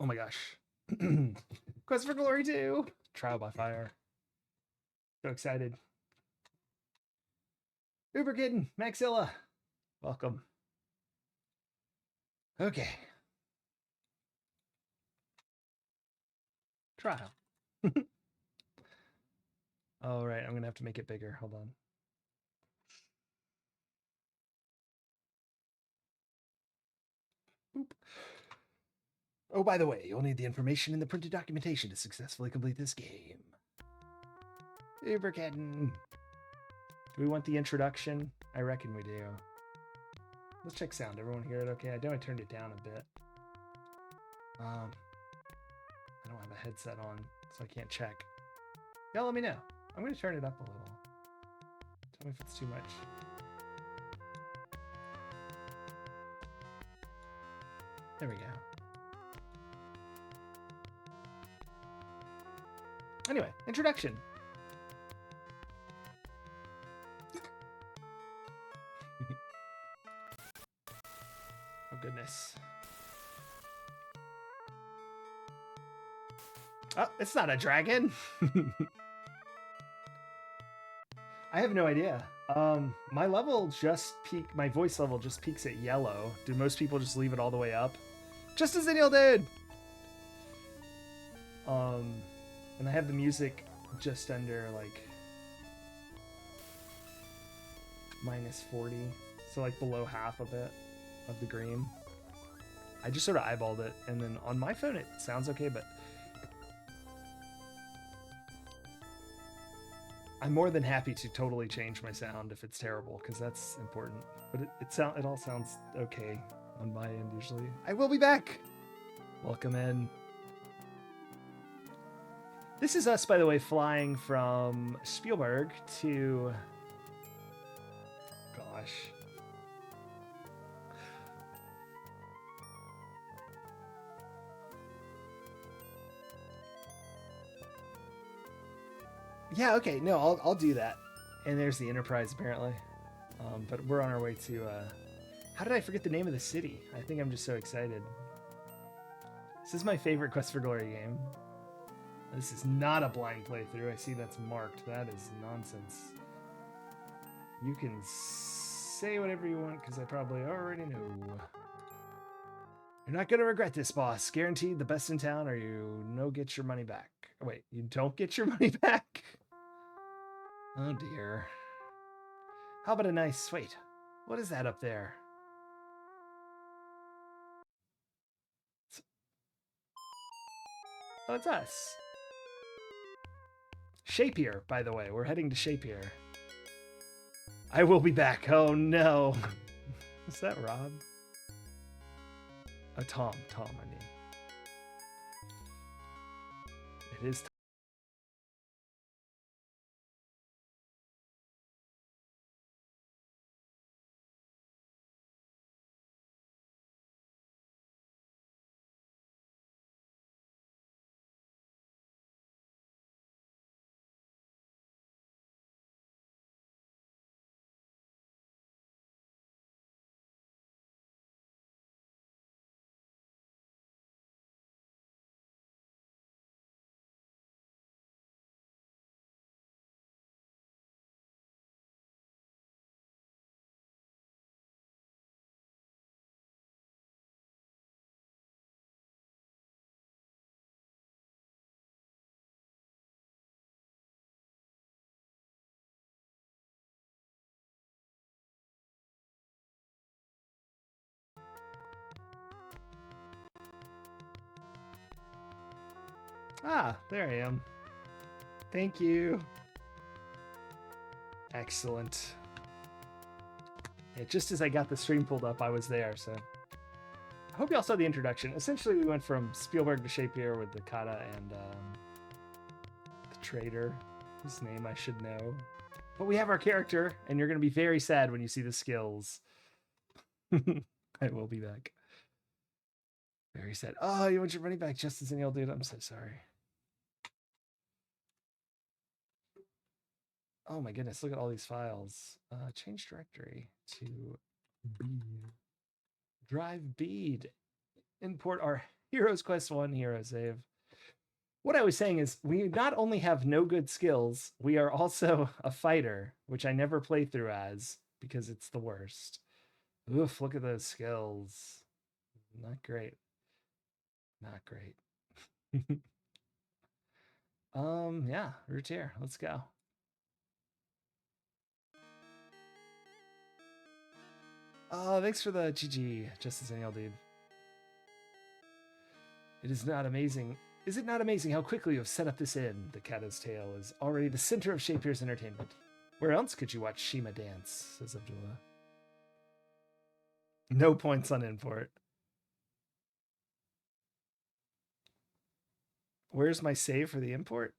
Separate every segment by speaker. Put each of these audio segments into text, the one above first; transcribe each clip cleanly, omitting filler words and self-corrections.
Speaker 1: Oh my gosh. Quest for Glory 2. Trial by Fire. So excited. Uber Kitten, Maxilla. Welcome. Okay. Trial. All right, I'm going to have to make it bigger. Hold on. Boop. Oh, by the way, you'll need the information in the printed documentation to successfully complete this game. Uber Kitten. Do we want the introduction? I reckon we do. Let's check sound. Everyone hear it okay? I know I turned it down a bit. I don't have a headset on, so I can't check. Y'all let me know. I'm going to turn it up a little. Tell me if it's too much. There we go. Anyway, introduction. Oh, goodness. Oh, it's not a dragon. I have no idea. My level just peak. My voice level just peaks at yellow. Do most people just leave it all the way up? Just as Daniel did. And I have the music just under like -40, so like below half of it of the green. I just sort of eyeballed it, and then on my phone it sounds okay, but I'm more than happy to totally change my sound if it's terrible, because that's important. But it all sounds okay on my end usually. I will be back. Welcome in. This is us, by the way, flying from Spielberg to... Gosh. Yeah, okay, no, I'll do that. And there's the Enterprise, apparently. But we're on our way to... How did I forget the name of the city? I think I'm just so excited. This is my favorite Quest for Glory game. This is not a blind playthrough. I see that's marked. That is nonsense. You can say whatever you want, because I probably already know. You're not going to regret this, boss. Guaranteed the best in town, or you no get your money back. Oh, wait, you don't get your money back? Oh, dear. How about a nice... Wait, what is that up there? Oh, it's us. Shapier, by the way. We're heading to Shapier. I will be back. Oh, no. Is that Rob? Oh, Tom. Tom, I mean. It is Tom. Ah, there I am. Thank you. Excellent. Yeah, just as I got the stream pulled up, I was there, so... I hope y'all saw the introduction. Essentially, we went from Spielberg to Shapier with the Kata and the trader, whose name I should know. But we have our character, and you're going to be very sad when you see the skills. I will be back. Very sad. Oh, you want your money back, just as any old dude? I'm so sorry. Oh my goodness, look at all these files. Change directory to B. Drive bead. Import our Heroes Quest 1, Hero Save. What I was saying is, we not only have no good skills, we are also a fighter, which I never play through as because it's the worst. Oof, look at those skills. Not great. Not great. Yeah, root here. Let's go. Oh, thanks for the GG, Justice Daniel, dude. It is not amazing. Is it not amazing how quickly you have set up this inn? The Kato's Tale is already the center of Shapir's entertainment. Where else could you watch Shima dance? Says Abdullah. No points on import. Where's my save for the import?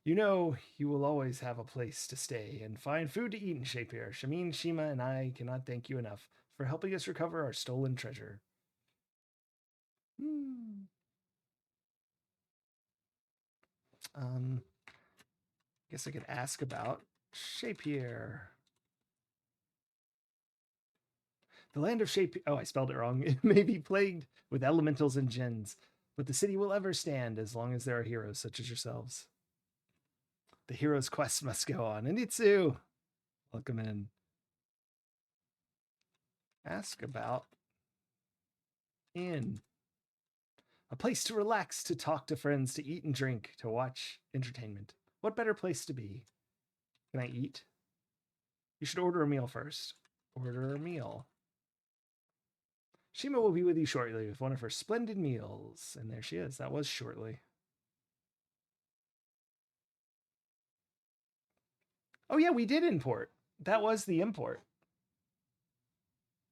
Speaker 1: You know, you will always have a place to stay and find food to eat in Shapir. Shamin, Shima, and I cannot thank you enough for helping us recover our stolen treasure. Guess I could ask about Shapir. The land of Shapir. Oh, I spelled it wrong. It may be plagued with elementals and djinns, but the city will ever stand as long as there are heroes such as yourselves. The hero's quest must go on. Anitsu, welcome in. Ask about inn. A place to relax, to talk to friends, to eat and drink, to watch entertainment. What better place to be? Can I eat? You should order a meal first. Order a meal. Shima will be with you shortly with one of her splendid meals. And there she is. That was shortly. Oh, yeah, we did import. That was the import.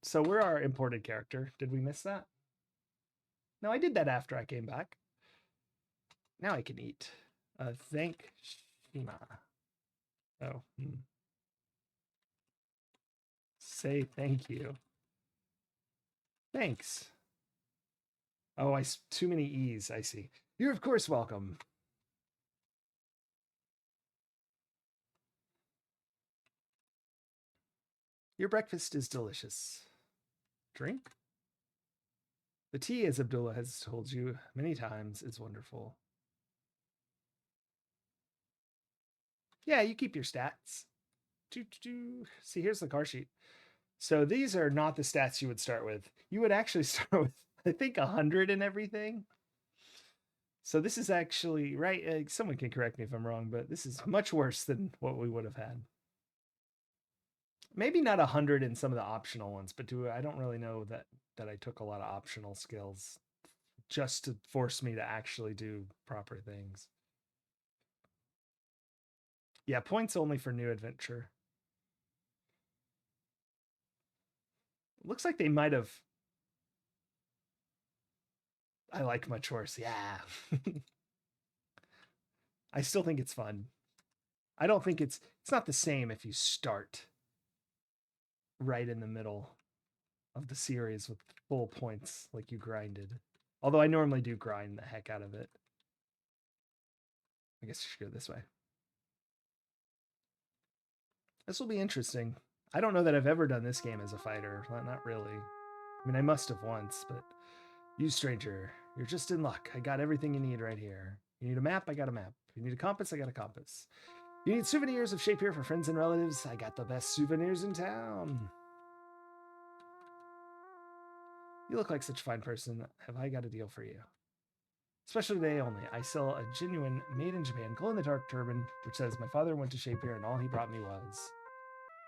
Speaker 1: So we're our imported character. Did we miss that? No, I did that after I came back. Now I can eat. Thank Shima. Oh. Say thank you. Thanks. Oh, too many E's, I see. You're of course welcome. Your breakfast is delicious. Drink? The tea, as Abdullah has told you many times, is wonderful. Yeah, you keep your stats. See, here's the car sheet. So these are not the stats you would start with. You would actually start with, I think, 100 and everything. So this is actually, right, someone can correct me if I'm wrong, but this is much worse than what we would have had. Maybe not 100 in some of the optional ones, but I don't really know that I took a lot of optional skills just to force me to actually do proper things. Yeah, points only for new adventure. Looks like they might have. I like much worse. Yeah. I still think it's fun. I don't think it's not the same if you start right in the middle of the series with full points like you grinded. Although I normally do grind the heck out of it. I guess you should go this way. This will be interesting. I don't know that I've ever done this game as a fighter. Not really. I mean, I must have once, but you stranger, you're just in luck. I got everything you need right here. You need a map? I got a map. You need a compass? I got a compass. You need souvenirs of Shapir for friends and relatives? I got the best souvenirs in town. You look like such a fine person. Have I got a deal for you? Special today only. I sell a genuine, made in Japan, glow-in-the-dark turban, which says my father went to Shapir and all he brought me was.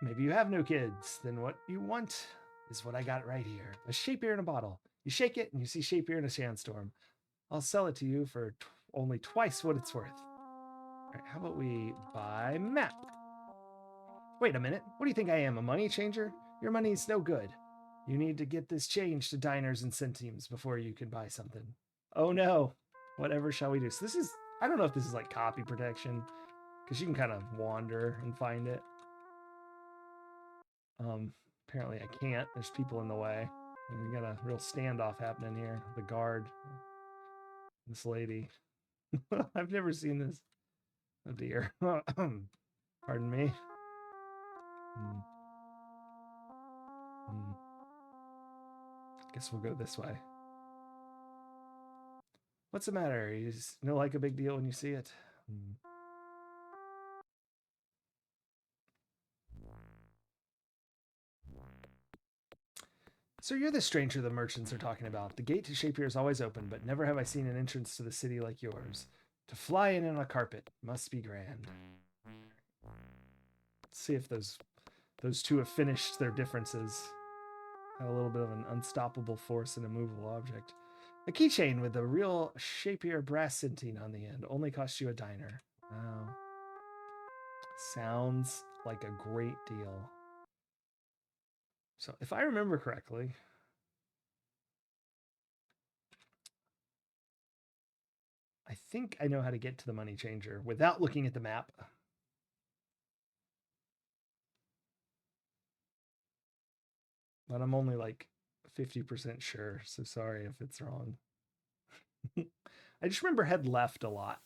Speaker 1: Maybe you have no kids. Then what you want is what I got right here. A Shapir in a bottle. You shake it and you see Shapir in a sandstorm. I'll sell it to you for only twice what it's worth. All right, how about we buy map? Wait a minute. What do you think I am, a money changer? Your money's no good. You need to get this changed to diners and centimes before you can buy something. Oh no. Whatever shall we do? So this is, I don't know if this is like copy protection, because you can kind of wander and find it. Apparently I can't. There's people in the way. We got a real standoff happening here. The guard. This lady. I've never seen this. Oh dear. Pardon me. Guess we'll go this way. What's the matter? You just know like a big deal when you see it? Hmm. So you're the stranger the merchants are talking about. The gate to Shapier is always open, but never have I seen an entrance to the city like yours. To fly in on a carpet must be grand. Let's see if those two have finished their differences. Have a little bit of an unstoppable force and immovable object. A keychain with a real Shapier brass centine on the end only costs you a diner. Wow. Sounds like a great deal. So if I remember correctly, I think I know how to get to the money changer without looking at the map. But I'm only like 50% sure, so sorry if it's wrong. I just remember head left a lot.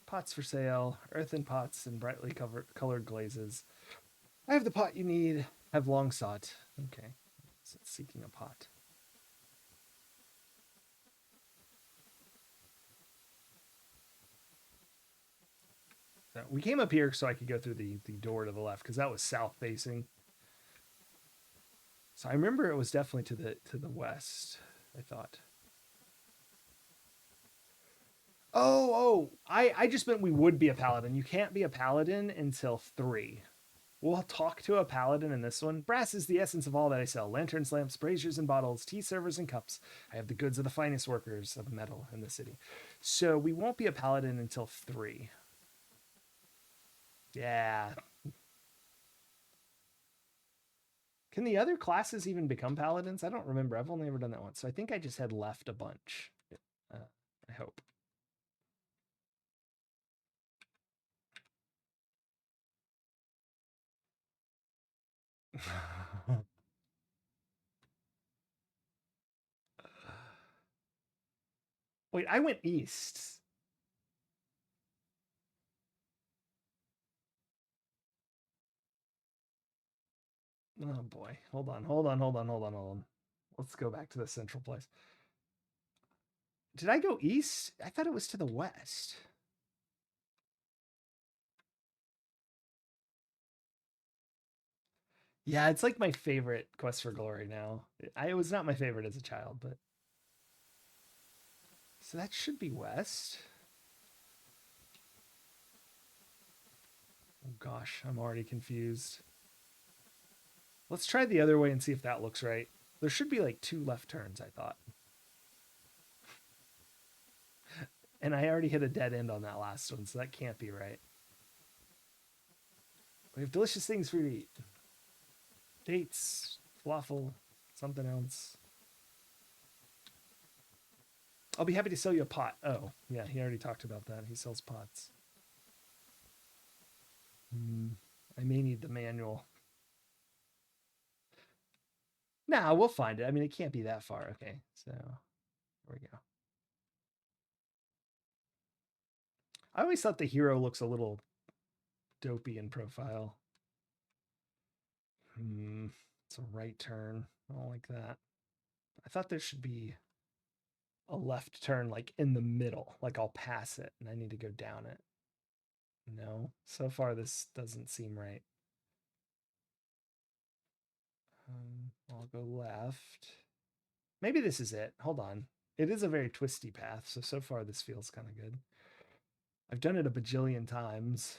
Speaker 1: Pots for sale, earthen pots and brightly colored glazes. I have the pot you need, have long sought. Okay, so it's seeking a pot. So we came up here so I could go through the door to the left because that was south facing. So I remember it was definitely to the west, I thought. I just meant we would be a paladin. You can't be a paladin until 3. We'll talk to a paladin in this one. Brass is the essence of all that I sell. Lanterns, lamps, braziers, and bottles, tea servers, and cups. I have the goods of the finest workers of metal in the city. So we won't be a paladin until 3. Yeah. Can the other classes even become paladins? I don't remember. I've only ever done that once. So I think I just had left a bunch. I hope. Wait, I went east. Oh boy. Hold on. Let's go back to the central place. Did I go east? I thought it was to the west. Yeah, it's like my favorite Quest for Glory now. It was not my favorite as a child, but so that should be west. Oh gosh, I'm already confused. Let's try the other way and see if that looks right. There should be like 2 left turns, I thought. And I already hit a dead end on that last one, so that can't be right. We have delicious things for you to eat. Dates, falafel, something else. I'll be happy to sell you a pot. Oh, yeah, he already talked about that. He sells pots. I may need the manual. Nah, we'll find it. I mean, it can't be that far. Okay, so here we go. I always thought the hero looks a little dopey in profile. It's a right turn. I don't like that. I thought there should be a left turn like in the middle. Like I'll pass it and I need to go down it. No, so far this doesn't seem right. I'll go left. Maybe this is it. Hold on. It is a very twisty path, so far this feels kind of good. I've done it a bajillion times.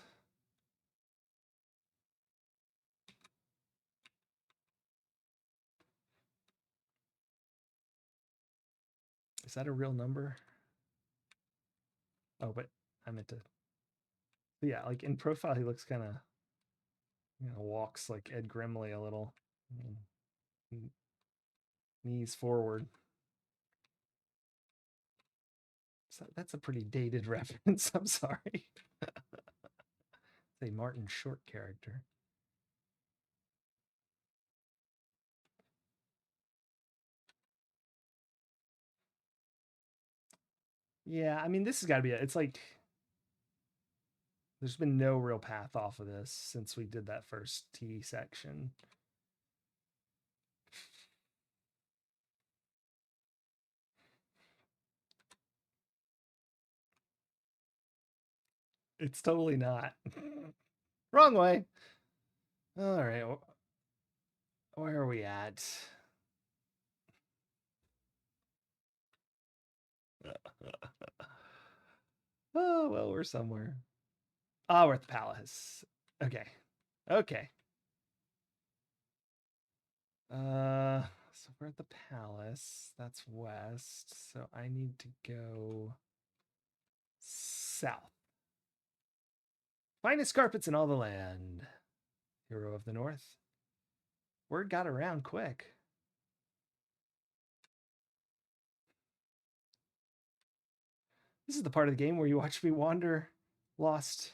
Speaker 1: Is that a real number? Oh, but I meant to. Yeah, like in profile, he looks kind of, walks like Ed Grimley a little. Knees forward. So that's a pretty dated reference. I'm sorry. It's a Martin Short character. Yeah, I mean, this has got to be it. It's like there's been no real path off of this since we did that first T section. It's totally not. Wrong way. All right. Where are we at? Oh, well, we're somewhere. Oh, we're at the palace. Okay. Okay. So we're at the palace. That's west. So I need to go south. Finest carpets in all the land. Hero of the North. Word got around quick. This is the part of the game where you watch me wander, lost,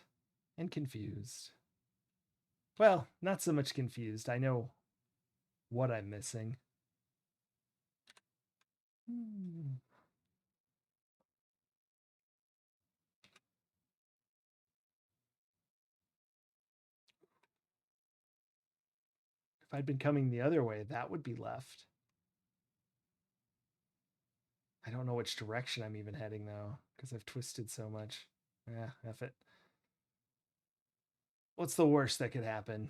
Speaker 1: and confused. Well, not so much confused. I know what I'm missing. If I'd been coming the other way, that would be left. I don't know which direction I'm even heading though, because I've twisted so much. Yeah, F it. What's the worst that could happen?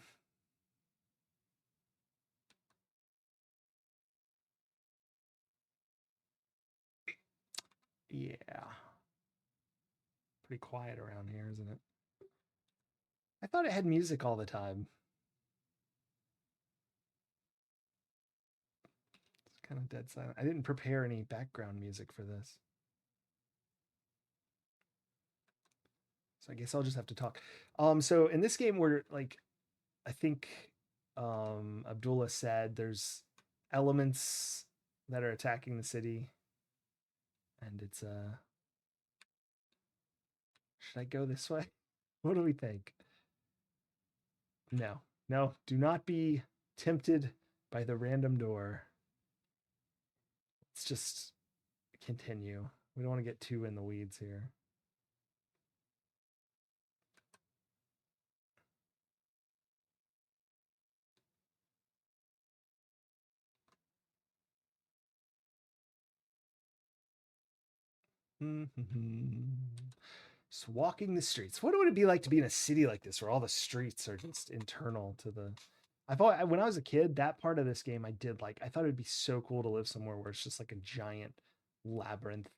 Speaker 1: Yeah. Pretty quiet around here, isn't it? I thought it had music all the time. It's kind of dead silent. I didn't prepare any background music for this. So I guess I'll just have to talk. So in this game we're like I think Abdullah said there's elements that are attacking the city and it's should I go this way? What do we think? No. No, do not be tempted by the random door. Let's just continue. We don't want to get too in the weeds here. Just walking the streets. What would it be like to be in a city like this where all the streets are just internal to the I thought when I was a kid, that part of this game I did like. I thought it'd be so cool to live somewhere where it's just like a giant labyrinth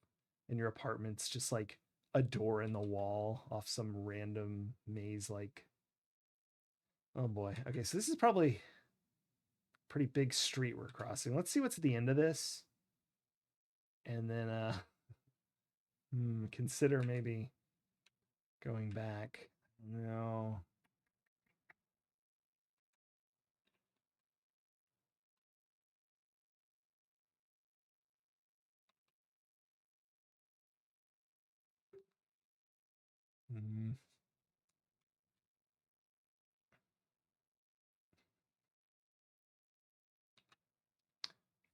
Speaker 1: in your apartment's just like a door in the wall off some random maze like. Oh boy. Okay, so this is probably a pretty big street we're crossing. Let's see what's at the end of this. And then consider maybe going back. No. Mm,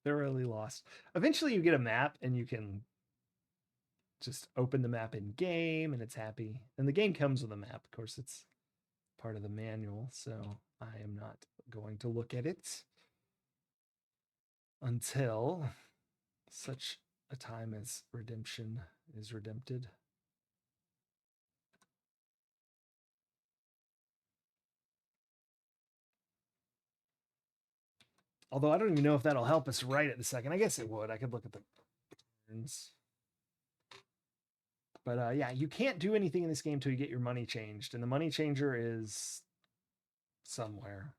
Speaker 1: thoroughly lost. Eventually, you get a map and you can just open the map in game and it's happy. And the game comes with a map. Of course, it's part of the manual, so I am not going to look at it until such a time as redemption is redempted. Although I don't even know if that'll help us right at the second. I guess it would. I could look at the turns. But yeah, you can't do anything in this game until you get your money changed. And the money changer is somewhere.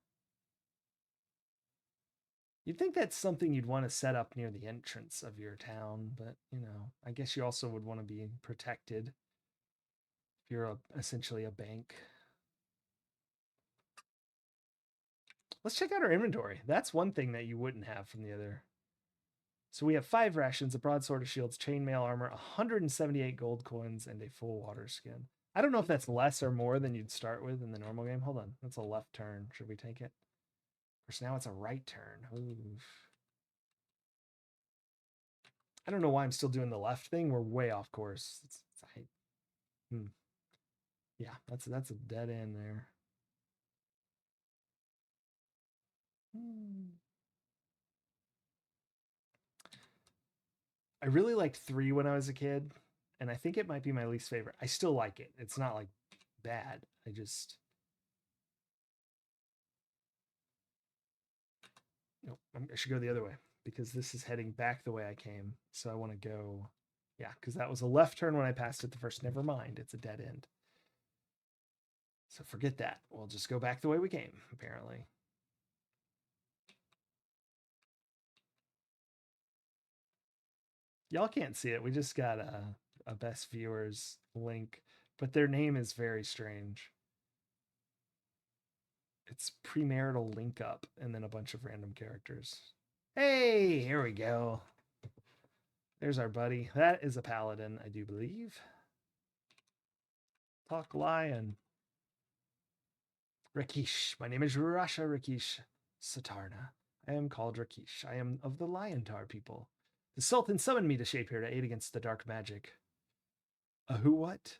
Speaker 1: You'd think that's something you'd want to set up near the entrance of your town, but you know, I guess you also would want to be protected if you're essentially a bank. Let's check out our inventory. That's one thing that you wouldn't have from the other. So we have 5 rations, a broadsword of shields, chainmail armor, 178 gold coins, and a full water skin. I don't know if that's less or more than you'd start with in the normal game. Hold on, that's a left turn. Should we take it? Of course, now it's a right turn. Oof. I don't know why I'm still doing the left thing. We're way off course. Yeah, that's a dead end there. I really liked 3 when I was a kid, and I think it might be my least favorite. I still like it. It's not like bad. I just... Nope, I should go the other way because this is heading back the way I came. So I want to go... Yeah, because that was a left turn when I passed it the first. Never mind, it's a dead end. So forget that. We'll just go back the way we came, apparently. Y'all can't see it. We just got a best viewers link, but their name is very strange. It's premarital link up and then a bunch of random characters. Hey, here we go. There's our buddy. That is a paladin, I do believe. Talk lion. Rakeesh. My name is Rasha Rakeesh Satarna. I am called Rakeesh. I am of the Liontar people. The Sultan summoned me to Shapeir to aid against the dark magic. Who what?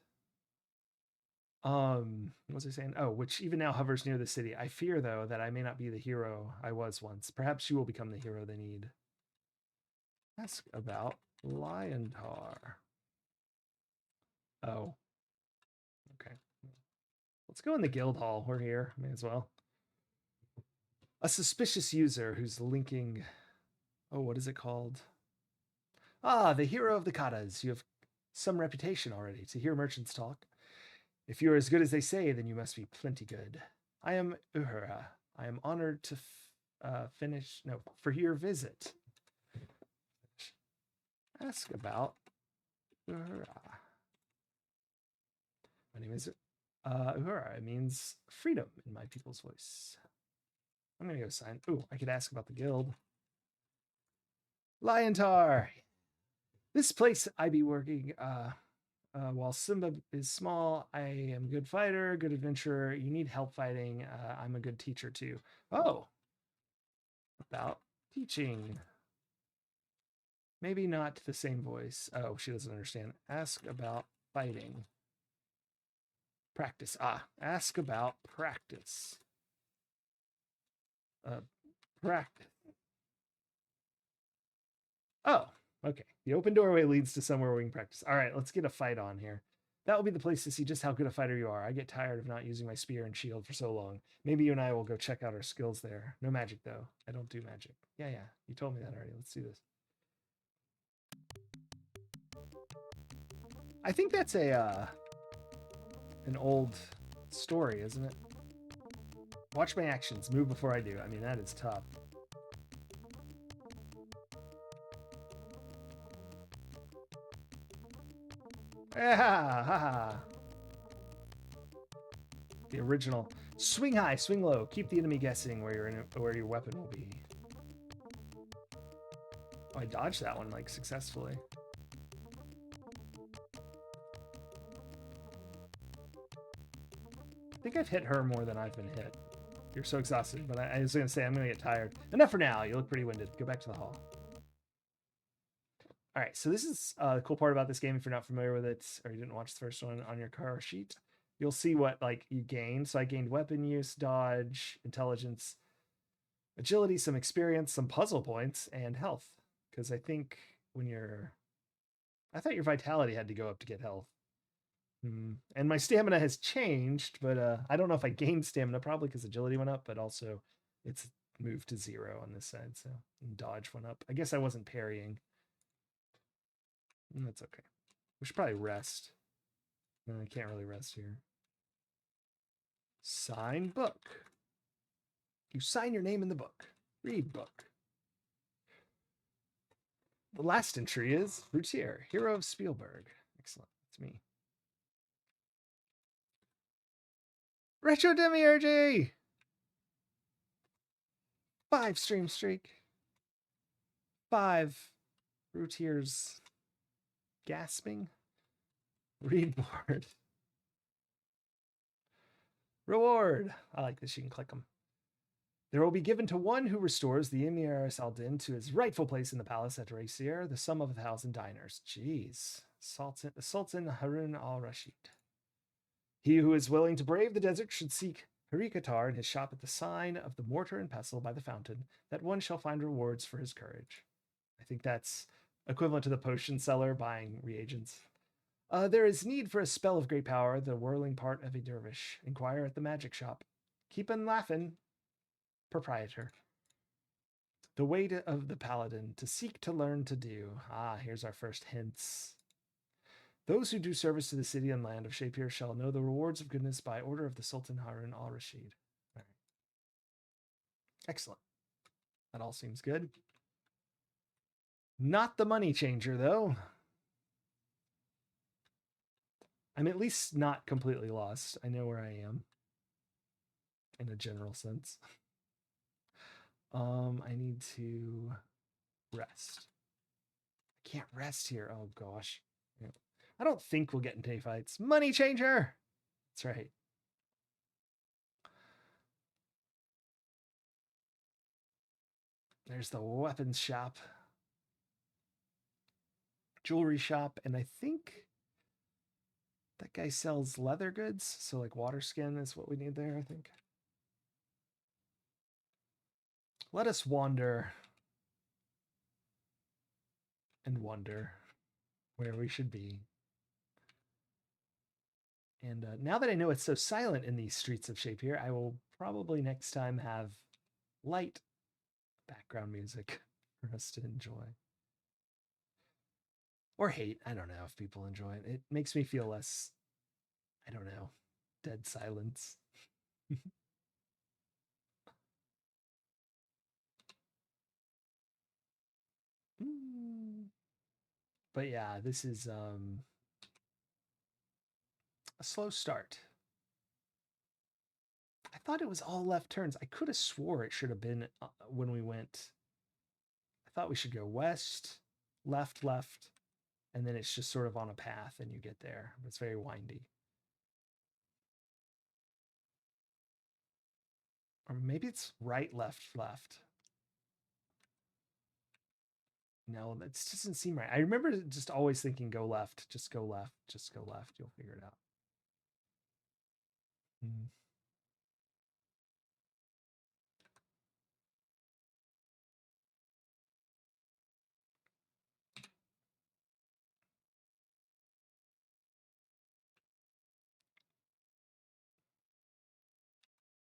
Speaker 1: What was I saying? Oh, which even now hovers near the city. I fear, though, that I may not be the hero I was once. Perhaps you will become the hero they need. Ask about Liontar. Oh. Okay. Let's go in the guild hall. We're here. May as well. A suspicious user who's linking... Oh, what is it called? Ah, the hero of the katas. You have some reputation already to hear merchants talk. If you are as good as they say, then you must be plenty good. I am Uhura. I am honored to for your visit. Ask about Uhura. My name is Uhura. It means freedom in my people's voice. I'm going to go sign. Ooh, I could ask about the guild. Liontar. This place I be working... while Simba is small, I am a good fighter, good adventurer. You need help fighting. I'm a good teacher too. Oh, about teaching. Maybe not the same voice. Oh, she doesn't understand. Ask about fighting. Practice. Ask about practice. Practice. Oh, okay. The open doorway leads to somewhere where we can practice. All right, let's get a fight on here. That will be the place to see just how good a fighter you are. I get tired of not using my spear and shield for so long. Maybe you and I will go check out our skills there. No magic, though. I don't do magic. Yeah. You told me that already. Let's do this. I think that's an old story, isn't it? Watch my actions. Move before I do. I mean, that is tough. Yeah, the original. Swing high, swing low. Keep the enemy guessing where your weapon will be. Oh, I dodged that one like successfully. I think I've hit her more than I've been hit. You're so exhausted, but I was going to say I'm going to get tired. Enough for now. You look pretty winded. Go back to the hall. All right, so this is the cool part about this game. If you're not familiar with it, or you didn't watch the first one on your car sheet, you'll see what like you gained. So I gained weapon use, dodge, intelligence, agility, some experience, some puzzle points, and health. Because I think I thought your vitality had to go up to get health. And my stamina has changed, but I don't know if I gained stamina, probably because agility went up, but also it's moved to 0 on this side. So dodge went up. I guess I wasn't parrying. That's okay. We should probably rest. No, I can't really rest here. Sign book. You sign your name in the book. Read book. The last entry is Routier, hero of Spielberg. Excellent. It's me. Retro Demiurge! 5 stream streak. 5 Routier's gasping. Read board. Reward. I like this. You can click them. There will be given to one who restores the Emir Saldin to his rightful place in the palace at Racier the sum of 1,000 dinars. Jeez. Sultan Harun al-Rashid. He who is willing to brave the desert should seek Harikatar in his shop at the sign of the mortar and pestle by the fountain, that one shall find rewards for his courage. I think that's equivalent to the potion seller buying reagents. There is need for a spell of great power, the whirling part of a dervish. Inquire at the magic shop. Keep on laughing, proprietor. The way of the paladin, to seek to learn to do. Ah, here's our first hints. Those who do service to the city and land of Shapir shall know the rewards of goodness by order of the Sultan Harun al-Rashid. Right. Excellent. That all seems good. Not the money changer, though. I'm at least not completely lost. I know where I am in a general sense. I need to rest. I can't rest here. Oh gosh. I don't think we'll get into any fights. Money changer. That's right. There's the weapons shop, jewelry shop, and I think that guy sells leather goods. So like water skin is what we need there, I think. Let us wander and wonder where we should be. And now that I know it's so silent in these streets of Shapir, I will probably next time have light background music for us to enjoy. Or hate. I don't know if people enjoy it. It makes me feel less, I don't know, dead silence. But yeah, this is a slow start. I thought it was all left turns. I could have swore it should have been when we went. I thought we should go west, left, left, and then it's just sort of on a path and you get there. It's very windy. Or maybe it's right, left, left. No, that doesn't seem right. I remember just always thinking go left, just go left, just go left. You'll figure it out. Hmm.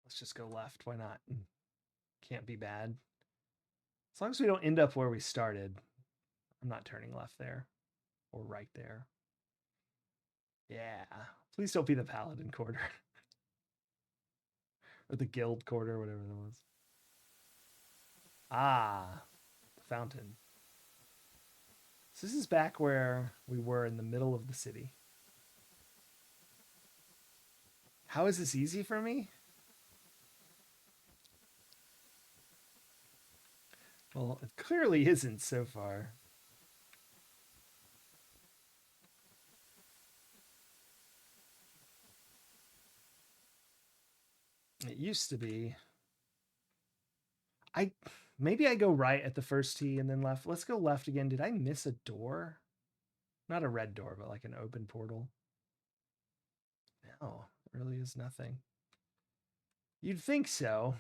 Speaker 1: Let's just go left. Why not? Can't be bad. As long as we don't end up where we started. I'm not turning left there or right there. Yeah. Please don't be the paladin quarter. Or the guild quarter, whatever that was. Ah, the fountain. So this is back where we were in the middle of the city. How is this easy for me? Well, it clearly isn't so far. It used to be. Maybe I go right at the first tee and then left. Let's go left again. Did I miss a door? Not a red door, but like an open portal. No, it really is nothing. You'd think so.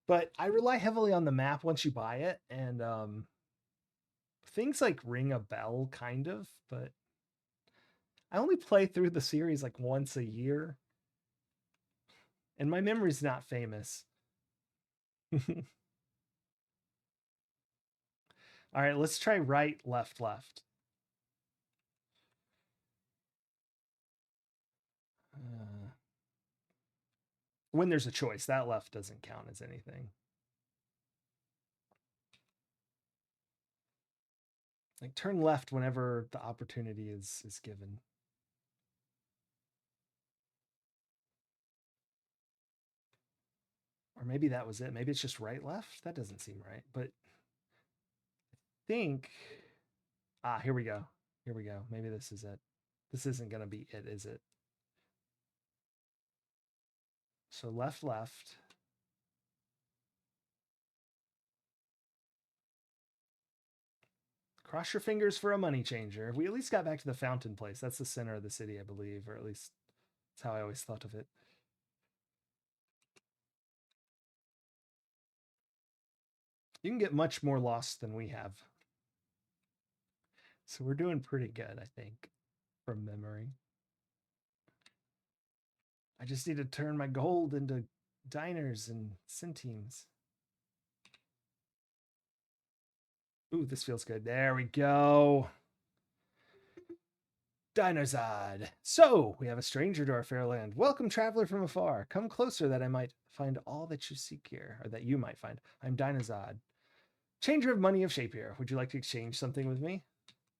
Speaker 1: But I rely heavily on the map once you buy it, and things like ring a bell, kind of, but I only play through the series like once a year, and my memory's not famous. All right, let's try right, left, left. When there's a choice, that left doesn't count as anything. Like turn left whenever the opportunity is given. Or maybe that was it. Maybe it's just right, left. That doesn't seem right. But I think, here we go. Here we go. Maybe this is it. This isn't going to be it, is it? So left, left. Cross your fingers for a money changer. We at least got back to the fountain place. That's the center of the city, I believe, or at least that's how I always thought of it. You can get much more lost than we have. So we're doing pretty good, I think, from memory. I just need to turn my gold into diners and centimes. Ooh, this feels good. There we go. Dinosaur. So, we have a stranger to our fair land. Welcome, traveler from afar. Come closer that I might find all that you seek here, or that you might find. I'm Dinozad, changer of money of shape here. Would you like to exchange something with me?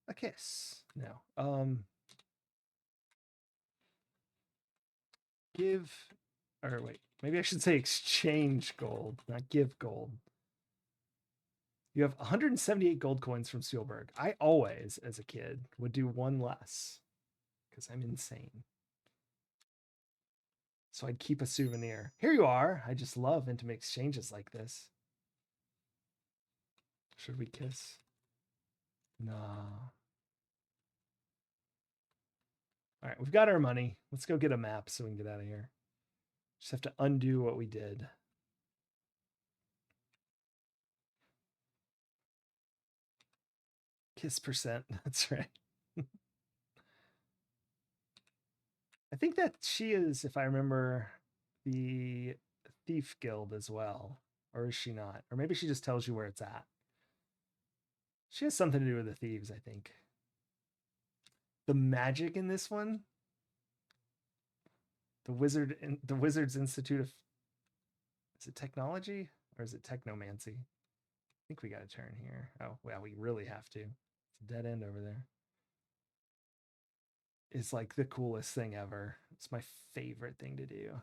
Speaker 1: A kiss. No. Give, or wait, maybe I should say exchange gold, not give gold. You have 178 gold coins from Spielberg. I always, as a kid, would do one less because I'm insane. So I'd keep a souvenir. Here you are. I just love intimate exchanges like this. Should we kiss? Nah. All right, we've got our money. Let's go get a map so we can get out of here. Just have to undo what we did. Kiss percent. That's right. I think that she is, if I remember, the Thief Guild as well. Or is she not? Or maybe she just tells you where it's at. She has something to do with the thieves, I think. The magic in this one, the Wizards Institute of, is it technology or is it technomancy? I think we got to turn here. Oh, well, we really have to. It's a dead end over there. It's like the coolest thing ever. It's my favorite thing to do.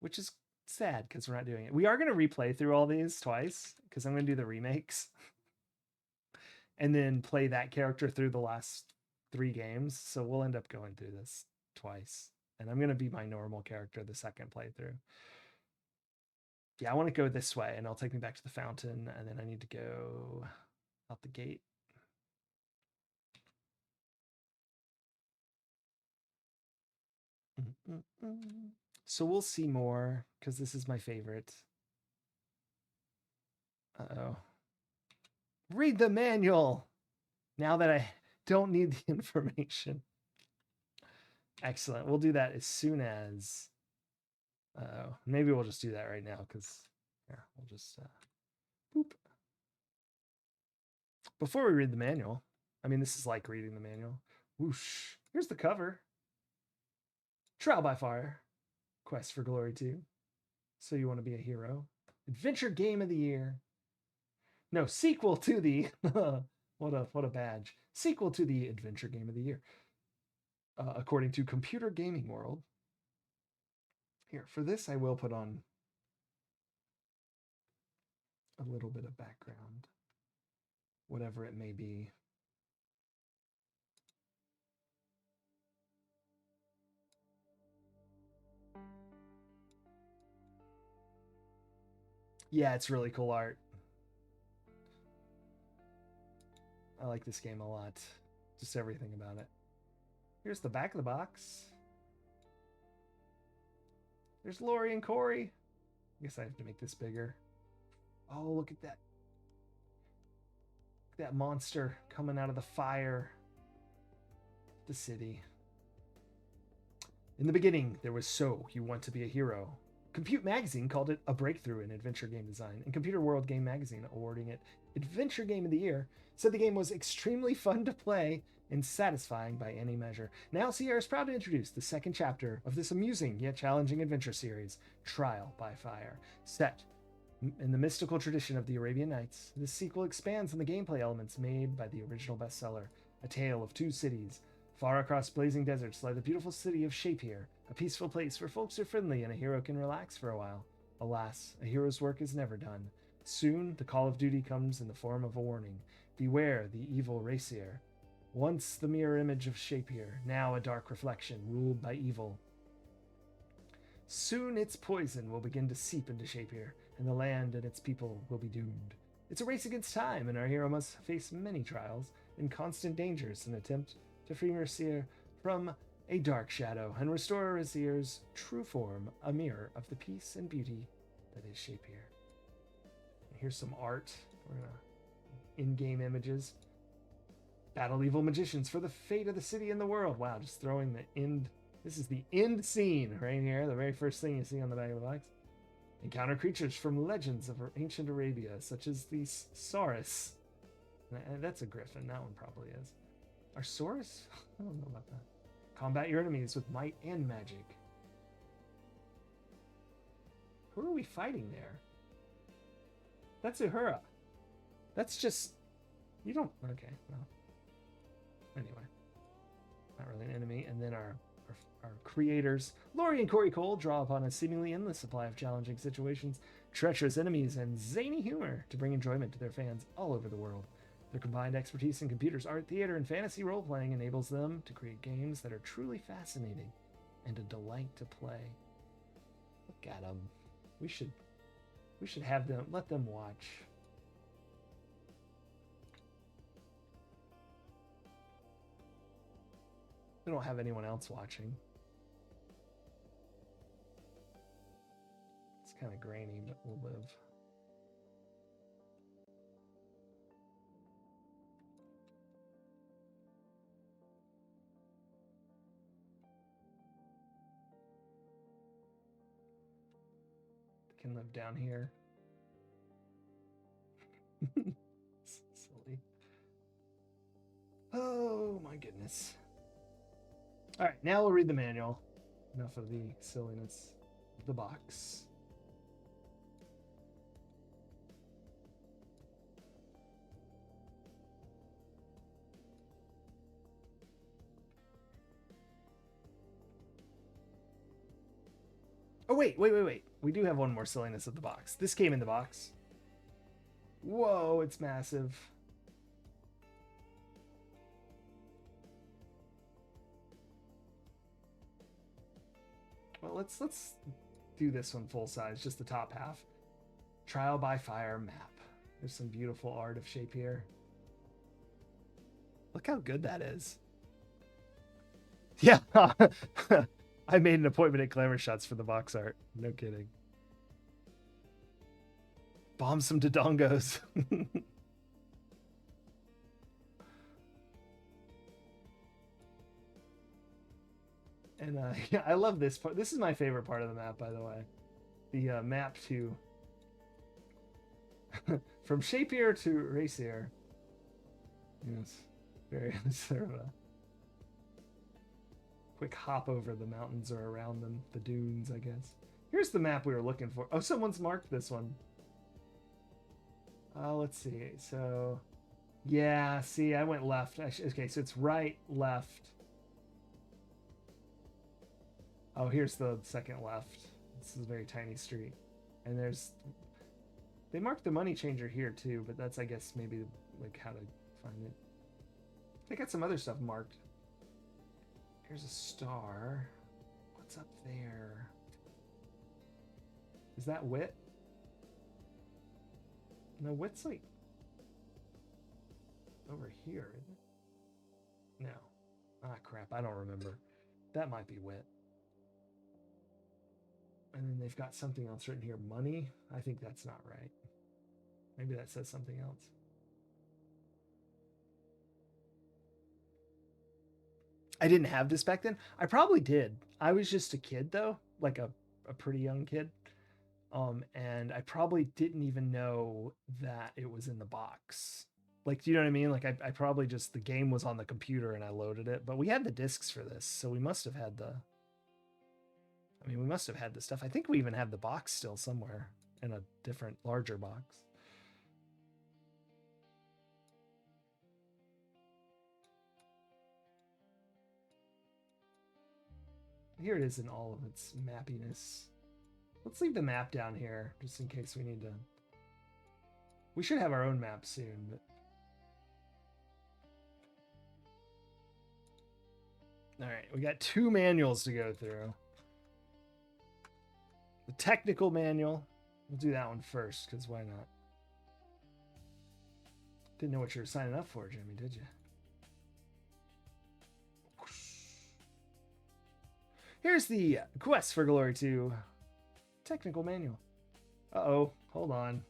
Speaker 1: Which is sad because we're not doing it. We are going to replay through all these twice because I'm going to do the remakes and then play that character through the last 3 games. So we'll end up going through this twice. And I'm going to be my normal character the second playthrough. Yeah, I want to go this way and it'll take me back to the fountain. And then I need to go out the gate. So we'll see more because this is my favorite. Uh-oh. Read the manual now that I don't need the information. Excellent. We'll do that as soon as... Uh-oh. Maybe we'll just do that right now because here, we'll just... boop. Before we read the manual, I mean, this is like reading the manual. Whoosh. Here's the cover. Trial by Fire. Quest for Glory 2. So you want to be a hero. Adventure Game of the Year. No, sequel to the... what a badge. Sequel to the Adventure Game of the Year. According to Computer Gaming World. Here, for this, I will put on a little bit of background, whatever it may be. Yeah, it's really cool art. I like this game a lot. Just everything about it. Here's the back of the box. There's Lori and Corey. I guess I have to make this bigger. Oh, look at that. That monster coming out of the fire. The city. In the beginning, there was So You Want to Be a Hero. Compute Magazine called it a breakthrough in adventure game design, and Computer World Game Magazine, awarding it Adventure Game of the Year, said the game was extremely fun to play and satisfying by any measure. Now Sierra is proud to introduce the second chapter of this amusing yet challenging adventure series, Trial by Fire. Set in the mystical tradition of the Arabian Nights, this sequel expands on the gameplay elements made by the original bestseller, A Tale of Two Cities. Far across blazing deserts lie the beautiful city of Shapeir, a peaceful place where folks are friendly and a hero can relax for a while. Alas, a hero's work is never done. Soon, the call of duty comes in the form of a warning. Beware the evil Racier. Once the mirror image of Shapeir, now a dark reflection ruled by evil. Soon its poison will begin to seep into Shapeir, and the land and its people will be doomed. It's a race against time, and our hero must face many trials and constant dangers in an attempt to free Mercier from a dark shadow and restore Razier's true form, a mirror of the peace and beauty that is Shapeir. Here's some art. We're gonna in-game images. Battle evil magicians for the fate of the city and the world. Wow, just throwing the end. This is the end scene right here. The very first thing you see on the back of the box. Encounter creatures from legends of ancient Arabia, such as the Saurus. That's a griffin. That one probably is. Arsaurus? I don't know about that. Combat your enemies with might and magic. Who are we fighting there? That's Uhura. That's just... You don't... Okay, well. Anyway. Not really an enemy. And then our creators, Lori and Corey Cole, draw upon a seemingly endless supply of challenging situations, treacherous enemies, and zany humor to bring enjoyment to their fans all over the world. Their combined expertise in computers, art, theater, and fantasy role-playing enables them to create games that are truly fascinating and a delight to play. Look at them. We should have them, let them watch. We don't have anyone else watching. It's kind of grainy, but we'll live. Can live down here. Silly. Oh my goodness. All right, now we'll read the manual. Enough of the silliness of the box. Oh, wait. We do have one more silliness of the box. This came in the box. Whoa, it's massive. Well, let's do this one full size, just the top half. Trial by Fire map. There's some beautiful art of Shapier. Look how good that is. Yeah. I made an appointment at Glamour Shots for the box art. No kidding. Bomb some Dodongos. And yeah, I love this part. This is my favorite part of the map, by the way. The map to... from Shapier to Racier. Yes. Very sort of a quick hop over the mountains or around them. The dunes, I guess. Here's the map we were looking for. Oh, someone's marked this one. Let's see. So, yeah, see, I went left. Okay, so it's right, left. Oh, here's the second left. This is a very tiny street. And there's... They marked the money changer here, too, but that's, I guess, maybe, like, how to find it. They got some other stuff marked. Here's a star. What's up there? Is that Wit? No, Wit's like over here, isn't it? No. Ah, crap. I don't remember. That might be Wit. And then they've got something else written here. Money? I think that's not right. Maybe that says something else. I didn't have this back then. I probably did. I was just a kid, though. Like a pretty young kid. And I probably didn't even know that it was in the box. Like, do you know what I mean? Like, I probably just, the game was on the computer and I loaded it. But we had the discs for this, so we must have had the... I mean, we must have had the stuff. I think we even have the box still somewhere in a different, larger box. Here it is in all of its mappiness. Let's leave the map down here, just in case we need to... We should have our own map soon, but... Alright, we got 2 manuals to go through. The technical manual. We'll do that one first, because why not? Didn't know what you were signing up for, Jimmy, did you? Here's the Quest for Glory 2 technical manual. Uh-oh, hold on.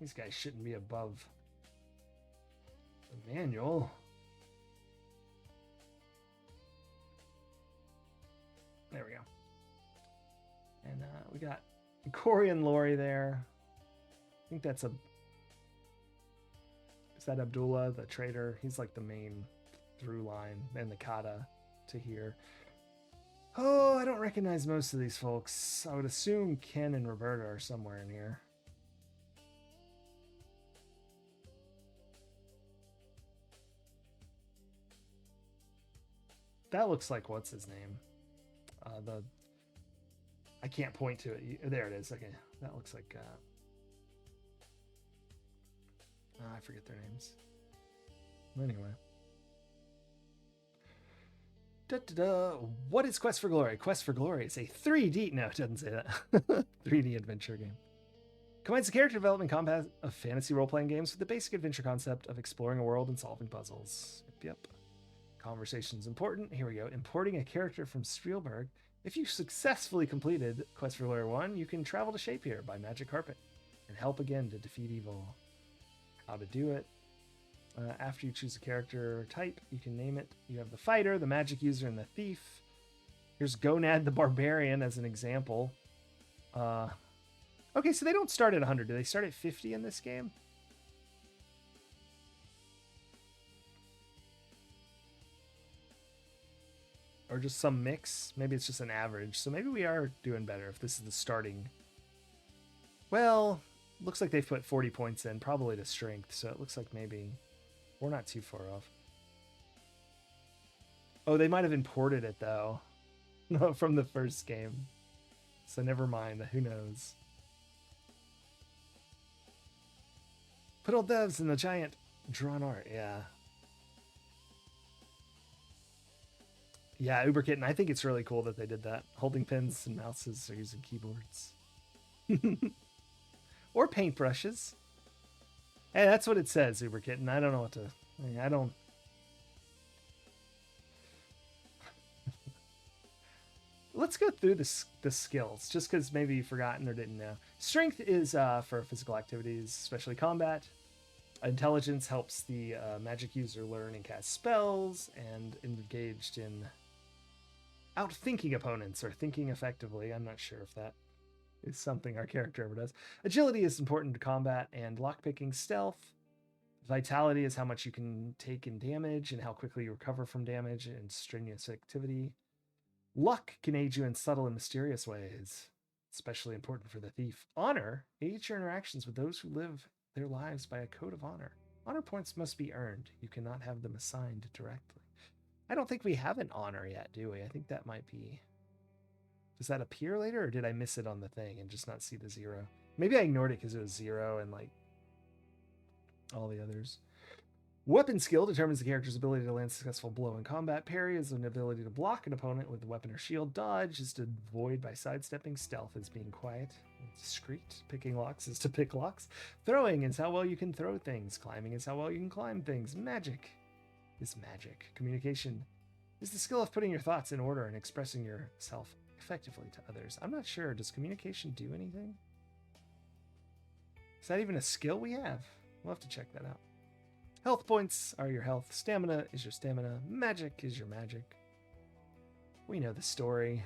Speaker 1: These guys shouldn't be above the manual. There we go. And we got Corey and Lori there. I think that's is that Abdullah, the trader? He's like the main through line, and the kata to here. Oh, I don't recognize most of these folks. I would assume Ken and Roberta are somewhere in here. That looks like what's his name? I can't point to it. There it is. Okay, that looks like. I forget their names. Anyway. What is Quest for Glory? Quest for Glory is a 3D. No, it doesn't say that. 3D adventure game. Combines the character development combat of fantasy role-playing games with the basic adventure concept of exploring a world and solving puzzles. Yep. Conversation's important. Here we go. Importing a character from Spielberg. If you successfully completed Quest for Glory 1, you can travel to Shapier by Magic Carpet and help again to defeat evil. How to do it. After you choose a character type, you can name it. You have the fighter, the magic user, and the thief. Here's Gonad the Barbarian as an example. Okay, so they don't start at 100. Do they start at 50 in this game? Or just some mix? Maybe it's just an average. So maybe we are doing better if this is the starting. Well, looks like they've put 40 points in, probably to strength. So it looks like maybe we're not too far off. Oh, they might have imported it, though. No, from the first game. So never mind. Who knows? Put all devs in the giant drawn art. Yeah. Yeah, Uberkitten. I think it's really cool that they did that. Holding pens and mouses or using keyboards. Or paintbrushes. Hey, that's what it says, Uberkitten. I don't know what to... I don't... Let's go through the skills, just because maybe you've forgotten or didn't know. Strength is for physical activities, especially combat. Intelligence helps the magic user learn and cast spells, and engaged in outthinking opponents or thinking effectively. I'm not sure if that is something our character ever does. Agility is important to combat and lockpicking. Stealth. Vitality is how much you can take in damage and how quickly you recover from damage and strenuous activity. Luck can aid you in subtle and mysterious ways, especially important for the thief. Honor aids your interactions with those who live their lives by a code of honor. Honor points must be earned. You cannot have them assigned directly. I don't think we have an honor yet, do we? I think that might be... Does that appear later, or did I miss it on the thing and just not see the 0? Maybe I ignored it because it was 0 and like all the others. Weapon skill determines the character's ability to land a successful blow in combat. Parry is an ability to block an opponent with a weapon or shield. Dodge is to avoid by sidestepping. Stealth is being quiet and discreet. Picking locks is to pick locks. Throwing is how well you can throw things. Climbing is how well you can climb things. Magic is magic. Communication is the skill of putting your thoughts in order and expressing yourself effectively to others. I'm not sure. Does communication do anything? Is that even a skill we have? We'll have to check that out. Health points are your health. Stamina is your stamina. Magic is your magic. We know the story.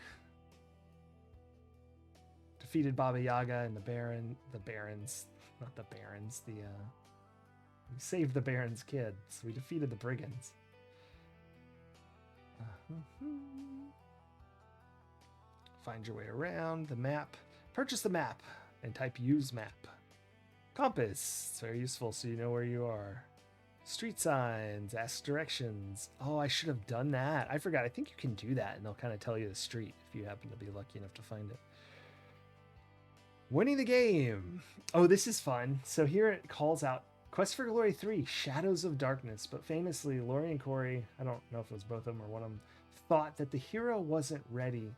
Speaker 1: Defeated Baba Yaga and the barons, not the barons, we saved the baron's kids. We defeated the brigands. Find your way around the map. Purchase the map and type use map. Compass, it's very useful so you know where you are. Street signs, ask directions. Oh, I should have done that. I forgot. I think you can do that and they'll kind of tell you the street if you happen to be lucky enough to find it. Winning the game. Oh, this is fun. So here it calls out Quest for Glory 3, Shadows of Darkness. But famously, Lori and Corey, I don't know if it was both of them or one of them, thought that the hero wasn't ready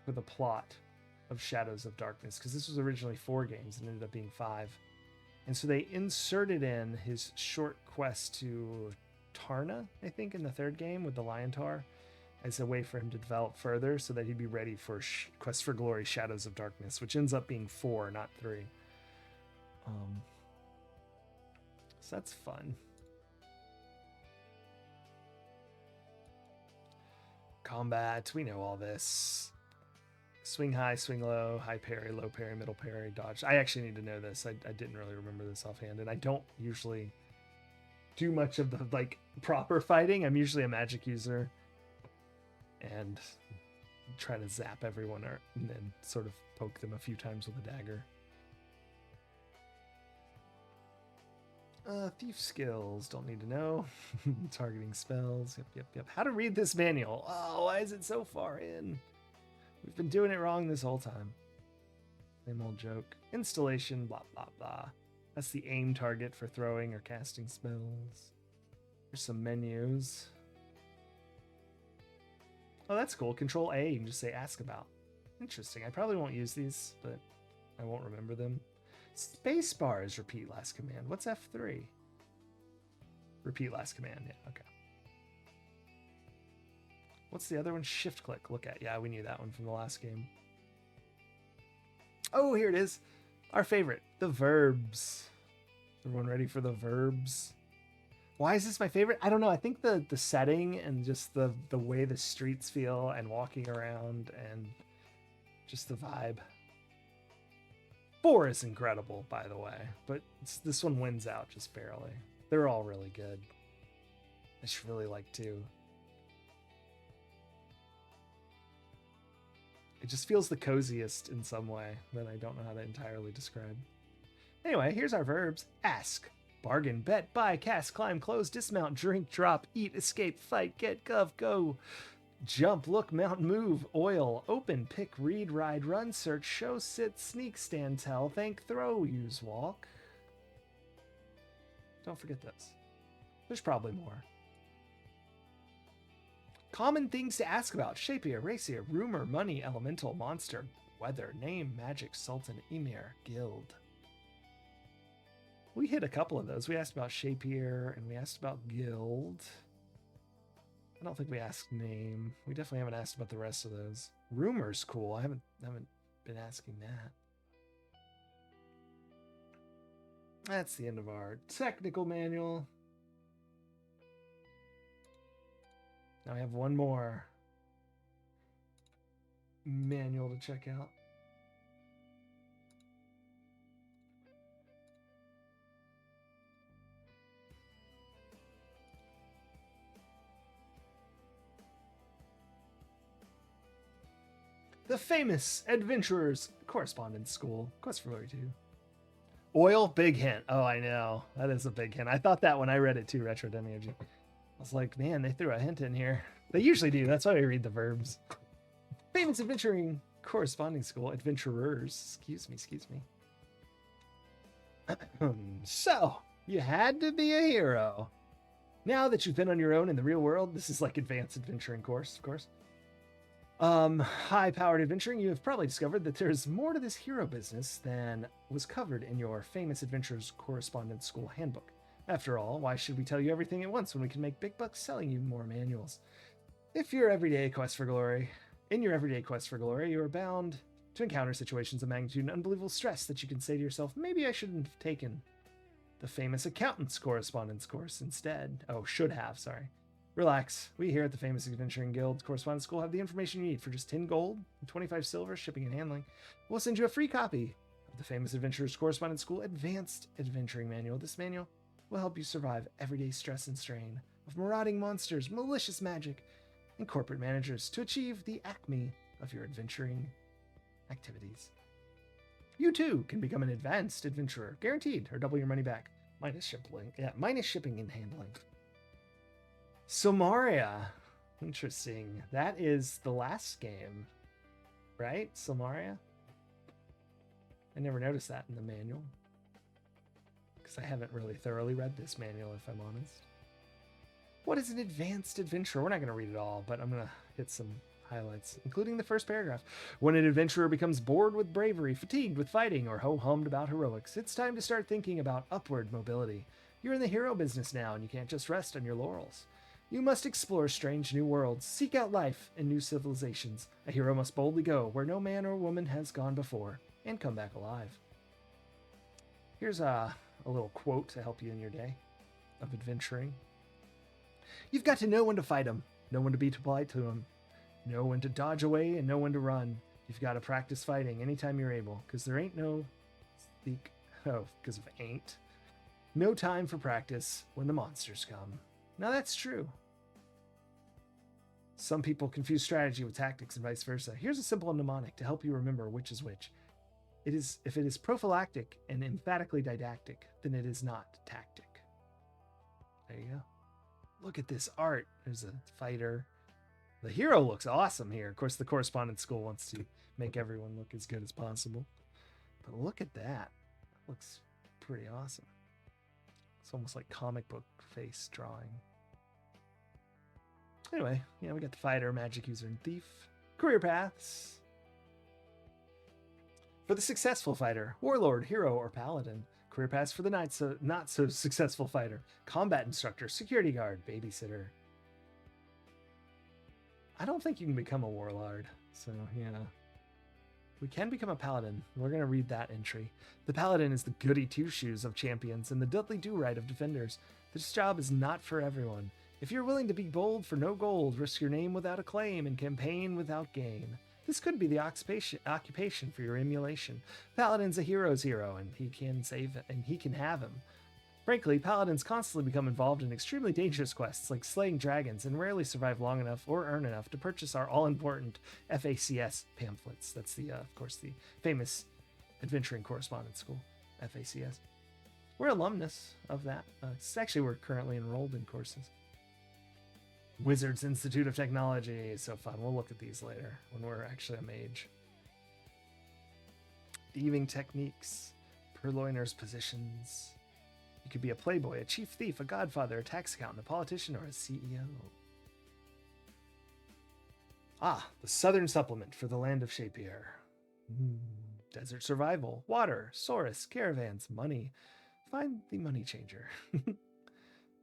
Speaker 1: for the plot of Shadows of Darkness because this was originally 4 games and ended up being 5. And so they inserted in his short quest to Tarna, I think, in the 3rd game with the Liontar as a way for him to develop further so that he'd be ready for Quest for Glory Shadows of Darkness, which ends up being 4, not 3. So that's fun. Combat, we know all this. Swing high, swing low, high parry, low parry, middle parry, dodge. I actually need to know this. I didn't really remember this offhand, and I don't usually do much of the like proper fighting. I'm usually a magic user and try to zap everyone and then sort of poke them a few times with a dagger. Thief skills, don't need to know. Targeting spells, yep. How to read this manual. Oh, why is it so far in? We've been doing it wrong this whole time. Same old joke. Installation, blah, blah, blah. That's the aim target for throwing or casting spells. There's some menus. Oh, that's cool. Control A, you can just say ask about. Interesting. I probably won't use these, but I won't remember them. Spacebar is repeat last command. What's F3? Repeat last command. Yeah, okay. What's the other one? Shift click. Look at. Yeah, we knew that one from the last game. Oh, here it is. Our favorite, the verbs. Everyone ready for the verbs? Why is this my favorite? I don't know. I think the setting and just the way the streets feel and walking around and just the vibe. 4 is incredible, by the way, but this one wins out just barely. They're all really good. I just really like 2. It just feels the coziest in some way that I don't know how to entirely describe. Anyway, here's our verbs. Ask, bargain, bet, buy, cast, climb, close, dismount, drink, drop, eat, escape, fight, get, gov, go, jump, look, mount, move, oil, open, pick, read, ride, run, search, show, sit, sneak, stand, tell, thank, throw, use, walk. Don't forget this. There's probably more. Common things to ask about. Shapier, Racier, Rumor, Money, Elemental, Monster, Weather, Name, Magic, Sultan, Emir, Guild. We hit a couple of those. We asked about Shapier and we asked about Guild. I don't think we asked Name. We definitely haven't asked about the rest of those. Rumor's cool. I haven't been asking that. That's the end of our technical manual. Now we have one more manual to check out. The Famous Adventurers Correspondence School, Quest for Glory 2. Oil, big hint. Oh, I know. That is a big hint. I thought that when I read it too, Retro Demiurge. I was like, man, they threw a hint in here. They usually do. That's why we read the verbs. Famous Adventuring Corresponding School. Adventurers. Excuse me. So, you had to be a hero. Now that you've been on your own in the real world, this is like advanced adventuring course, of course. High-powered adventuring, you have probably discovered that there's more to this hero business than was covered in your Famous Adventurers Correspondence School handbook. After all, why should we tell you everything at once when we can make big bucks selling you more manuals? In your everyday quest for glory, you are bound to encounter situations of magnitude and unbelievable stress that you can say to yourself, maybe I shouldn't have taken the Famous Accountant's Correspondence course instead. Oh, should have, sorry. Relax. We here at the Famous Adventuring Guild Correspondence School have the information you need for just 10 gold and 25 silver shipping and handling. We'll send you a free copy of the Famous Adventurers Correspondence School Advanced Adventuring Manual. This manual will help you survive everyday stress and strain of marauding monsters, malicious magic, and corporate managers to achieve the acme of your adventuring activities. You too can become an advanced adventurer, guaranteed, or double your money back, minus shipping and handling. Somaria. Interesting. That is the last game, right? Somaria? I never noticed that in the manual, because I haven't really thoroughly read this manual, if I'm honest. What is an advanced adventurer? We're not going to read it all, but I'm going to hit some highlights, including the first paragraph. When an adventurer becomes bored with bravery, fatigued with fighting, or ho-hummed about heroics, it's time to start thinking about upward mobility. You're in the hero business now, and you can't just rest on your laurels. You must explore strange new worlds, seek out life in new civilizations. A hero must boldly go where no man or woman has gone before, and come back alive. Here's a a little quote to help you in your day of adventuring. You've got to know when to fight them, know when to be polite to them, know when to dodge away, and know when to run. You've got to practice fighting anytime you're able, because there ain't no because of ain't. No time for practice when the monsters come. Now that's true. Some people confuse strategy with tactics and vice versa. Here's a simple mnemonic to help you remember which is which. If it is prophylactic and emphatically didactic, then it is not tactic. There you go. Look at this art. There's a fighter. The hero looks awesome here. Of course, the correspondence school wants to make everyone look as good as possible. But look at that. That looks pretty awesome. It's almost like comic book face drawing. Anyway, yeah, we got the fighter, magic user, and thief. Career paths. For the successful fighter, warlord, hero, or paladin. Career paths for the not so successful fighter. Combat instructor, security guard, babysitter. I don't think you can become a warlord, so yeah. We can become a paladin. We're going to read that entry. The paladin is the goody two-shoes of champions and the Dudley Do-Right of defenders. This job is not for everyone. If you're willing to be bold for no gold, risk your name without a claim, and campaign without gain, this could be the occupation for your emulation. Paladin's a hero's hero, and he can have him. Frankly, paladins constantly become involved in extremely dangerous quests like slaying dragons and rarely survive long enough or earn enough to purchase our all-important FACS pamphlets. That's of course, the famous Adventuring Correspondence School, FACS. We're alumnus of that. We're currently enrolled in courses. Wizards Institute of Technology is so fun. We'll look at these later when we're actually a mage. Thieving techniques, purloiner's positions. You could be a playboy, a chief thief, a godfather, a tax accountant, a politician, or a CEO. Ah, the Southern Supplement for the Land of Shapier. Desert survival, water, Saurus, caravans, money. Find the money changer.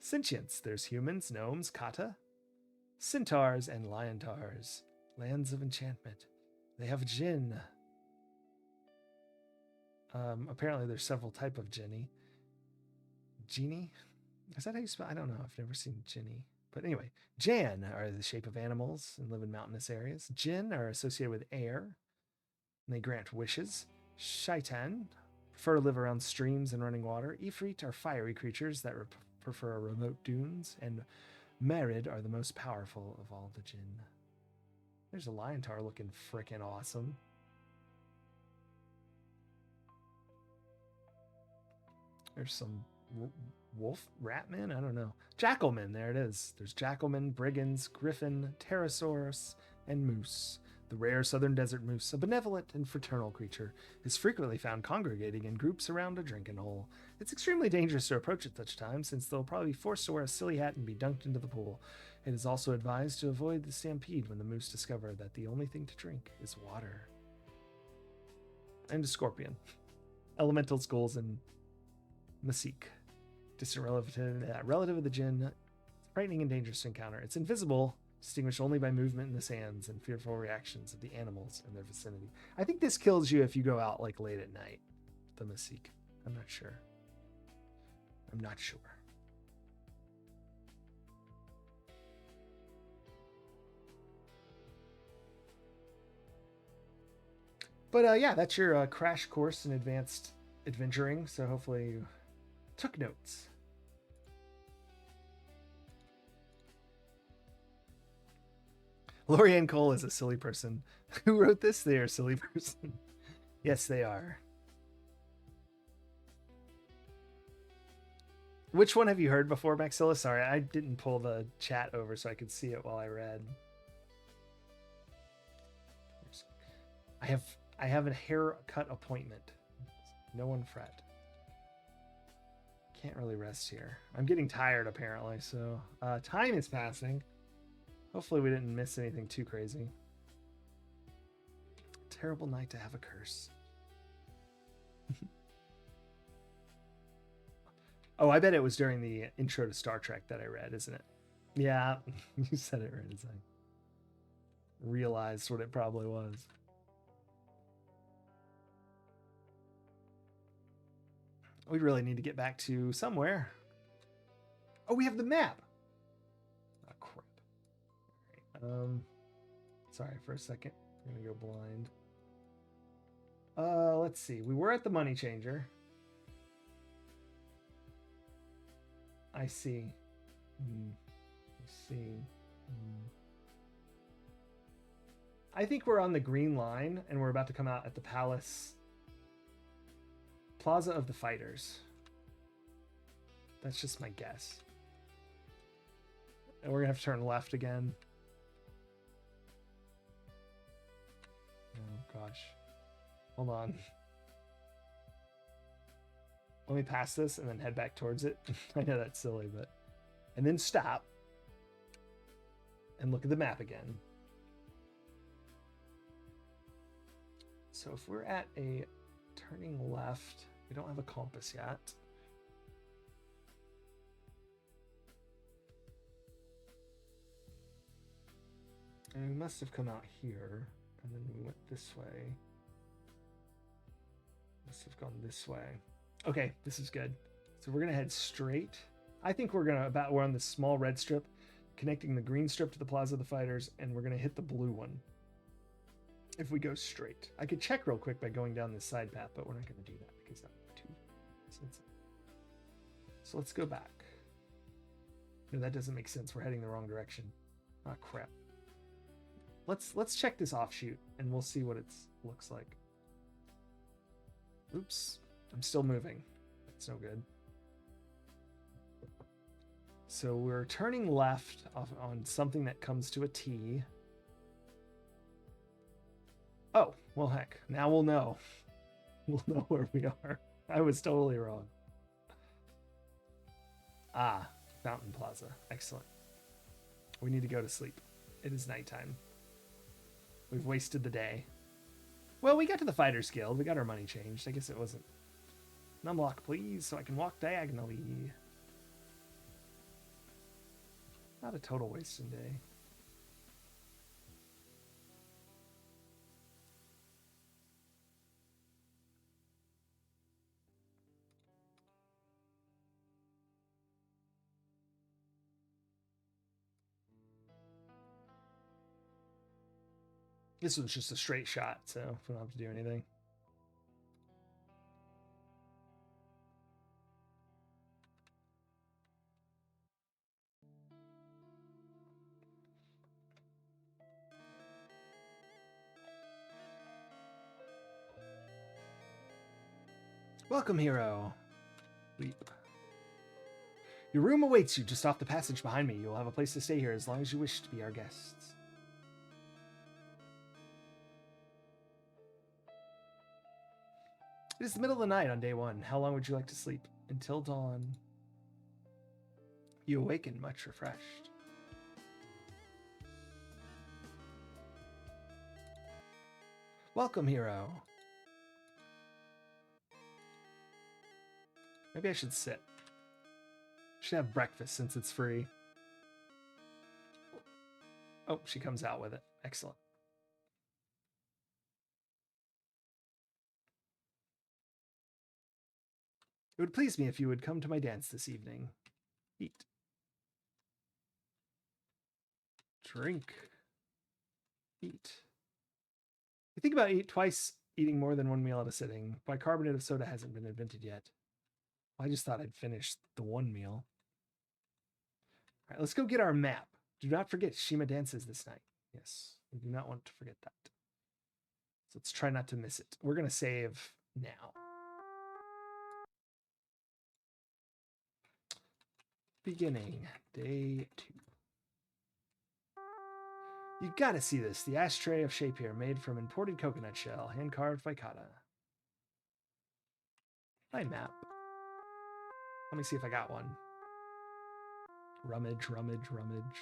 Speaker 1: Sentience, there's humans, gnomes, kata, centaurs, and liontars. Lands of enchantment. They have jinn. Apparently there's several type of jinni. Genie? Is that how you spell? I don't know. I've never seen Ginny. But anyway, Jan are the shape of animals and live in mountainous areas. Jinn are associated with air, and they grant wishes. Shaitan prefer to live around streams and running water. Ifrit are fiery creatures that prefer remote dunes. And Merid are the most powerful of all the jinn. There's a liontar looking frickin' awesome. There's some wolf ratmen, I don't know. Jackalmen, there it is. There's jackalmen, brigands, griffin, pterosaurus, and moose. The rare southern desert moose, a benevolent and fraternal creature, is frequently found congregating in groups around a drinking hole. It's extremely dangerous to approach at such times, since they'll probably be forced to wear a silly hat and be dunked into the pool. It is also advised to avoid the stampede when the moose discover that the only thing to drink is water. And a scorpion. Elemental skulls and Masik. Distant relative of the jinn. Frightening and dangerous to encounter. It's invisible, distinguished only by movement in the sands and fearful reactions of the animals in their vicinity. I think this kills you if you go out like late at night. The Masik. I'm not sure. But yeah, that's your crash course in advanced adventuring. So hopefully you took notes. Lorianne Cole is a silly person. Who wrote this? They are a silly person. Yes, they are. Which one have you heard before, Maxilla? Sorry, I didn't pull the chat over so I could see it while I read. I have a haircut appointment. No one fret. Can't really rest here. I'm getting tired apparently, so time is passing. Hopefully we didn't miss anything too crazy. Terrible night to have a curse. Oh, I bet it was during the intro to Star Trek that I read, isn't it? Yeah, you said it right as I realized what it probably was. We really need to get back to somewhere. Oh, we have the map. Oh, crap. All right. Sorry for a second. I'm gonna go blind. Let's see. We were at the money changer. I see. I see. I think we're on the green line and we're about to come out at the palace Plaza of the Fighters. That's just my guess. And we're gonna have to turn left again. Oh gosh. Hold on. Let me pass this and then head back towards it. I know that's silly, but... And then stop. And look at the map again. So if we're at a turning left, we don't have a compass yet. And we must have come out here, and then we went this way. Must have gone this way. Okay, this is good. So we're gonna head straight. I think we're on the small red strip, connecting the green strip to the Plaza of the Fighters, and we're gonna hit the blue one. If we go straight. I could check real quick by going down this side path, but we're not gonna do that because that would be too sensitive. So let's go back. No, that doesn't make sense. We're heading the wrong direction. Ah, crap. Let's check this offshoot and we'll see what it looks like. Oops, I'm still moving. That's no good. So we're turning left off on something that comes to a T. Oh, well, heck, now we'll know. We'll know where we are. I was totally wrong. Ah, Fountain Plaza. Excellent. We need to go to sleep. It is nighttime. We've wasted the day. Well, we got to the Fighters Guild. We got our money changed. I guess it wasn't. Numlock, please, so I can walk diagonally. Not a total wasted day. This was just a straight shot, so we don't have to do anything. Welcome, hero. Leap. Your room awaits you just off the passage behind me. You'll have a place to stay here as long as you wish to be our guests. It is the middle of the night on day one. How long would you like to sleep? Until dawn. You awaken much refreshed. Welcome, hero. Maybe I should sit. Should have breakfast since it's free. Oh, she comes out with it. Excellent. It would please me if you would come to my dance this evening. Eat. Drink. Eat. You think about eating more than one meal at a sitting. Bicarbonate of soda hasn't been invented yet. I just thought I'd finish the one meal. All right, let's go get our map. Do not forget Shima dances this night. Yes, we do not want to forget that. So let's try not to miss it. We're going to save now. Beginning, day 2. You gotta see this. The ashtray of Shapier, made from imported coconut shell, hand-carved by Kata. My map. Let me see if I got one. Rummage, rummage, rummage.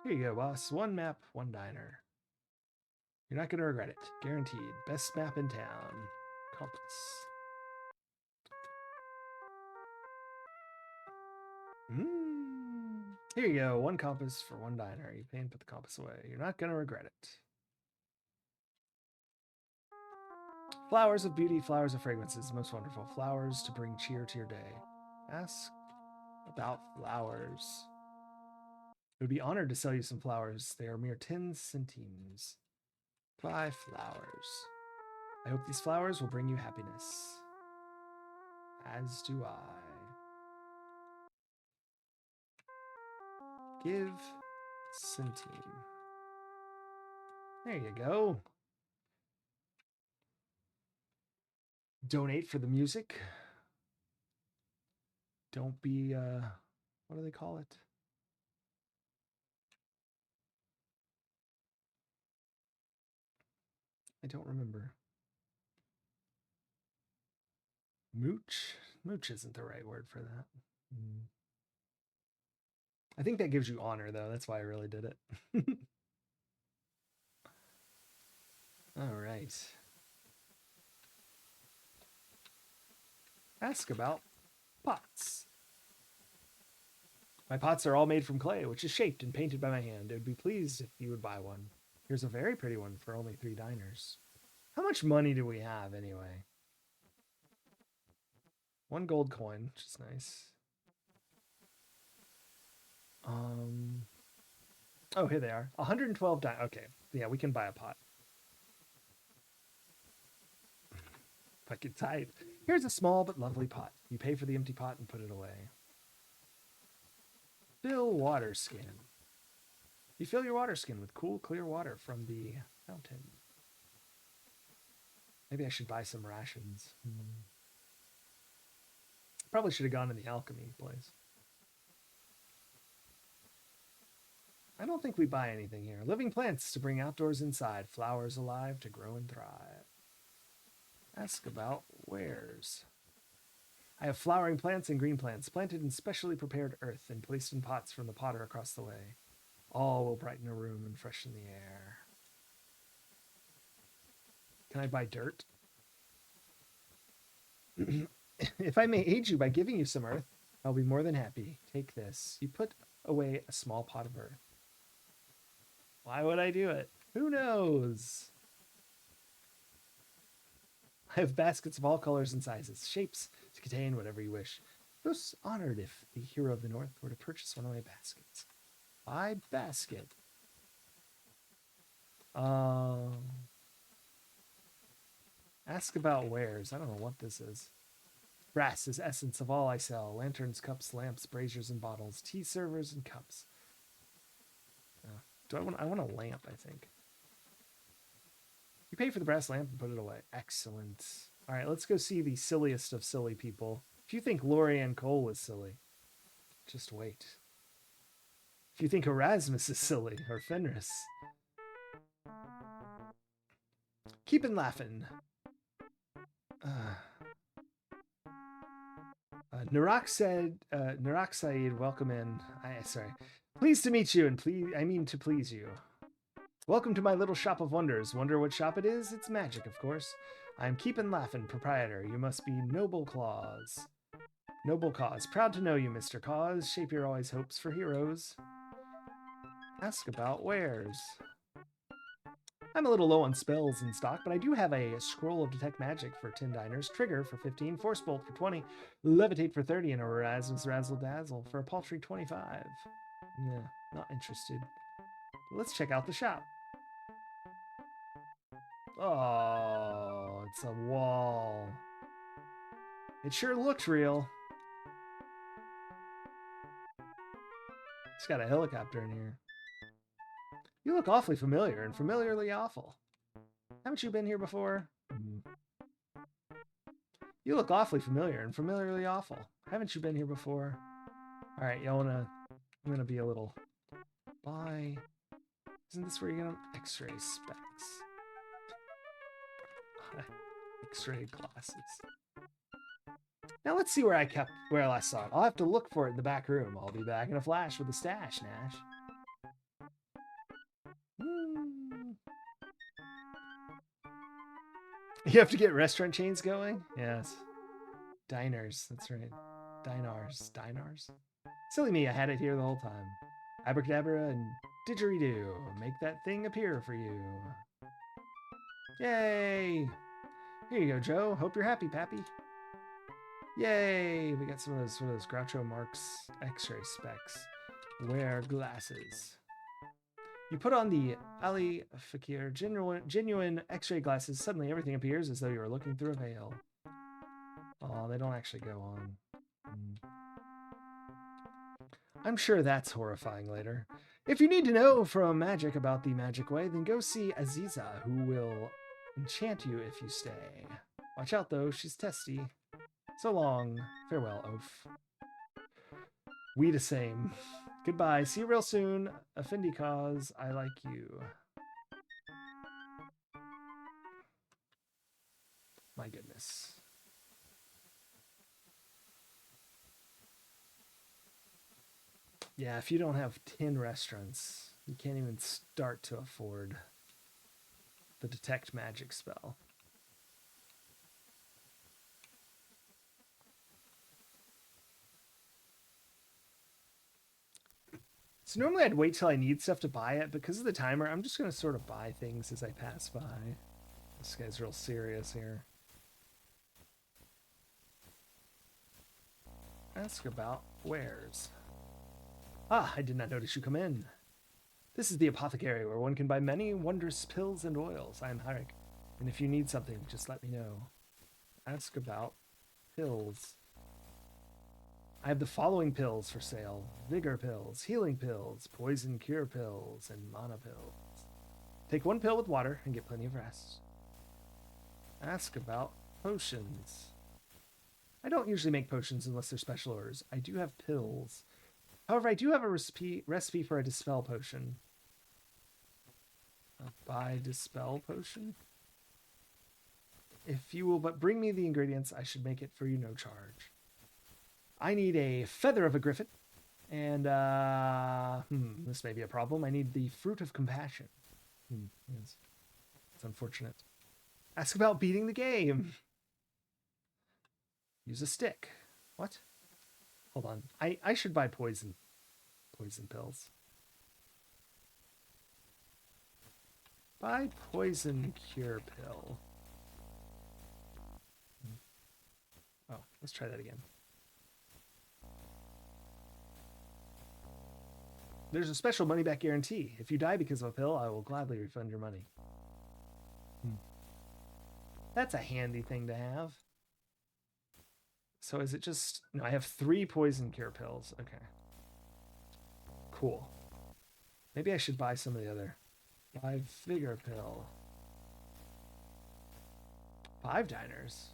Speaker 1: Here you go, boss. One map, one diner. You're not gonna regret it. Guaranteed. Best map in town. Compass. Here you go. One compass for one diner. You pay and put the compass away. You're not gonna regret it. Flowers of beauty, flowers of fragrances, most wonderful. Flowers to bring cheer to your day. Ask about flowers. It would be honored to sell you some flowers. They are mere 10 centimes. Buy flowers. I hope these flowers will bring you happiness. As do I. Give centime. There you go. Donate for the music. Don't be, what do they call it? I don't remember. Mooch? Mooch isn't the right word for that. I think that gives you honor, though. That's why I really did it. All right. Ask about pots. My pots are all made from clay, which is shaped and painted by my hand. I would be pleased if you would buy one. Here's a very pretty one for only 3 diners. How much money do we have, anyway? 1 gold coin, which is nice. Oh, here they are. 112 diners. Okay, yeah, we can buy a pot. Fucking tight. Here's a small but lovely pot. You pay for the empty pot and put it away. Fill water skin. You fill your water skin with cool, clear water from the fountain. Maybe I should buy some rations. Probably should have gone to the alchemy place. I don't think we buy anything here. Living plants to bring outdoors inside. Flowers alive to grow and thrive. Ask about wares. I have flowering plants and green plants planted in specially prepared earth and placed in pots from the potter across the way. All will brighten a room and freshen the air. Can I buy dirt? If I may aid you by giving you some earth, I'll be more than happy. Take this. You put away a small pot of earth. Why would I do it? Who knows? I have baskets of all colors and sizes, shapes to contain whatever you wish. Most honored if the hero of the north were to purchase one of my baskets. Buy basket. Ask about wares. I don't know what this is. Brass is essence of all I sell. Lanterns, cups, lamps, braziers, and bottles. Tea servers and cups. I want a lamp, I think. You pay for the brass lamp and put it away. Excellent. All right, let's go see the silliest of silly people. If you think Lorianne Cole is silly, just wait. If you think Erasmus is silly, or Fenris, keep on laughing. Narak Said, welcome in. Sorry. Pleased to meet you, and to please you. Welcome to my little shop of wonders. Wonder what shop it is? It's magic, of course. I'm Keepin' Laughin', proprietor. You must be Noble Claus. Noble Cause. Proud to know you, Mr. Cause. Shape your always hopes for heroes. Ask about wares. I'm a little low on spells in stock, but I do have a Scroll of Detect Magic for 10 diners, Trigger for 15, Force Bolt for 20, Levitate for 30, and a Erasmus Razzle Dazzle for a paltry 25. Yeah, not interested. Let's check out the shop. Oh, it's a wall. It sure looks real. It's got a helicopter in here. You look awfully familiar and familiarly awful. Haven't you been here before? You look awfully familiar and familiarly awful. Haven't you been here before? All right, I'm gonna be a little. Bye. Isn't this where you're gonna X-ray specs? X-ray glasses. Now let's see where I last saw it. I'll have to look for it in the back room. I'll be back in a flash with a stash, Nash. You have to get restaurant chains going? Yes. Diners, that's right. Dinars. Silly me, I had it here the whole time. Abracadabra and didgeridoo. Make that thing appear for you. Yay! Here you go, Joe. Hope you're happy, Pappy. Yay! We got some of those Groucho Marx X-ray specs. Wear glasses. You put on the Ali Fakir genuine X-ray glasses. Suddenly, everything appears as though you are looking through a veil. Oh, they don't actually go on. I'm sure that's horrifying later. If you need to know from Magic about the Magic Way, then go see Aziza, who will enchant you if you stay. Watch out, though. She's testy. So long. Farewell, Oaf. We the same. Goodbye. See you real soon. Effendi cause. I like you. My goodness. Yeah, if you don't have 10 restaurants, you can't even start to afford the Detect Magic spell. So normally I'd wait till I need stuff to buy it. Because of the timer, I'm just going to sort of buy things as I pass by. This guy's real serious here. Ask about wares. Ah, I did not notice you come in. This is the apothecary where one can buy many wondrous pills and oils. I am Harik, and if you need something, just let me know. Ask about pills. I have the following pills for sale. Vigor pills, healing pills, poison cure pills, and mana pills. Take one pill with water and get plenty of rest. Ask about potions. I don't usually make potions unless they're special orders. I do have pills. However, I do have a recipe for a dispel potion. A buy dispel potion? If you will but bring me the ingredients, I should make it for you no charge. I need a feather of a griffin, and this may be a problem. I need the fruit of compassion. Yes, it's unfortunate. Ask about beating the game. Use a stick. What? Hold on. I should buy poison pills. Buy poison cure pill. Oh, let's try that again. There's a special money back guarantee. If you die because of a pill, I will gladly refund your money. That's a handy thing to have. So is it just... No, I have 3 poison cure pills. Okay. Cool. Maybe I should buy some of the other. 5 vigor pill. 5 diners.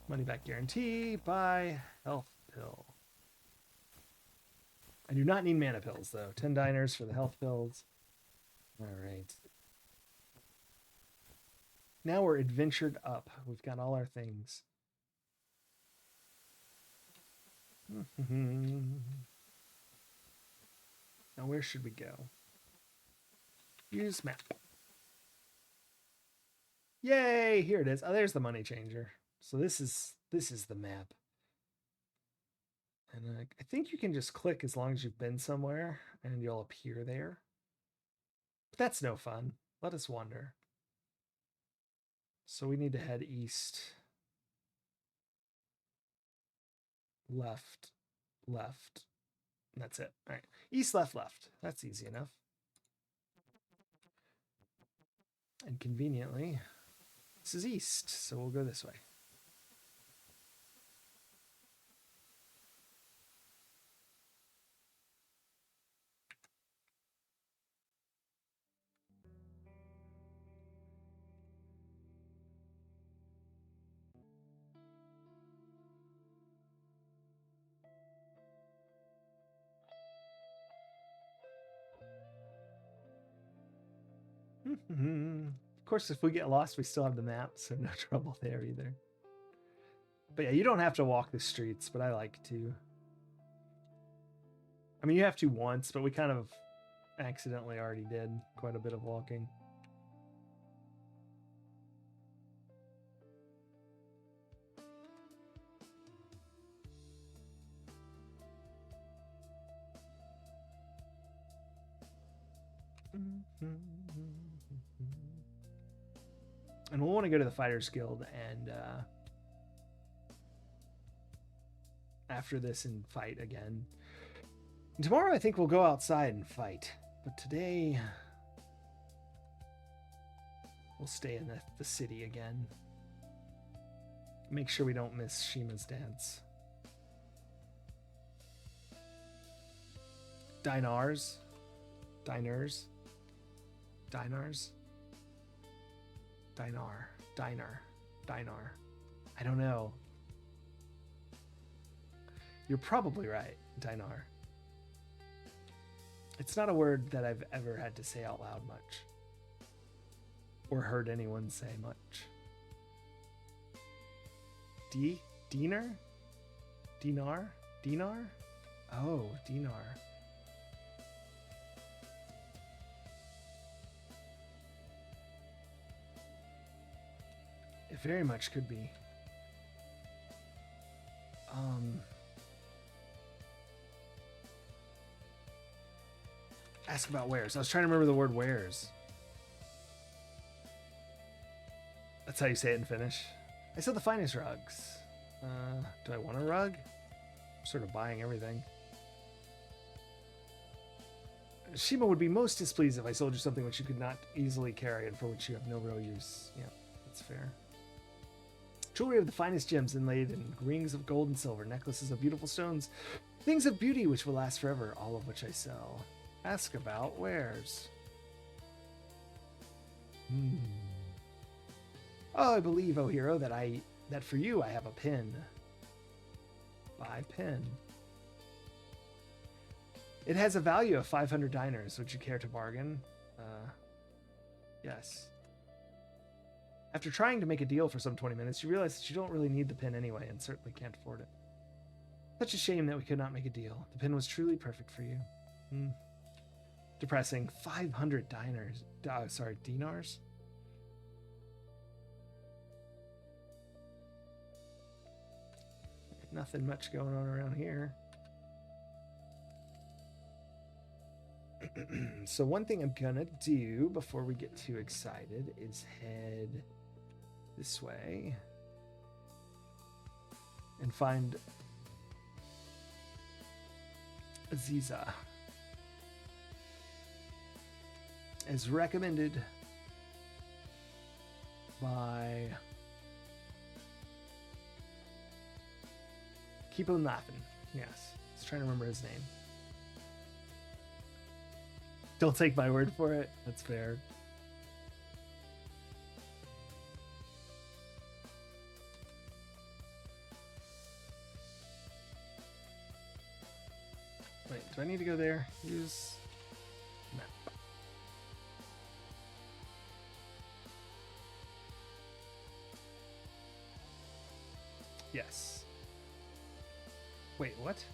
Speaker 1: Money back guarantee. Buy health pill. I do not need mana pills, though. 10 diners for the health pills. All right. Now we're adventured up. We've got all our things. Now where should we go? Use map. Yay! Here it is. Oh, there's the money changer. So this is the map. And I think you can just click as long as you've been somewhere and you'll appear there. But that's no fun. Let us wander. So we need to head east. Left. Left. That's it. All right. East, left, left. That's easy enough. And conveniently, this is east, so we'll go this way. Of course, if we get lost, we still have the map, so no trouble there either. But yeah, you don't have to walk the streets, but I like to. I mean, you have to once, but we kind of accidentally already did quite a bit of walking. And we'll want to go to the Fighters Guild and after this and fight again. And tomorrow I think we'll go outside and fight. But today we'll stay in the city again. Make sure we don't miss Shima's dance. Dinars? Diners? Dinars? Dinar. Diner. Dinar. I don't know. You're probably right, Dinar. It's not a word that I've ever had to say out loud much. Or heard anyone say much. Dinar? Dinar? Dinar? Oh, dinar. It very much could be. Ask about wares. I was trying to remember the word wares. That's how you say it in Finnish. I said the finest rugs. Do I want a rug? I'm sort of buying everything. Shima would be most displeased if I sold you something which you could not easily carry and for which you have no real use. Yeah, that's fair. Jewelry of the finest gems inlaid in rings of gold and silver, necklaces of beautiful stones, things of beauty which will last forever, all of which I sell. Ask about wares. Oh, I believe, O hero, that for you I have a pin. Buy pin. It has a value of 500 dinars. Would you care to bargain? Yes. After trying to make a deal for some 20 minutes, you realize that you don't really need the pin anyway and certainly can't afford it. Such a shame that we could not make a deal. The pin was truly perfect for you. Depressing. 500 dinars. Dinars? Nothing much going on around here. So one thing I'm gonna do before we get too excited is head this way and find Aziza, as recommended by Keep on Laughing. Yes, I was trying to remember his name. Don't take my word for it. That's fair. Wait, do I need to go there? Use map. Yes. Wait, what?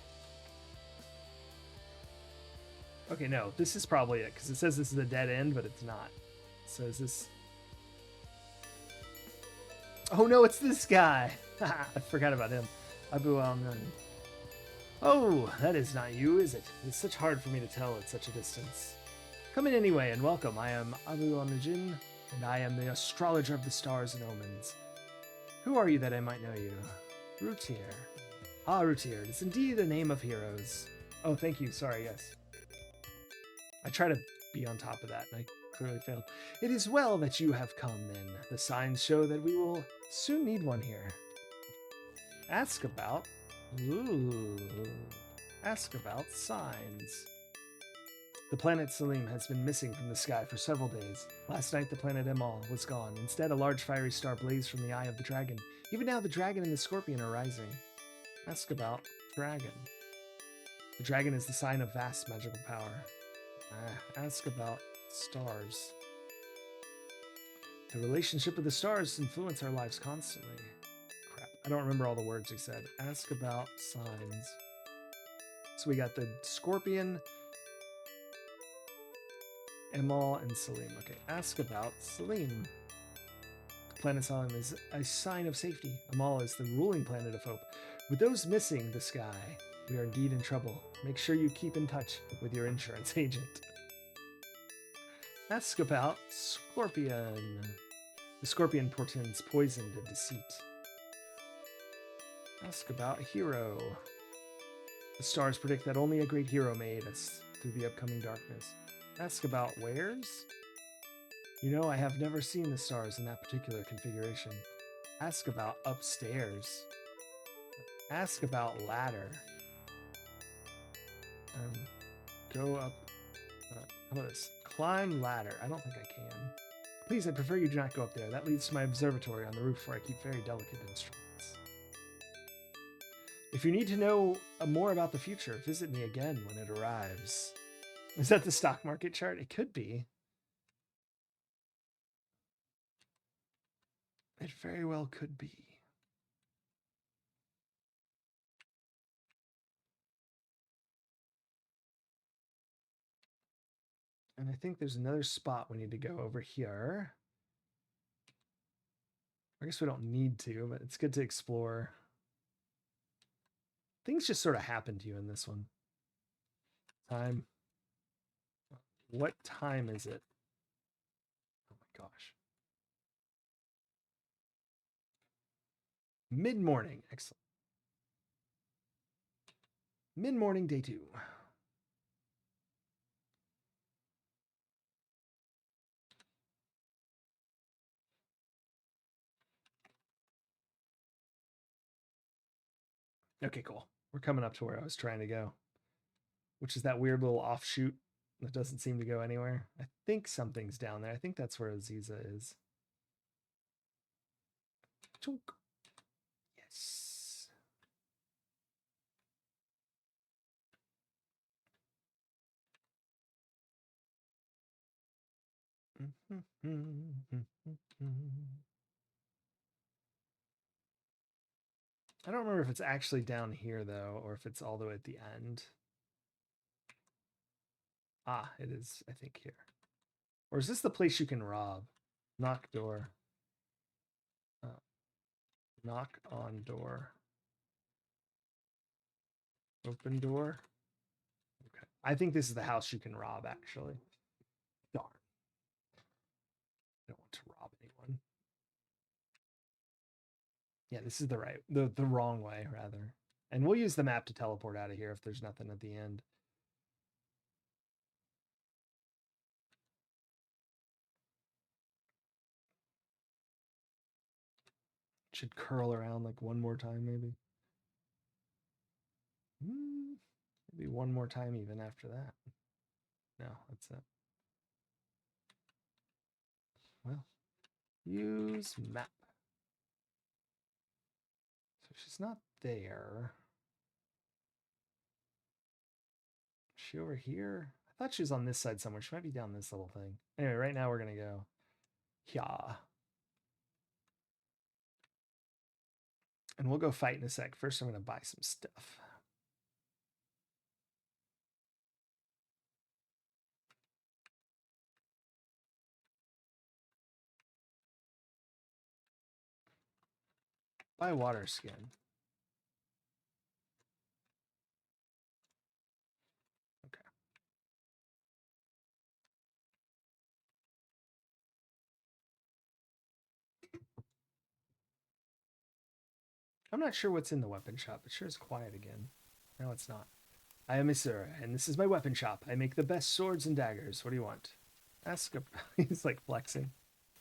Speaker 1: Okay, no, this is probably it, because it says this is a dead end, but it's not. So is this... Oh no, it's this guy! I forgot about him. Abu Al-Nun. Oh, that is not you, is it? It's such hard for me to tell at such a distance. Come in anyway, and welcome. I am Abu Al-Najin, and I am the astrologer of the stars and omens. Who are you that I might know you? Rutir. Ah, Rutir. It's indeed a name of heroes. Oh, thank you. Sorry, yes. I try to be on top of that, and I clearly failed. It is well that you have come, then. The signs show that we will soon need one here. Ask about... Ooh. Ask about signs. The planet Salim has been missing from the sky for several days. Last night, the planet Emal was gone. Instead, a large fiery star blazed from the eye of the dragon. Even now, the dragon and the scorpion are rising. Ask about dragon. The dragon is the sign of vast magical power. Ask about stars. The relationship of the stars influence our lives constantly. Crap, I don't remember all the words he said. Ask about signs. So we got the scorpion, Emal, and Salim. Okay, ask about Salim. Planet Salim is a sign of safety. Emal is the ruling planet of hope. With those missing the sky, we are indeed in trouble. Make sure you keep in touch with your insurance agent. Ask about Scorpion. The scorpion portends poison and deceit. Ask about a hero. The stars predict that only a great hero may aid us through the upcoming darkness. Ask about wares? You know, I have never seen the stars in that particular configuration. Ask about upstairs. Ask about ladder. Go up. How about this? Climb ladder. I don't think I can. Please, I prefer you do not go up there. That leads to my observatory on the roof where I keep very delicate instruments. If you need to know more about the future, visit me again when it arrives. Is that the stock market chart? It could be. It very well could be. And I think there's another spot we need to go over here. I guess we don't need to, but it's good to explore. Things just sort of happen to you in this one. Time. What time is it? Oh my gosh. Mid-morning. Excellent. Mid-morning, day 2. Okay, cool. We're coming up to where I was trying to go, which is that weird little offshoot that doesn't seem to go anywhere. I think something's down there. I think that's where Aziza is. Chunk. Yes. I don't remember if it's actually down here, though, or if it's all the way at the end. Ah, it is, I think, here. Or is this the place you can rob? Knock door. Knock on door. Open door. Okay. I think this is the house you can rob, actually. Darn. I don't want to rob anyone. Yeah, this is the right, the wrong way, rather. And we'll use the map to teleport out of here if there's nothing at the end. Should curl around like one more time, maybe. Maybe one more time even after that. No, that's it. Well, use map. So she's not there. Is she over here? I thought she was on this side somewhere. She might be down this little thing. Anyway, right now we're going to go. Yeah. And we'll go fight in a sec. First, I'm going to buy some stuff. Buy water skin. Okay. I'm not sure what's in the weapon shop. It sure is quiet again. No, it's not. I am Isura, and this is my weapon shop. I make the best swords and daggers. What do you want? Ask. He's like flexing.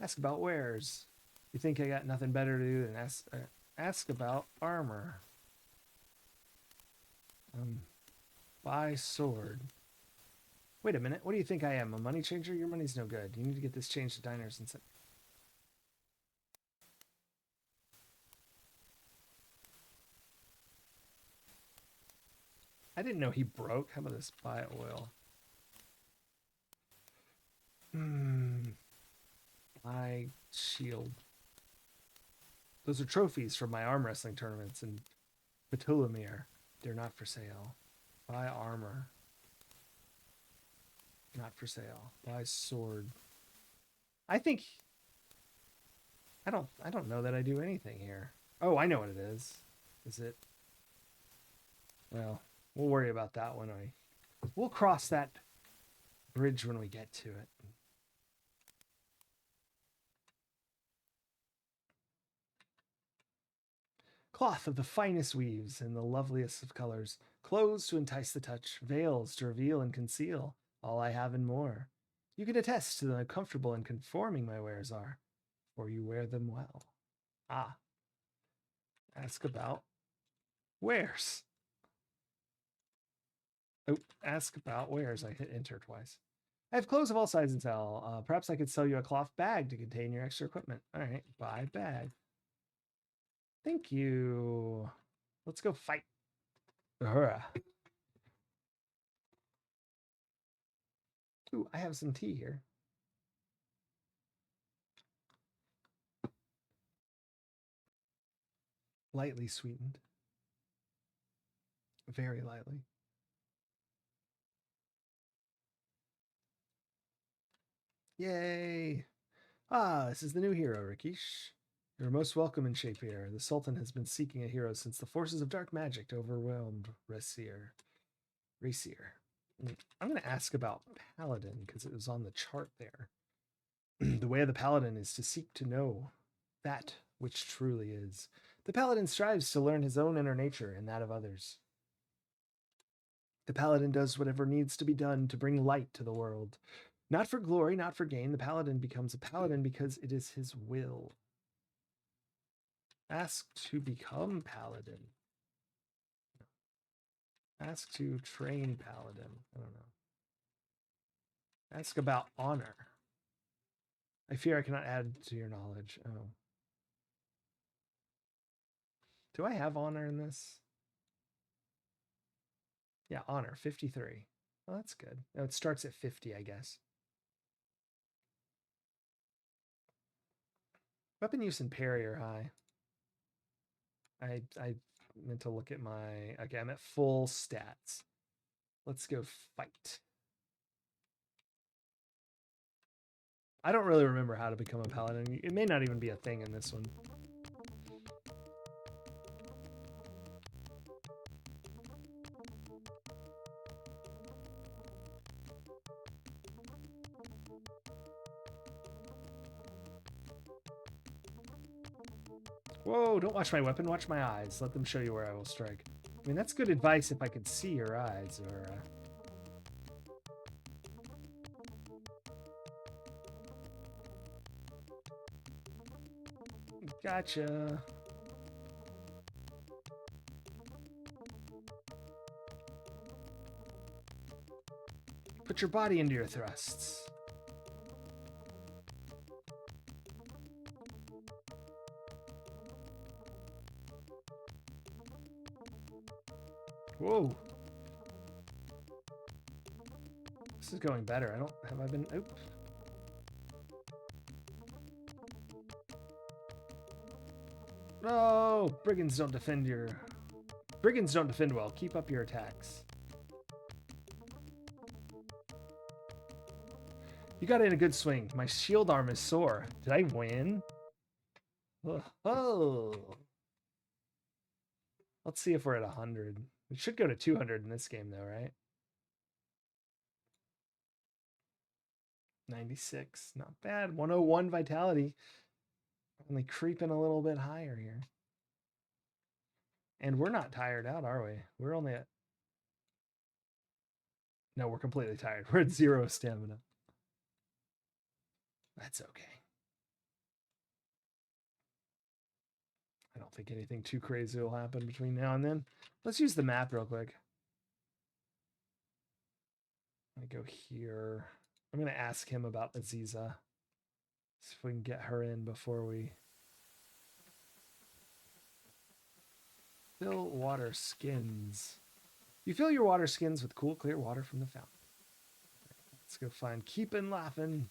Speaker 1: Ask about wares. You think I got nothing better to do than ask about armor? Buy sword. Wait a minute. What do you think I am? A money changer? Your money's no good. You need to get this changed to diners and. I didn't know he broke. How about this? Buy oil. Buy shield. Those are trophies from my arm wrestling tournaments in Ptolemy. They're not for sale. Buy armor. Not for sale. Buy sword. I think I don't know that I do anything here. Oh, I know what it is. Is it? Well, we'll worry about that when we'll cross that bridge when we get to it. Cloth of the finest weaves and the loveliest of colors, clothes to entice the touch, veils to reveal and conceal, all I have and more. You can attest to the comfortable and conforming my wares are, for you wear them well. Ah. Ask about wares. Oh, ask about wares. I hit enter twice. I have clothes of all sizes and sell. Perhaps I could sell you a cloth bag to contain your extra equipment. All right, buy bag. Thank you. Let's go fight. Uhura. Ooh, I have some tea here. Lightly sweetened. Very lightly. Yay! Ah, this is the new hero, Rakeesh. You're most welcome in Shapeir. The Sultan has been seeking a hero since the forces of dark magic overwhelmed Raseer. I'm going to ask about Paladin because it was on the chart there. The way of the Paladin is to seek to know that which truly is. The Paladin strives to learn his own inner nature and that of others. The Paladin does whatever needs to be done to bring light to the world. Not for glory, not for gain. The Paladin becomes a Paladin because it is his will. Ask to become Paladin. Ask to train Paladin. I don't know. Ask about honor. I fear I cannot add to your knowledge. Oh. Do I have honor in this? Yeah, honor, 53. Well, that's good. No, it starts at 50, I guess. Weapon use and parry are high. I meant to look at my... Okay, I'm at full stats. Let's go fight. I don't really remember how to become a paladin. It may not even be a thing in this one. Whoa, don't watch my weapon, watch my eyes. Let them show you where I will strike. I mean, that's good advice if I could see your eyes, or... Gotcha. Put your body into your thrusts. Whoa. This is going better. Have I been... Oop. No! Brigands don't defend well. Keep up your attacks. You got in a good swing. My shield arm is sore. Did I win? Oh. Let's see if we're at 100. We should go to 200 in this game, though, right? 96. Not bad. 101 vitality. Only creeping a little bit higher here. And we're not tired out, are we? We're only at... No, we're completely tired. We're at 0 stamina. That's okay. I don't think anything too crazy will happen between now and then. Let's use the map real quick. I go here. I'm going to ask him about Aziza. See if we can get her in before we... Fill water skins. You fill your water skins with cool, clear water from the fountain. Let's go find Keepin' Laughin'.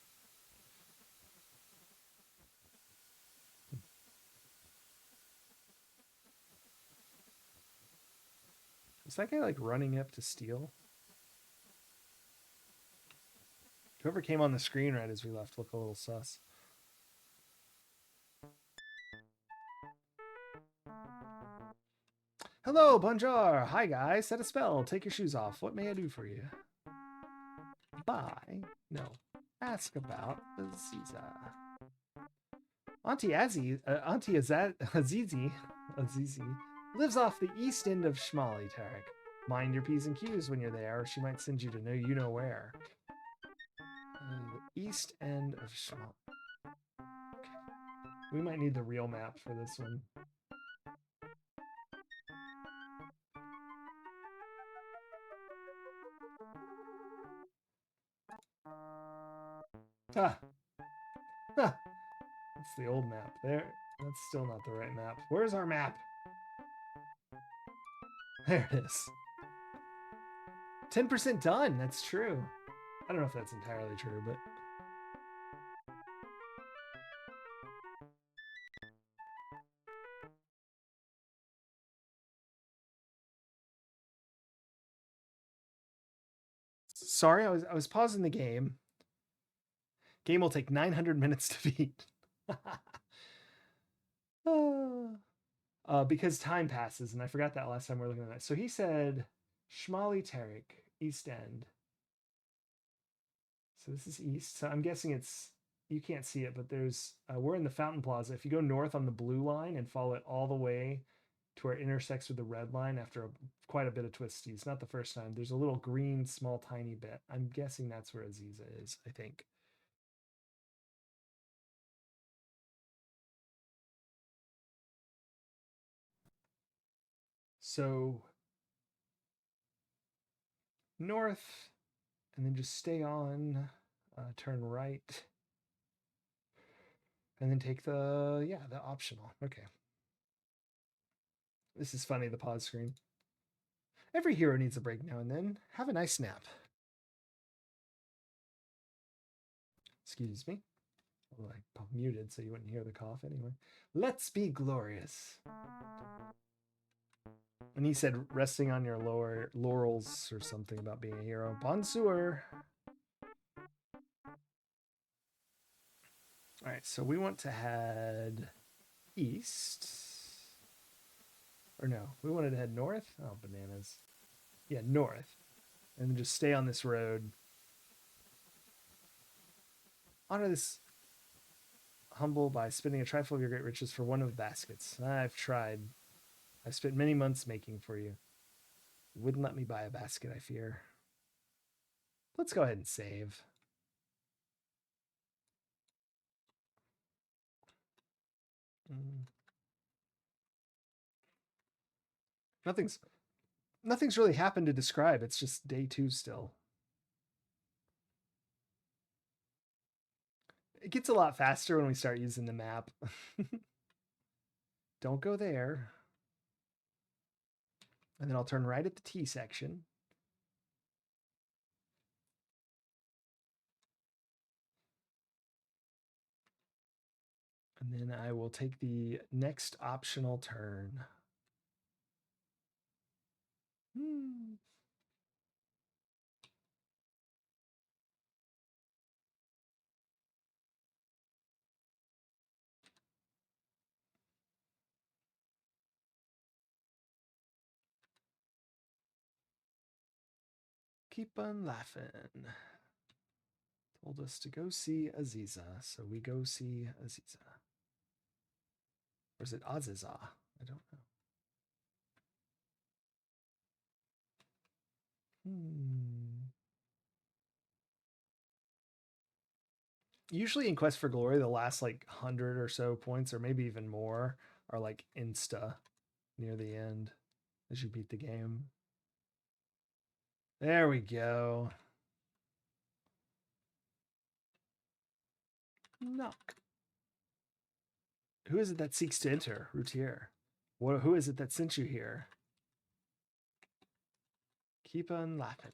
Speaker 1: Is that guy like running up to steal? Whoever came on the screen right as we left looked a little sus. Hello, Bunjar. Hi, guys. Set a spell. Take your shoes off. What may I do for you? Buy. No. Ask about Aziza. Auntie Azizi Azizi, lives off the east end of Shmali, Tarek. Mind your P's and Q's when you're there, or she might send you to know you know where. The east end of Shmali. Okay. We might need the real map for this one. Ah. Ah. That's the old map there. That's still not the right map. Where's our map? There it is. 10% done. That's true. I don't know if that's entirely true, but... Sorry, I was pausing the game. Game will take 900 minutes to beat. Because time passes, and I forgot that last time we were looking at that. So he said Shmali Tarek, East End. So this is east. So I'm guessing it's, you can't see it, but there's, we're in the Fountain Plaza. If you go north on the blue line and follow it all the way to where it intersects with the red line after quite a bit of twisties, not the first time, there's a little green, small, tiny bit. I'm guessing that's where Aziza is, I think. So north, and then just stay on, turn right, and then take the, yeah, the optional. Okay. This is funny, the pause screen. Every hero needs a break now and then. Have a nice nap. Excuse me. Although I muted so you wouldn't hear the cough anyway. Let's be glorious. And he said resting on your lower laurels or something about being a hero. Bonsoir. All right, so we want to head east. Or no, we wanted to head north. Oh, bananas. Yeah, north. And then just stay on this road. Honor this humble by spending a trifle of your great riches for one of the baskets. I've tried. I've spent many months making for you. You wouldn't let me buy a basket, I fear. Let's go ahead and save. Nothing's really happened to describe. It's just day 2 still. It gets a lot faster when we start using the map. Don't go there. And then I'll turn right at the T section. And then I will take the next optional turn. Keep on laughing. Told us to go see Aziza, so we go see Aziza. Or is it Aziza? I don't know. Usually in Quest for Glory, the last like 100 or so points, or maybe even more, are like insta near the end as you beat the game. There we go. Knock. Who is it that seeks to enter? Routier. Who is it that sent you here? Keep on laughing.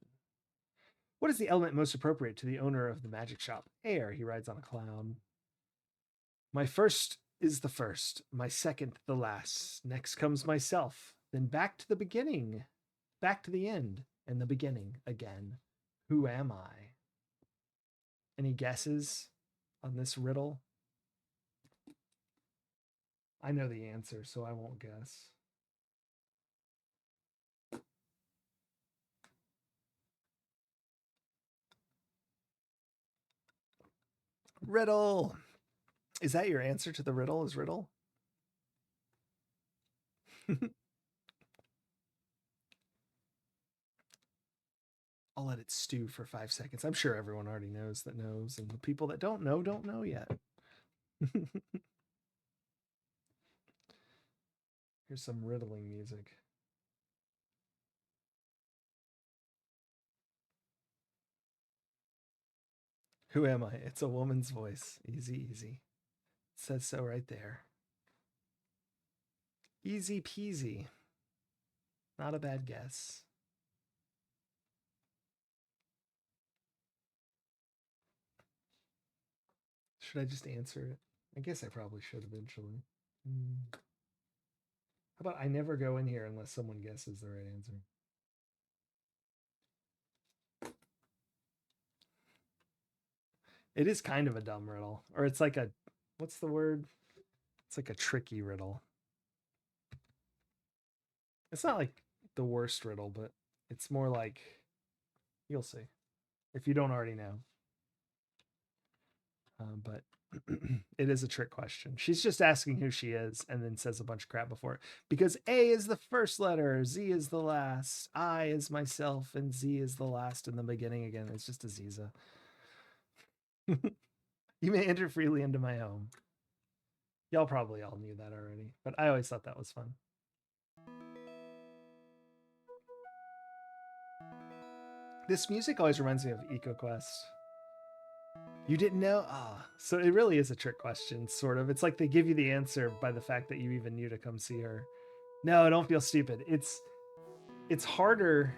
Speaker 1: What is the element most appropriate to the owner of the magic shop? Air. He rides on a cloud. My first is the first, my second the last. Next comes myself. Then back to the beginning. Back to the end and the beginning again. Who am I? Any guesses on this riddle? I know the answer, so I won't guess. Riddle. Is that your answer to the riddle? Is riddle? I'll let it stew for 5 seconds. I'm sure everyone already knows that knows, and the people that don't know yet. Here's some riddling music. Who am I? It's a woman's voice. Easy, easy. It says so right there. Easy peasy. Not a bad guess. Should I just answer it? I guess I probably should eventually. How about I never go in here unless someone guesses the right answer? It is kind of a dumb riddle. Or it's like a, what's the word? It's like a tricky riddle. It's not like the worst riddle, but it's more like, you'll see. If you don't already know. But it is a trick question. She's just asking who she is and then says a bunch of crap before it. Because A is the first letter, Z is the last, I is myself, and Z is the last in the beginning again. It's just Aziza. You may enter freely into my home. Y'all probably all knew that already, but I always thought that was fun. This music always reminds me of EcoQuest. You didn't know? Ah, so it really is a trick question, sort of. It's like they give you the answer by the fact that you even knew to come see her. No, don't feel stupid. It's harder,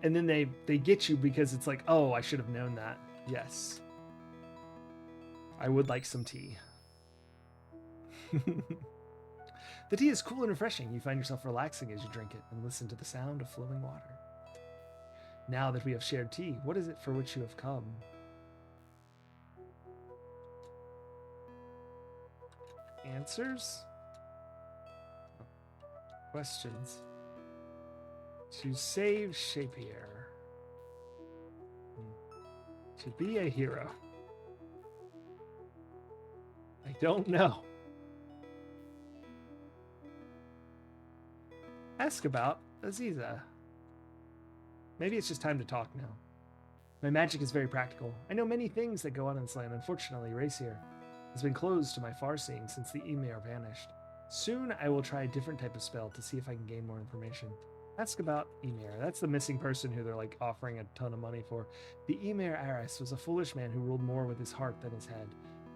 Speaker 1: and then they get you because it's like, oh, I should have known that. Yes. I would like some tea. The tea is cool and refreshing. You find yourself relaxing as you drink it and listen to the sound of flowing water. Now that we have shared tea, what is it for which you have come? Answers? Questions. To save Shapier. To be a hero. I don't know. Ask about Aziza. Maybe it's just time to talk now. My magic is very practical. I know many things that go on in this land. Unfortunately, Racier has been closed to my far-seeing since the Emir vanished. Soon I will try a different type of spell to see if I can gain more information. Ask about Emir. That's the missing person who they're like offering a ton of money for. The Emir Aris was a foolish man who ruled more with his heart than his head.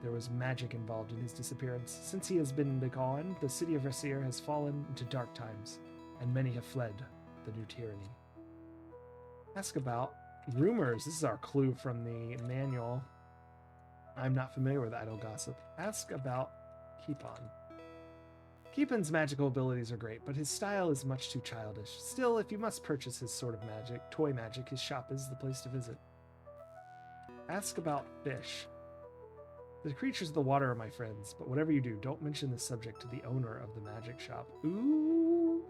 Speaker 1: There was magic involved in his disappearance. Since he has been gone, the city of Racier has fallen into dark times, and many have fled the new tyranny. Ask about rumors. This is our clue from the manual. I'm not familiar with idle gossip. Ask about Keepon. Keepon's magical abilities are great, but his style is much too childish. Still, if you must purchase his sort of magic, toy magic, his shop is the place to visit. Ask about fish. The creatures of the water are my friends, but whatever you do, don't mention this subject to the owner of the magic shop. Ooh,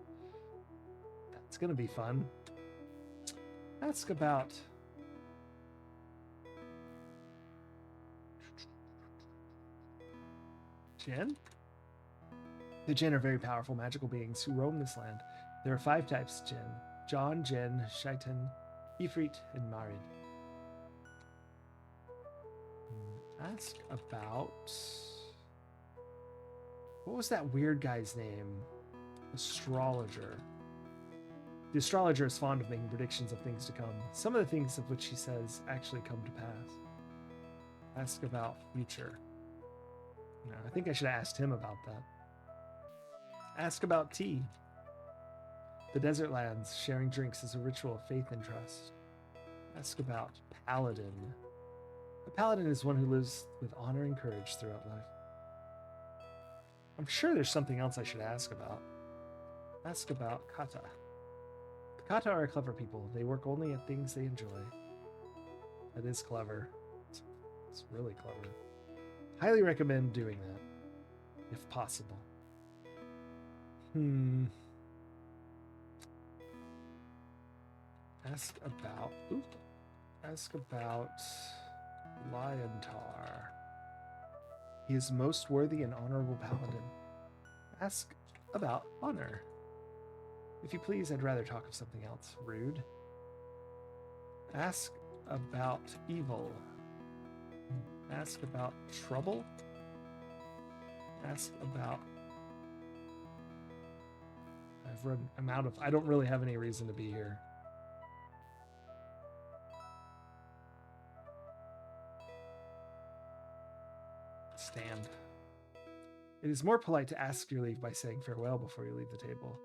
Speaker 1: that's gonna be fun. Ask about Jinn? The Jinn are very powerful magical beings who roam this land. There are 5 types Jinn: John, Jinn, Shaitan, Ifrit, and Marid. Ask about... what was that weird guy's name? Astrologer. The astrologer is fond of making predictions of things to come. Some of the things of which he says actually come to pass. Ask about future. No, I think I should have asked him about that. Ask about tea. The desert lands, sharing drinks is a ritual of faith and trust. Ask about paladin. A paladin is one who lives with honor and courage throughout life. I'm sure there's something else I should ask about. Ask about kata. The kata are clever people. They work only at things they enjoy. That is clever. It's really clever. Highly recommend doing that, if possible. Ask about Liontar. He is most worthy and honorable paladin. Ask about honor. If you please, I'd rather talk of something else. Rude. Ask about evil. Ask about trouble. Ask about... I'm out of... I don't really have any reason to be here. Stand. It is more polite to ask your leave by saying farewell before you leave the table.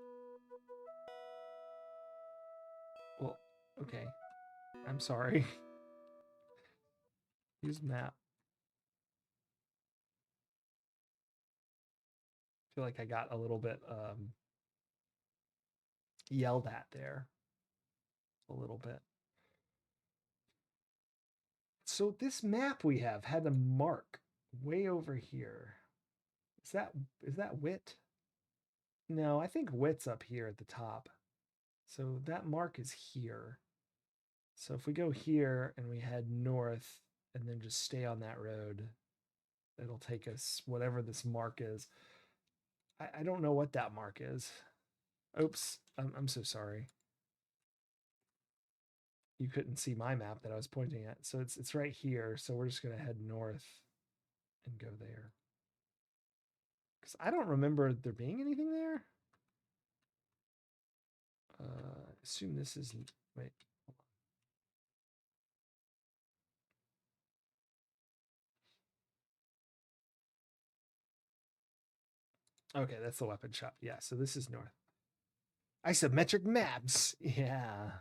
Speaker 1: Well, okay. I'm sorry. Use map. I feel like I got a little bit yelled at there. A little bit. So this map we have had a mark way over here. Is that wit? No, I think wit's up here at the top. So that mark is here. So if we go here and we head north and then just stay on that road, it'll take us whatever this mark is. I don't know what that mark is. Oops, I'm so sorry. You couldn't see my map that I was pointing at. So it's right here. So we're just going to head north and go there. Because I don't remember there being anything there. Assume this is... Wait. Okay, that's the weapon shop. Yeah, so this is north. Isometric maps. Yeah.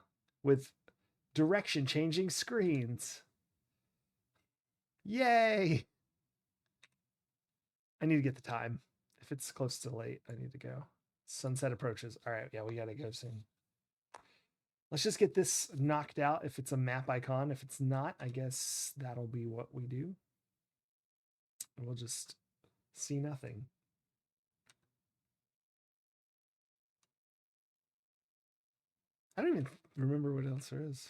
Speaker 1: With direction changing screens. Yay. I need to get the time. If it's close to late, I need to go. Sunset approaches. All right, yeah, we got to go soon. Let's just get this knocked out if it's a map icon. If it's not, I guess that'll be what we do. And we'll just see nothing. I don't even remember what else there is.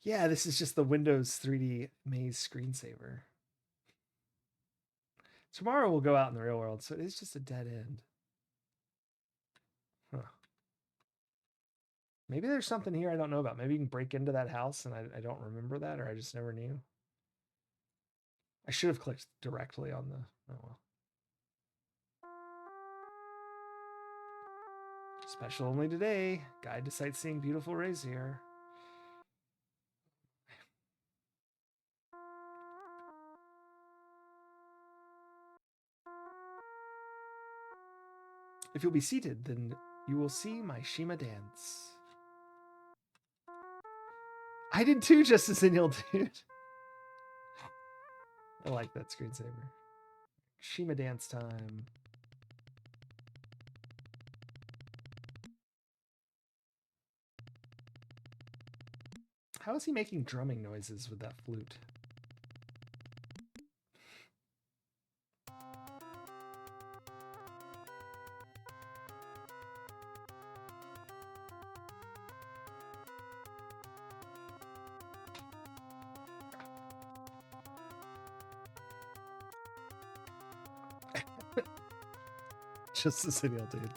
Speaker 1: Yeah, this is just the Windows 3D Maze screensaver. Tomorrow we'll go out in the real world, so it's just a dead end. Huh. Maybe there's something here I don't know about. Maybe you can break into that house and I don't remember that, or I just never knew. I should have clicked directly on the... Oh well. Special only today. Guide to sightseeing beautiful Razier. If you'll be seated, then you will see my Shima dance. I did too, Justice Iniel, dude. I like that screensaver. Shima dance time. How is he making drumming noises with that flute? Just the Iniel, dude.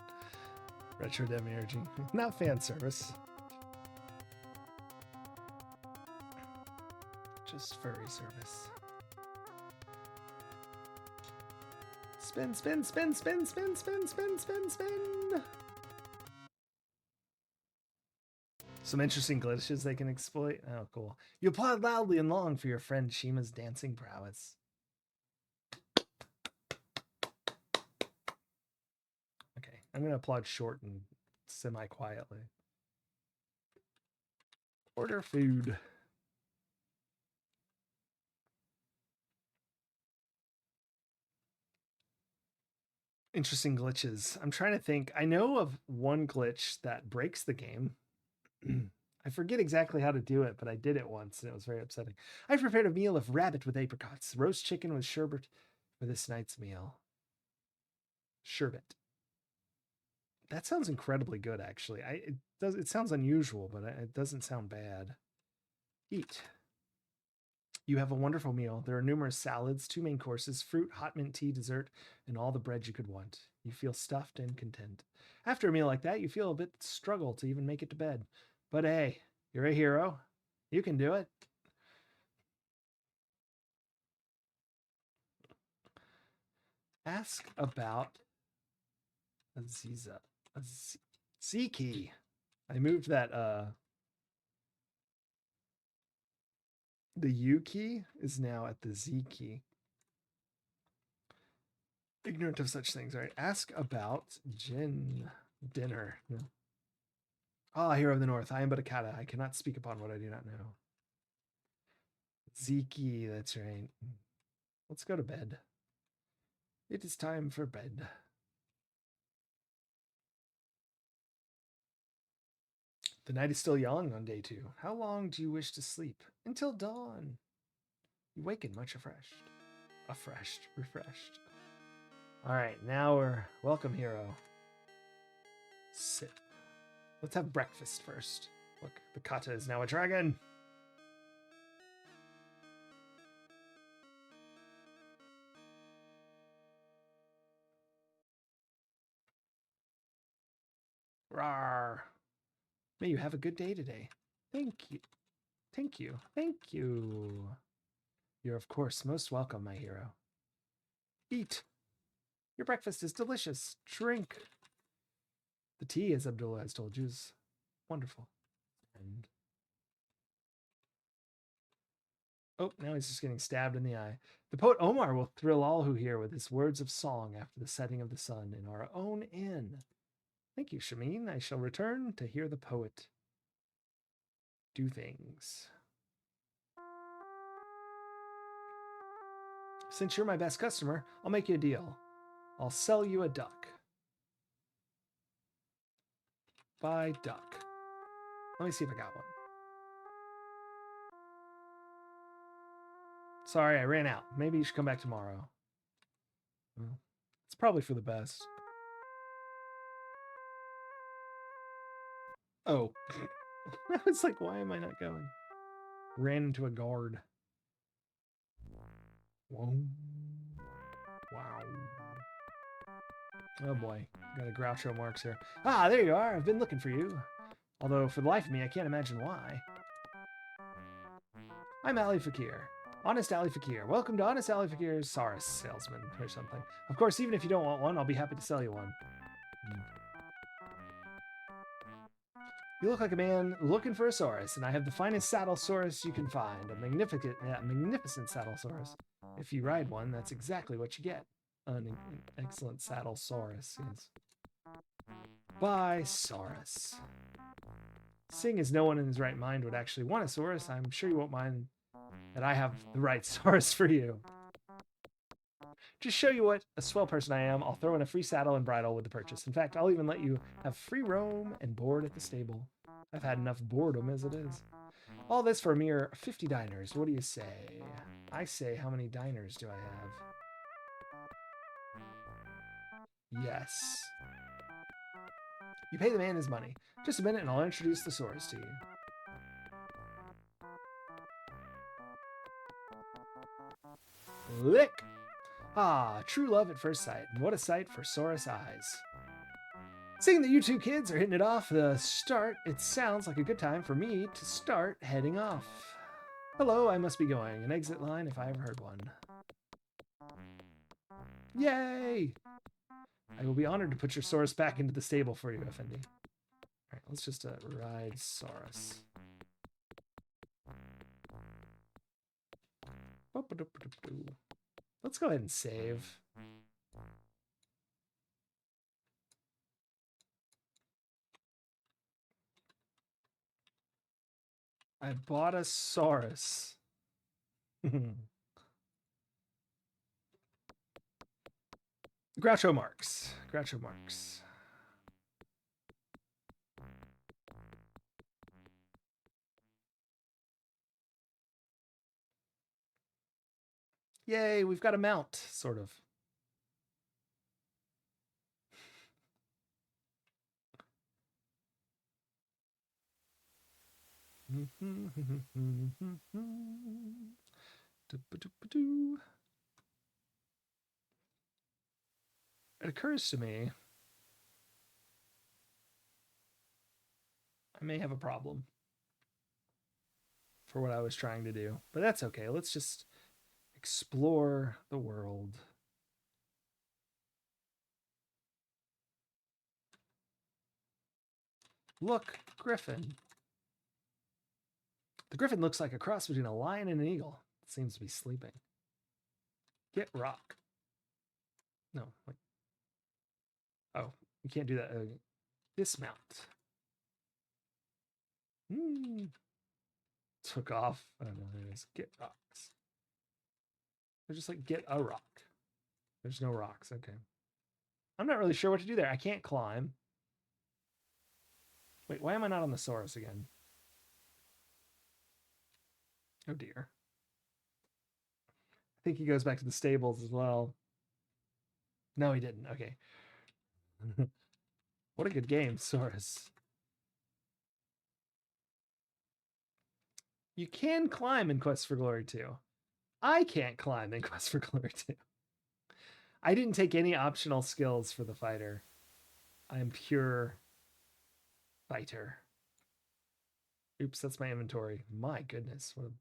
Speaker 1: Retro Demiurge. Not fan service. Just furry service. Spin, spin, spin, spin, spin, spin, spin, spin, spin. Some interesting glitches they can exploit. Oh, cool. You applaud loudly and long for your friend Shima's dancing prowess. Okay, I'm going to applaud short and semi-quietly. Order food. Interesting glitches. I'm trying to think. I know of one glitch that breaks the game. I forget exactly how to do it, but I did it once and it was very upsetting. I prepared a meal of rabbit with apricots, roast chicken with sherbet for this night's meal. Sherbet. That sounds incredibly good, actually. It sounds unusual, but it doesn't sound bad. Eat. You have a wonderful meal. There are numerous salads, 2 main courses, fruit, hot mint tea, dessert, and all the bread you could want. You feel stuffed and content. After a meal like that, you feel a bit struggle to even make it to bed. But hey, you're a hero. You can do it. Ask about Aziza. Z-key. I moved that the U key is now at the Z key. Ignorant of such things. All right. Ask about dinner. No. Ah, hero of the north. I am but a kata. I cannot speak upon what I do not know. Ziki, that's right. Let's go to bed. It is time for bed. The night is still young on day 2. How long do you wish to sleep? Until dawn. You waken much refreshed. All right, now we're welcome, hero. Sit. Let's have breakfast first. Look, the kata is now a dragon. Rawr. May you have a good day today. Thank you. Thank you. Thank you. You're, of course, most welcome, my hero. Eat. Your breakfast is delicious. Drink. The tea, as Abdullah has told you, is wonderful. And oh, now he's just getting stabbed in the eye. The poet Omar will thrill all who hear with his words of song after the setting of the sun in our own inn. Thank you, Shamin. I shall return to hear the poet do things. Since you're my best customer, I'll make you a deal. I'll sell you a duck. Buy duck. Let me see if I got one. Sorry, I ran out. Maybe you should come back tomorrow. Well, it's probably for the best. Oh. I was like, why am I not going? Ran into a guard. Whoa. Wow. Oh boy. Got a Groucho Marx here. Ah, there you are. I've been looking for you. Although, for the life of me, I can't imagine why. I'm Ali Fakir. Honest Ali Fakir. Welcome to Honest Ali Fakir's Saurus salesman or something. Of course, even if you don't want one, I'll be happy to sell you one. You look like a man looking for a Saurus, and I have the finest saddle Saurus you can find. A magnificent saddle Saurus. If you ride one, that's exactly what you get. An excellent saddle Saurus, yes. Buy Saurus. Seeing as no one in his right mind would actually want a Saurus, I'm sure you won't mind that I have the right Saurus for you. Just show you what a swell person I am, I'll throw in a free saddle and bridle with the purchase. In fact, I'll even let you have free roam and board at the stable. I've had enough boredom as it is. All this for a mere 50 diners. What do you say? I say, how many diners do I have? Yes. You pay the man his money. Just a minute and I'll introduce the Saurus to you. Lick! Ah, true love at first sight. And what a sight for Saurus eyes. Seeing that you two kids are hitting it off the start, it sounds like a good time for me to start heading off. Hello, I must be going. An exit line if I ever heard one. Yay! I will be honored to put your Saurus back into the stable for you, Effendi. Alright, let's just ride Saurus. Let's go ahead and save. I bought a Saurus. Groucho Marx. Groucho Marx. Yay, we've got a mount, sort of. It occurs to me I may have a problem for what I was trying to do, but that's okay. Let's just explore the world. Look, Griffin. The Griffin looks like a cross between a lion and an eagle. It seems to be sleeping. Get rock. No, wait. Oh, you can't do that. Dismount. Took off. I don't know what it is. Get rocks. They're just like, get a rock. There's no rocks. Okay. I'm not really sure what to do there. I can't climb. Wait, why am I not on the Saurus again? Oh dear. I think he goes back to the stables as well. No, he didn't. Okay. What a good game, Saurus. You can climb in Quest for Glory 2. I can't climb in Quest for Glory 2. I didn't take any optional skills for the fighter. I am pure fighter. Oops, that's my inventory. My goodness, what a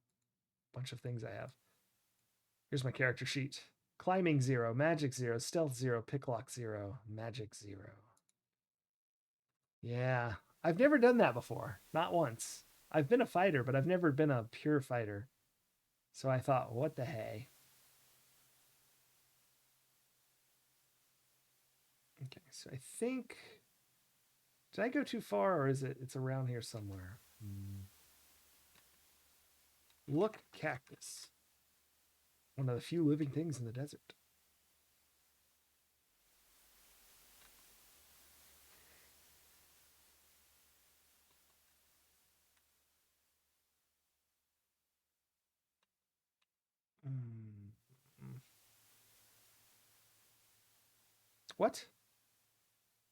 Speaker 1: bunch of things I have. Here's my character sheet. Climbing 0, magic 0, stealth 0, picklock 0, magic 0. Yeah, I've never done that before. Not once. I've been a fighter, but I've never been a pure fighter. So I thought, what the hey? Okay, so I think... Did I go too far, or is it's around here somewhere? Look, cactus. One of the few living things in the desert. What?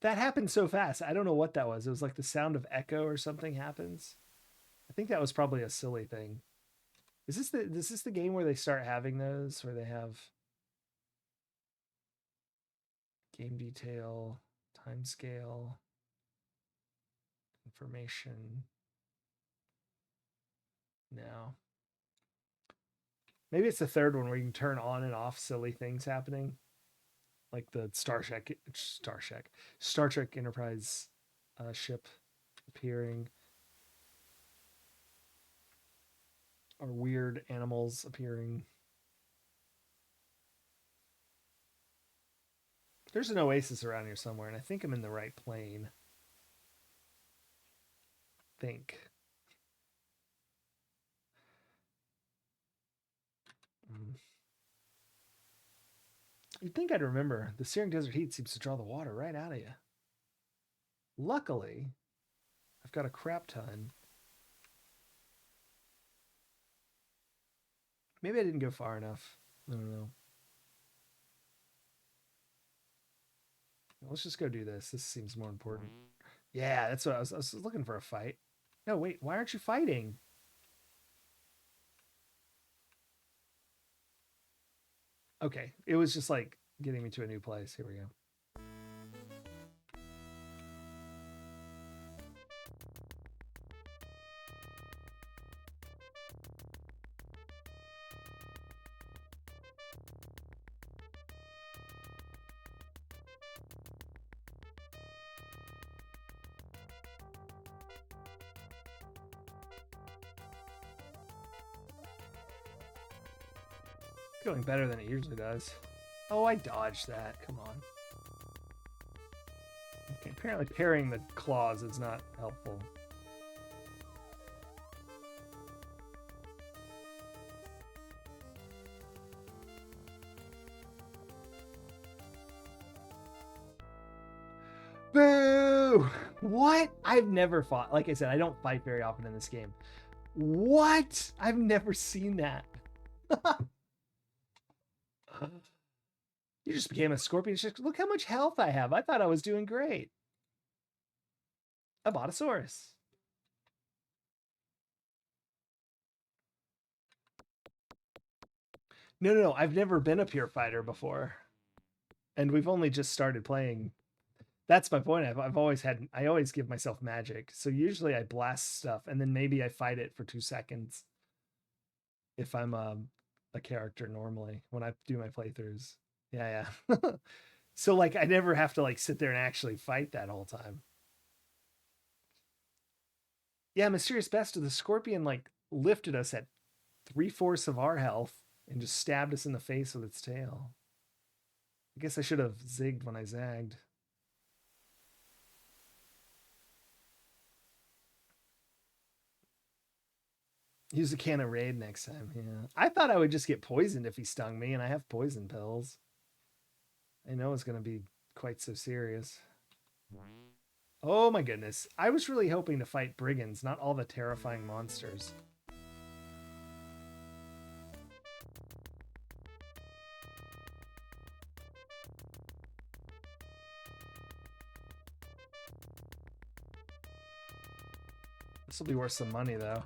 Speaker 1: That happened so fast. I don't know what that was. It was like the sound of echo or something happens. I think that was probably a silly thing. Is this the game where they start having those, where they have game detail, time scale, information? No. Maybe it's the third one where you can turn on and off silly things happening. Like the Star Trek Enterprise ship appearing, or weird animals appearing. There's an oasis around here somewhere, and I think I'm in the right plane. Think. You'd think I'd remember. The searing desert heat seems to draw the water right out of you. Luckily, I've got a crap ton. Maybe I didn't go far enough. I don't know. Let's just go do this. This seems more important. Yeah, that's what I was looking for, a fight. No, wait, why aren't you fighting? Okay, it was just like getting me to a new place. Here we go. Going better than it usually does. Oh, I dodged that. Come on. Okay, apparently parrying the claws is not helpful. Boo! What? I've never fought. Like I said, I don't fight very often in this game. What? I've never seen that. You just became a scorpion. Look how much health I have. I thought I was doing great. A Botosaurus. No. I've never been a pure fighter before. And we've only just started playing. That's my point. I always give myself magic. So usually I blast stuff and then maybe I fight it for 2 seconds if I'm a character normally when I do my playthroughs. Yeah, yeah. So like I never have to like sit there and actually fight that whole time. Yeah, Mysterious Best, the scorpion like lifted us at 3/4 of our health and just stabbed us in the face with its tail. I guess I should have zigged when I zagged. Use a can of Raid next time. Yeah. I thought I would just get poisoned if he stung me, and I have poison pills. I know it's going to be quite so serious. Oh my goodness. I was really hoping to fight brigands, not all the terrifying monsters. This will be worth some money, though.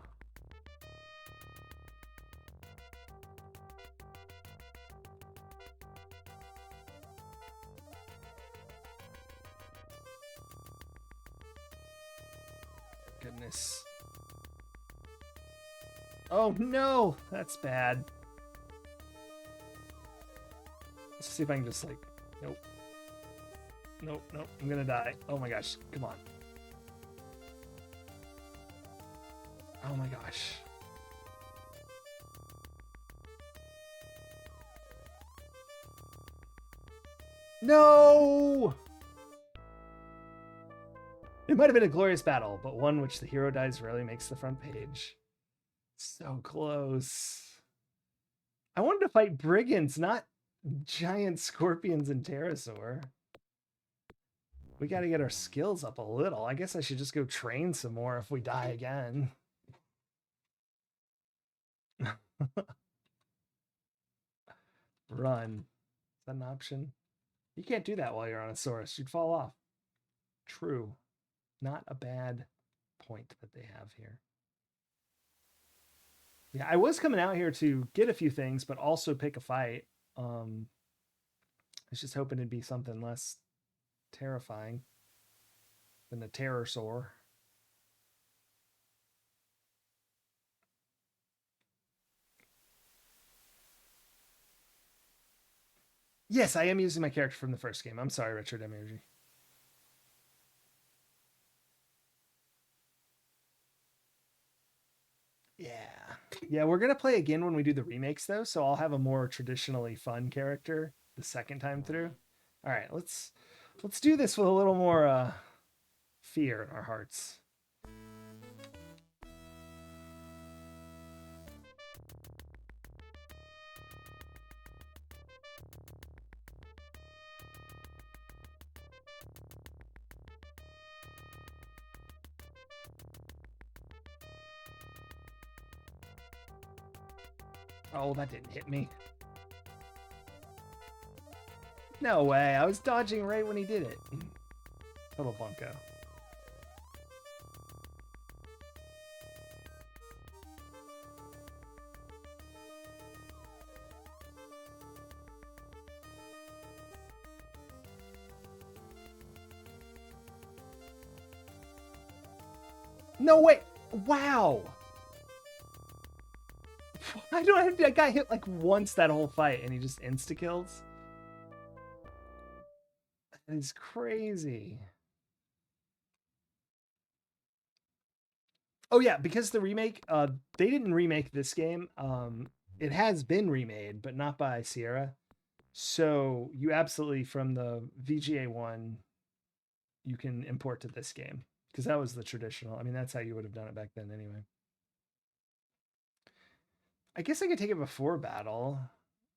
Speaker 1: Goodness. Oh no, that's bad. Let's see if I can just like, nope. Nope, nope, I'm gonna die. Oh my gosh, come on. Oh my gosh. No! It might have been a glorious battle, but one which the hero dies rarely makes the front page. So close. I wanted to fight brigands, not giant scorpions and pterosaur. We got to get our skills up a little. I guess I should just go train some more if we die again. Run. Is that an option? You can't do that while you're on a Saurus. You'd fall off. True. Not a bad point that they have here. Yeah, I was coming out here to get a few things, but also pick a fight. I was just hoping it'd be something less terrifying than the pterosaur. Yes, I am using my character from the first game. I'm sorry, Richard Emergy. Yeah. Yeah, we're gonna play again when we do the remakes though, so I'll have a more traditionally fun character the second time through. All right, let's do this with a little more fear in our hearts. Oh, that didn't hit me. No way. I was dodging right when he did it. Little bunko. No way. Wow. I don't have to, I got hit like once that whole fight and he just insta kills. That is crazy. Oh yeah, because the remake, they didn't remake this game. It has been remade, but not by Sierra. So you absolutely from the VGA one, you can import to this game because that was the traditional. I mean, that's how you would have done it back then, anyway. I guess I could take it before battle,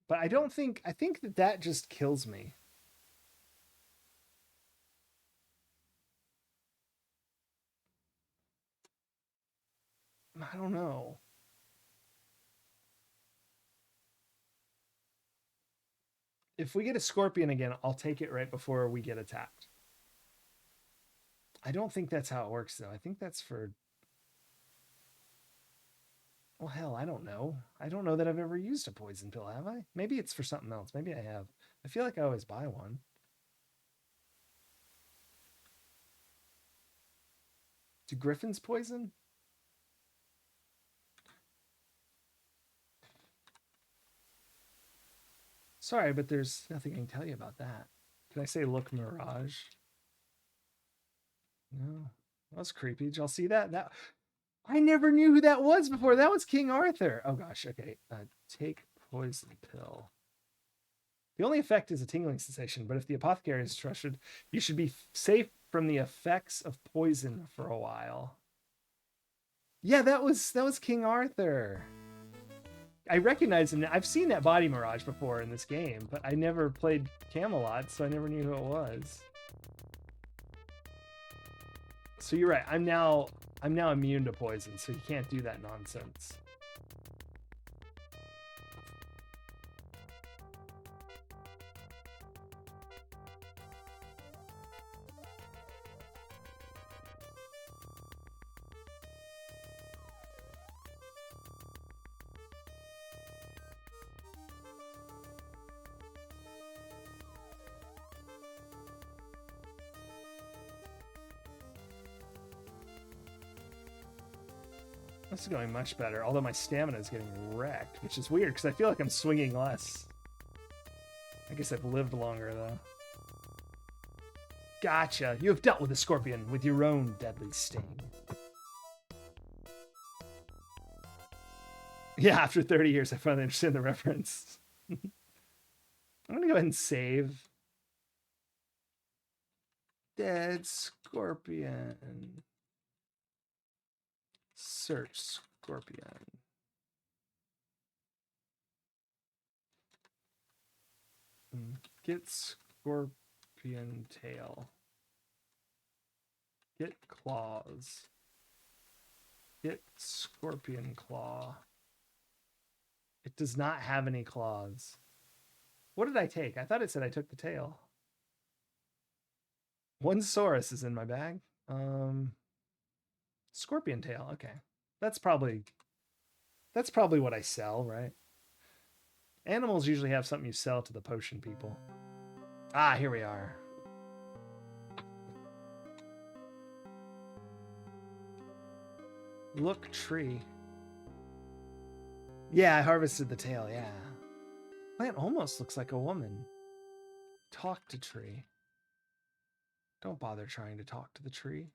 Speaker 1: but I don't think. I think that just kills me. I don't know. If we get a scorpion again, I'll take it right before we get attacked. I don't think that's how it works, though. I think that's for. Well, hell, I don't know. I don't know that I've ever used a poison pill, have I? Maybe it's for something else. Maybe I have. I feel like I always buy one. Do griffins poison? Sorry, but there's nothing I can tell you about that. Can I say look Mirage? No. That was creepy. Did y'all see that? That I never knew who that was before. That was King Arthur. Oh gosh, okay. Take poison pill. The only effect is a tingling sensation, but if the apothecary is trusted, you should be safe from the effects of poison for a while. Yeah, that was King Arthur. I recognize him. I've seen that body mirage before in this game, but I never played Camelot, so I never knew who it was. So you're right. I'm now immune to poison, so you can't do that nonsense. This is going much better, although my stamina is getting wrecked, which is weird because I feel like I'm swinging less. I guess I've lived longer, though. Gotcha. You have dealt with the scorpion with your own deadly sting. Yeah, after 30 years, I finally understand the reference. I'm going to go ahead and save. Dead scorpion. Search scorpion. Get scorpion tail. Get claws. Get scorpion claw. It does not have any claws. What did I take? I thought it said I took the tail. One Saurus is in my bag. Scorpion tail. Okay. That's probably what I sell, right? Animals usually have something you sell to the potion people. Ah, here we are. Look tree. Yeah, I harvested the tail, yeah. Plant almost looks like a woman. Talk to tree. Don't bother trying to talk to the tree.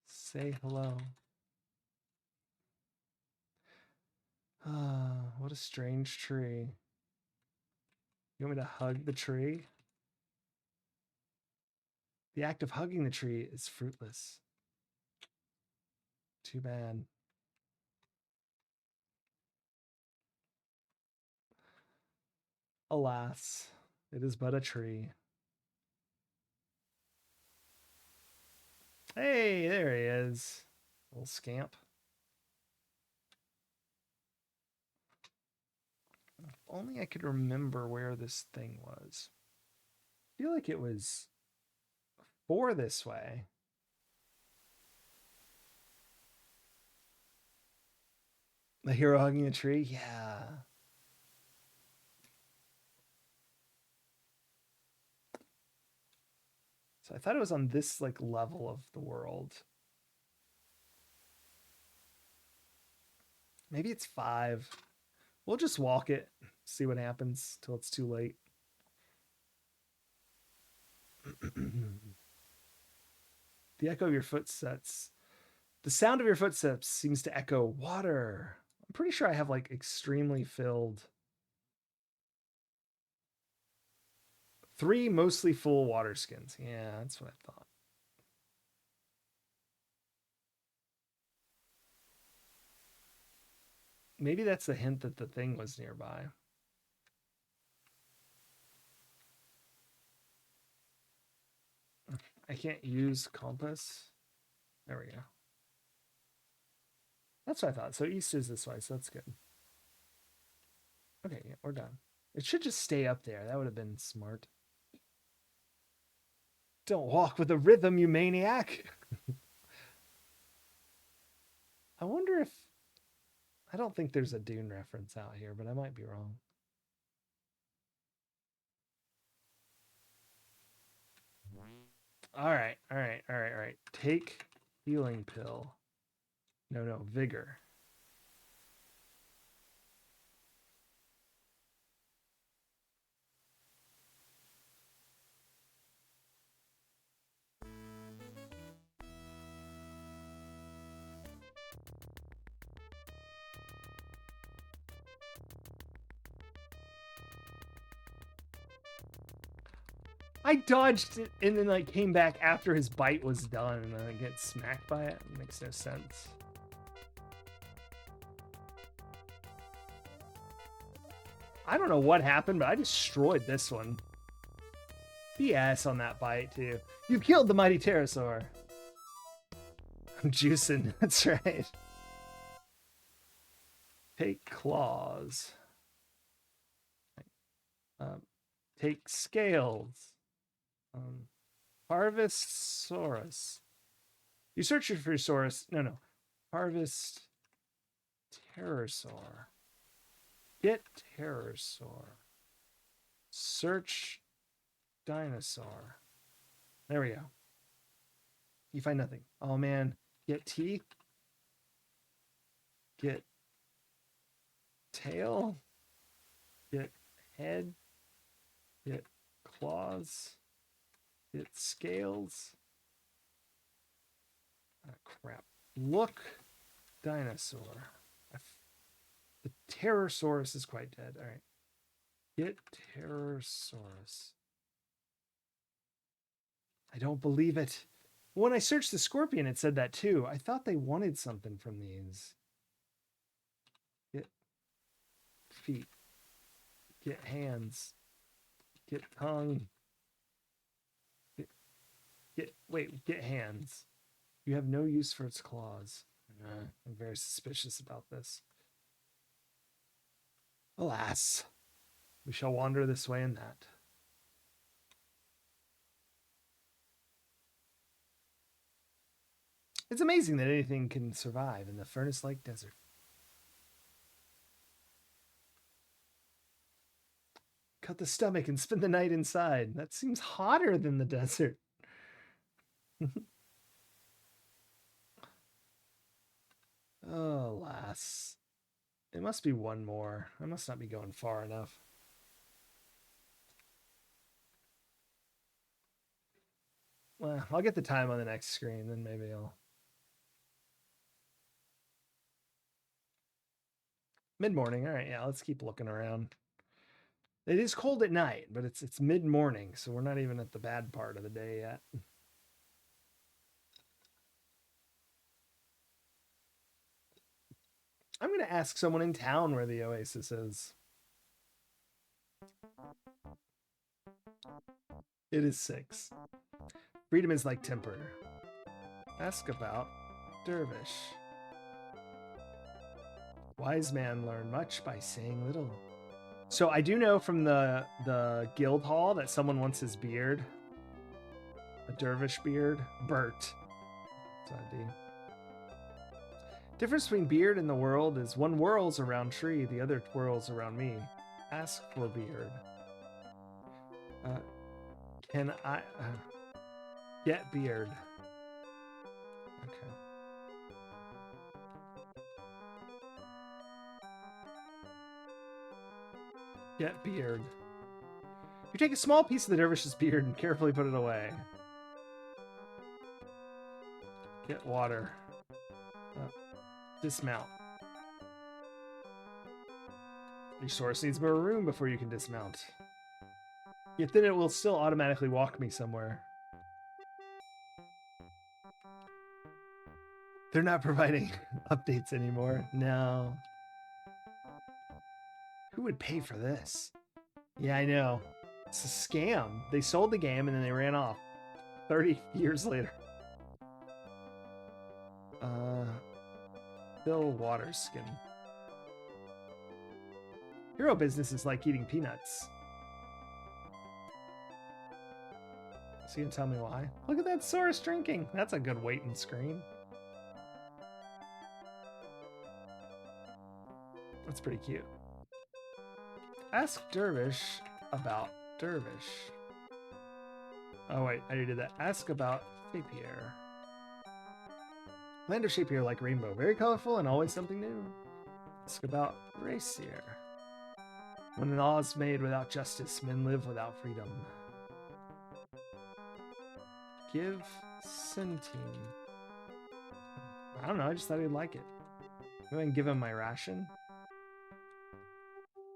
Speaker 1: Say hello. Ah, what a strange tree. You want me to hug the tree? The act of hugging the tree is fruitless. Too bad. Alas, it is but a tree. Hey, there he is. Little scamp. If only I could remember where this thing was. I feel like it was 4 this way. The hero hugging a tree? Yeah. So I thought it was on this like level of the world. Maybe it's 5. We'll just walk it, see what happens till it's too late. The echo of your footsteps. The sound of your footsteps seems to echo water. I'm pretty sure I have like extremely filled 3 mostly full water skins. Yeah, that's what I thought. Maybe that's a hint that the thing was nearby. I can't use compass. There we go. That's what I thought. So east is this way, so that's good. Okay, yeah, we're done. It should just stay up there. That would have been smart. Don't walk with a rhythm, you maniac. I wonder if I don't think there's a Dune reference out here, but I might be wrong. All right. Take healing pill. No, vigor. I dodged it and then like came back after his bite was done and then I get smacked by it. It makes no sense. I don't know what happened, but I destroyed this one. BS on that bite too. You've killed the mighty pterosaur. I'm juicing, that's right. Take claws. Take scales. Harvest Saurus. You search for your Saurus. No. Harvest Pterosaur. Get Pterosaur. Search dinosaur. There we go. You find nothing. Oh man. Get teeth. Get tail. Get head. Get claws. Get scales. Ah, crap. Look dinosaur. The Pterosaurus is quite dead. All right. Get Pterosaurus. I don't believe it. When I searched the scorpion, it said that too. I thought they wanted something from these. Get feet. Get hands. Get tongue. Get hands. You have no use for its claws. I'm very suspicious about this. Alas, we shall wander this way and that. It's amazing that anything can survive in the furnace-like desert. Cut the stomach and spend the night inside. That seems hotter than the desert. Oh, alas. It must be one more. I must not be going far enough. Well, I'll get the time on the next screen, then maybe I'll... Mid-morning. All right, yeah, let's keep looking around. It is cold at night, but it's mid-morning, so we're not even at the bad part of the day yet. I'm going to ask someone in town where the oasis is. It is 6. Freedom is like temper. Ask about Dervish. Wise man learn much by saying little. So I do know from the guild hall that someone wants his beard. A dervish beard. Bert. That's what I do. Difference between beard and the world is one whirls around tree, the other twirls around me. Ask for beard. Can I get beard? Okay. Get beard. You take a small piece of the dervish's beard and carefully put it away. Get water. Dismount. Your source needs more room before you can dismount. Yet then it will still automatically walk me somewhere. They're not providing updates anymore. No. Who would pay for this? Yeah, I know. It's a scam. They sold the game and then they ran off. 30 years later. Bill Waterskin. Hero business is like eating peanuts. So you can tell me why? Look at that Saurus drinking. That's a good wait and scream. That's pretty cute. Ask Dervish about Dervish. Oh wait, I already did that. Ask about Shapier. Land of Shapier like rainbow. Very colorful and always something new. Ask about Racier. When the law is made without justice, men live without freedom. Give Centene. I don't know, I just thought he'd like it. Go ahead and give him my ration.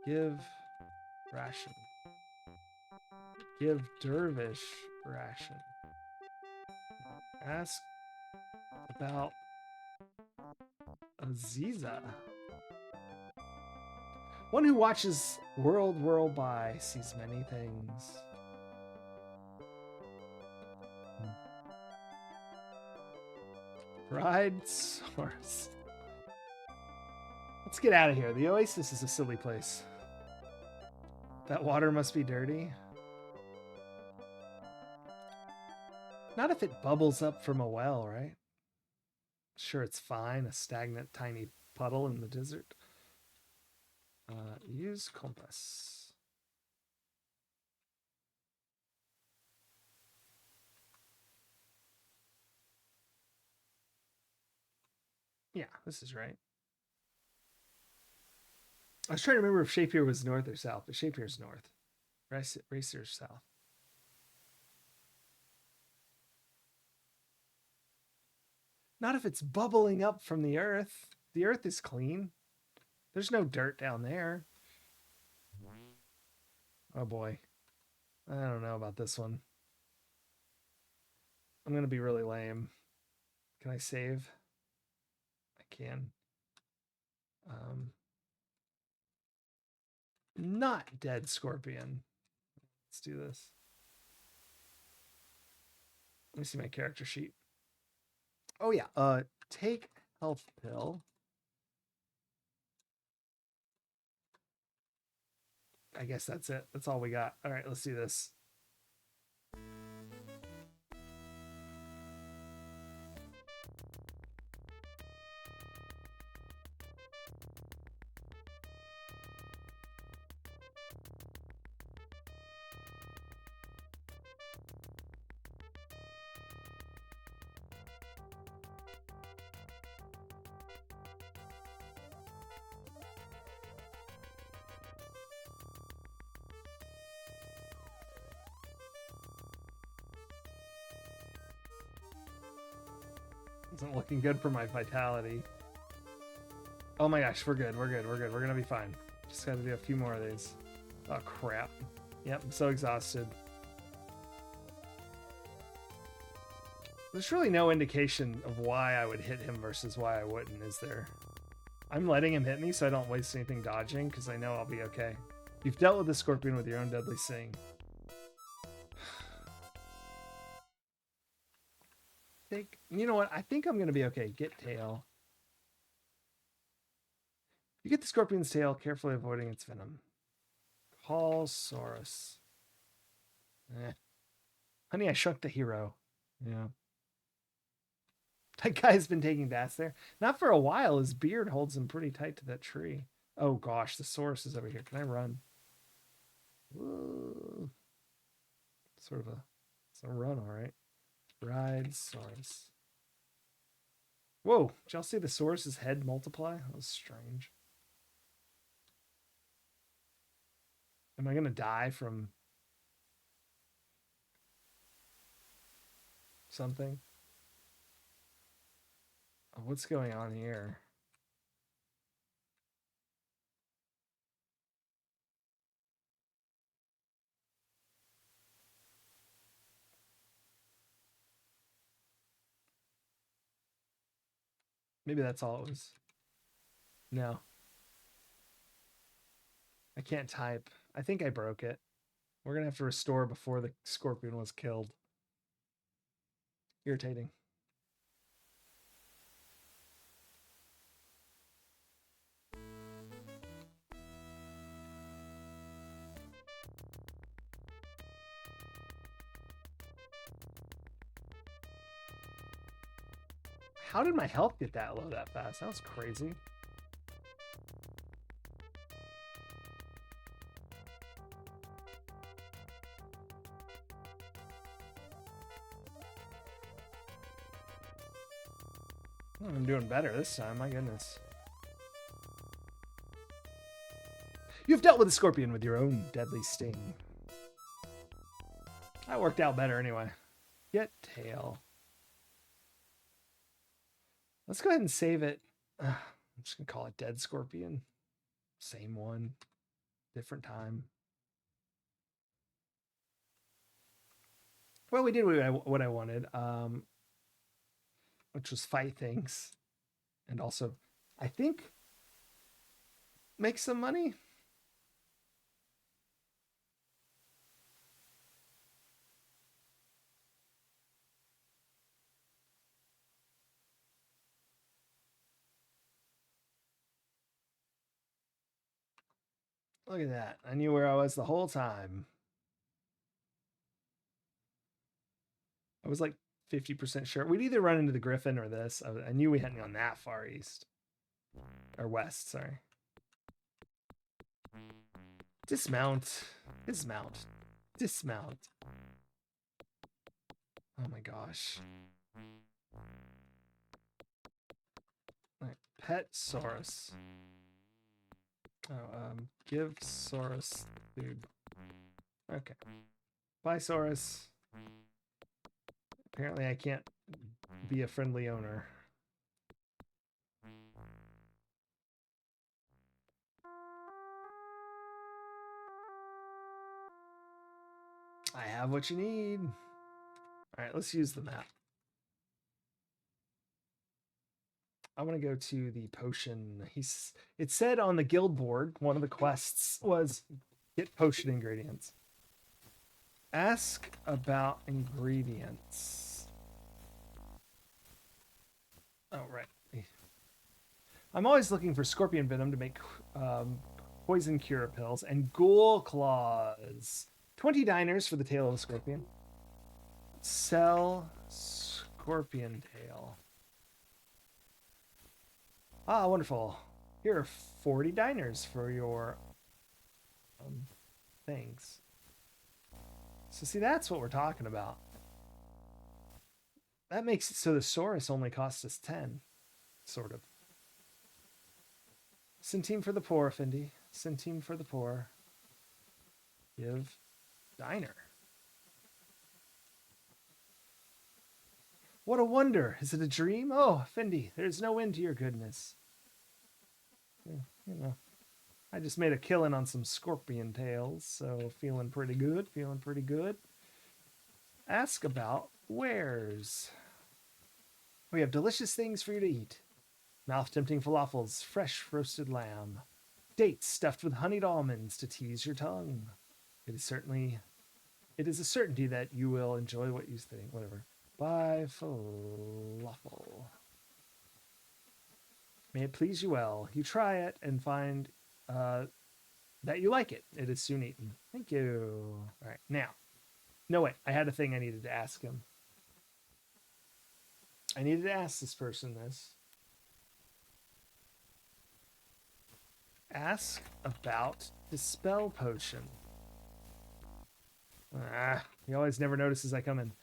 Speaker 1: Give ration. Give Dervish ration. Ask about Aziza. One who watches world whirl by sees many things. Ride source. Let's get out of here. The oasis is a silly place. That water must be dirty. Not if it bubbles up from a well, right? Sure, it's fine. A stagnant tiny puddle in the desert. Use compass. Yeah, this is right. I was trying to remember if Shapier was north or south, but Shapier's north. Racer's south. Not if it's bubbling up from the earth. The earth is clean. There's no dirt down there. Oh boy. I don't know about this one. I'm going to be really lame. Can I save? I can. Not dead scorpion. Let's do this. Let me see my character sheet. Oh yeah, take health pill. I guess that's it. That's all we got. All right, let's do this. Isn't looking good for my vitality. Oh my gosh, we're good. We're good. We're good. We're gonna be fine. Just gotta do a few more of these. Oh crap. Yep, I'm so exhausted. There's really no indication of why I would hit him versus why I wouldn't, is there? I'm letting him hit me so I don't waste anything dodging because I know I'll be okay. You've dealt with the scorpion with your own deadly sting. You know what? I think I'm going to be okay. Get tail. You get the scorpion's tail, carefully avoiding its venom. Call Saurus. Honey, I shrunk the hero. Yeah. That guy's been taking baths there. Not for a while. His beard holds him pretty tight to that tree. Oh gosh, the Saurus is over here. Can I run? Whoa. It's a run, all right. Ride Saurus. Whoa, did y'all see the Saurus's head multiply? That was strange. Am I gonna die from something? Oh, what's going on here? Maybe that's all it was. No. I can't type. I think I broke it. We're going to have to restore before the scorpion was killed. Irritating. How did my health get that low that fast? That was crazy. I'm doing better this time, my goodness. You've dealt with a scorpion with your own deadly sting. That worked out better anyway. Get tail. Let's go ahead and save it. I'm just going to call it Dead Scorpion. Same one. Different time. Well, we did what I wanted, which was fight things. And also, I think, make some money. Look at that. I knew where I was the whole time. I was like 50% sure. We'd either run into the Griffin or this. I knew we hadn't gone that far east. Or west, sorry. Dismount. Dismount. Dismount. Oh my gosh. Right. Pet Saurus. Oh, give Saurus food. Okay. Bye, Saurus. Apparently I can't be a friendly owner. I have what you need. All right, let's use the map. I want to go to the potion. It said on the guild board, one of the quests was get potion ingredients. Ask about ingredients. Oh, right. I'm always looking for scorpion venom to make poison cure pills and ghoul claws. 20 diners for the tail of a scorpion. Sell scorpion tail. Ah, wonderful. Here are 40 diners for your things. So see, that's what we're talking about. That makes it so the Saurus only costs us 10, sort of. Centime for the poor, Fendi. Centime for the poor. Give diner. What a wonder. Is it a dream? Oh, Fendi, there's no end to your goodness. Yeah, you know, I just made a killing on some scorpion tails, so feeling pretty good, feeling pretty good. Ask about wares. We have delicious things for you to eat. Mouth-tempting falafels, fresh roasted lamb. Dates stuffed with honeyed almonds to tease your tongue. It is a certainty that you will enjoy what you think. Whatever. Buy falafel. May it please you well. You try it and find that you like it. It is soon eaten. Thank you. All right, now. No, wait. I had a thing I needed to ask him. I needed to ask this person this. Ask about Dispel Potion. He always never notices I come in.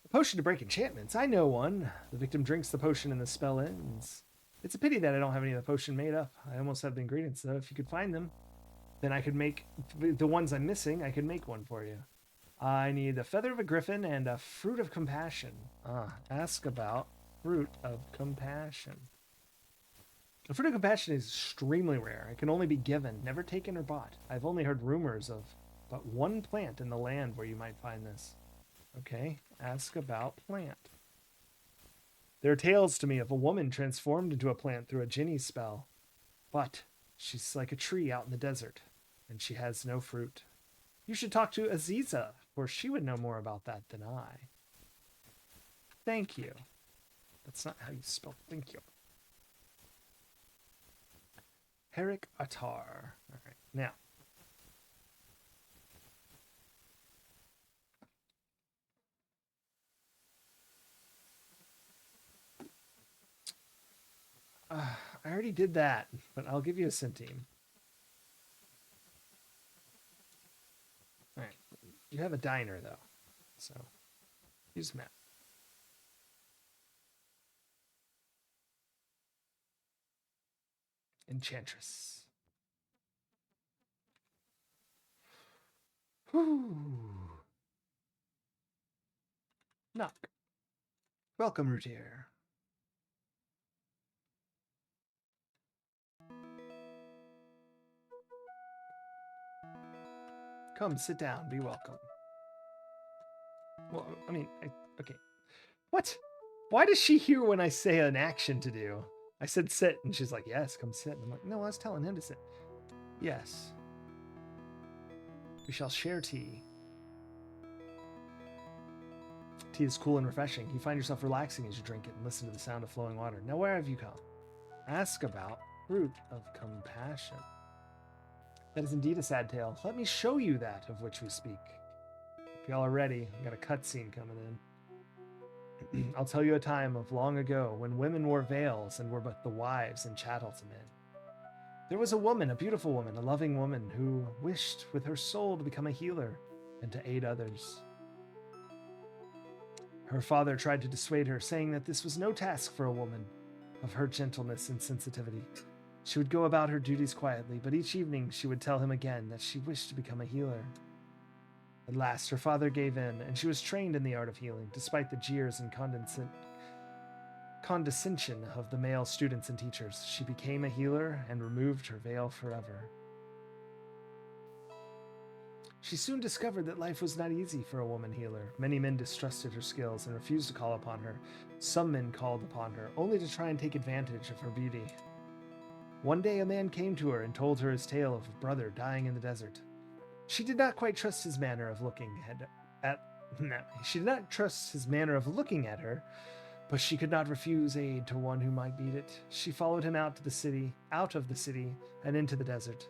Speaker 1: A potion to break enchantments. I know one. The victim drinks the potion and the spell ends. It's a pity that I don't have any of the potion made up. I almost have the ingredients, though. If you could find them, then I could make the ones I'm missing. I could make one for you. I need a feather of a griffin and a fruit of compassion. Ask about fruit of compassion. The fruit of compassion is extremely rare. It can only be given, never taken or bought. I've only heard rumors of but one plant in the land where you might find this. Okay, ask about plant. There are tales to me of a woman transformed into a plant through a Jinni spell. But she's like a tree out in the desert, and she has no fruit. You should talk to Aziza, for she would know more about that than I. Thank you. That's not how you spell thank you. Herrick Attar. All right, now. I already did that, but I'll give you a centime. All right. You have a diner, though. So, use map. Enchantress. Whew. Knock. Welcome, Rutier. Come, sit down. Be welcome. Well, I mean, okay. What? Why does she hear when I say an action to do? I said sit, and she's like, yes, come sit. And I'm like, no, I was telling him to sit. Yes. We shall share tea. Tea is cool and refreshing. You find yourself relaxing as you drink it and listen to the sound of flowing water. Now, where have you come? Ask about fruit of compassion. That is indeed a sad tale. Let me show you that of which we speak. If y'all are ready, we got a cutscene coming in. I'll tell you a time of long ago when women wore veils and were but the wives and chattels of men. There was a woman, a beautiful woman, a loving woman, who wished with her soul to become a healer and to aid others. Her father tried to dissuade her, saying that this was no task for a woman of her gentleness and sensitivity. She would go about her duties quietly, but each evening she would tell him again that she wished to become a healer. At last, her father gave in, and she was trained in the art of healing, despite the jeers and condescension of the male students and teachers. She became a healer and removed her veil forever. She soon discovered that life was not easy for a woman healer. Many men distrusted her skills and refused to call upon her. Some men called upon her, only to try and take advantage of her beauty. One day a man came to her and told her his tale of a brother dying in the desert. She did not quite trust his manner of looking at her, but she could not refuse aid to one who might need it. She followed him out of the city, and into the desert.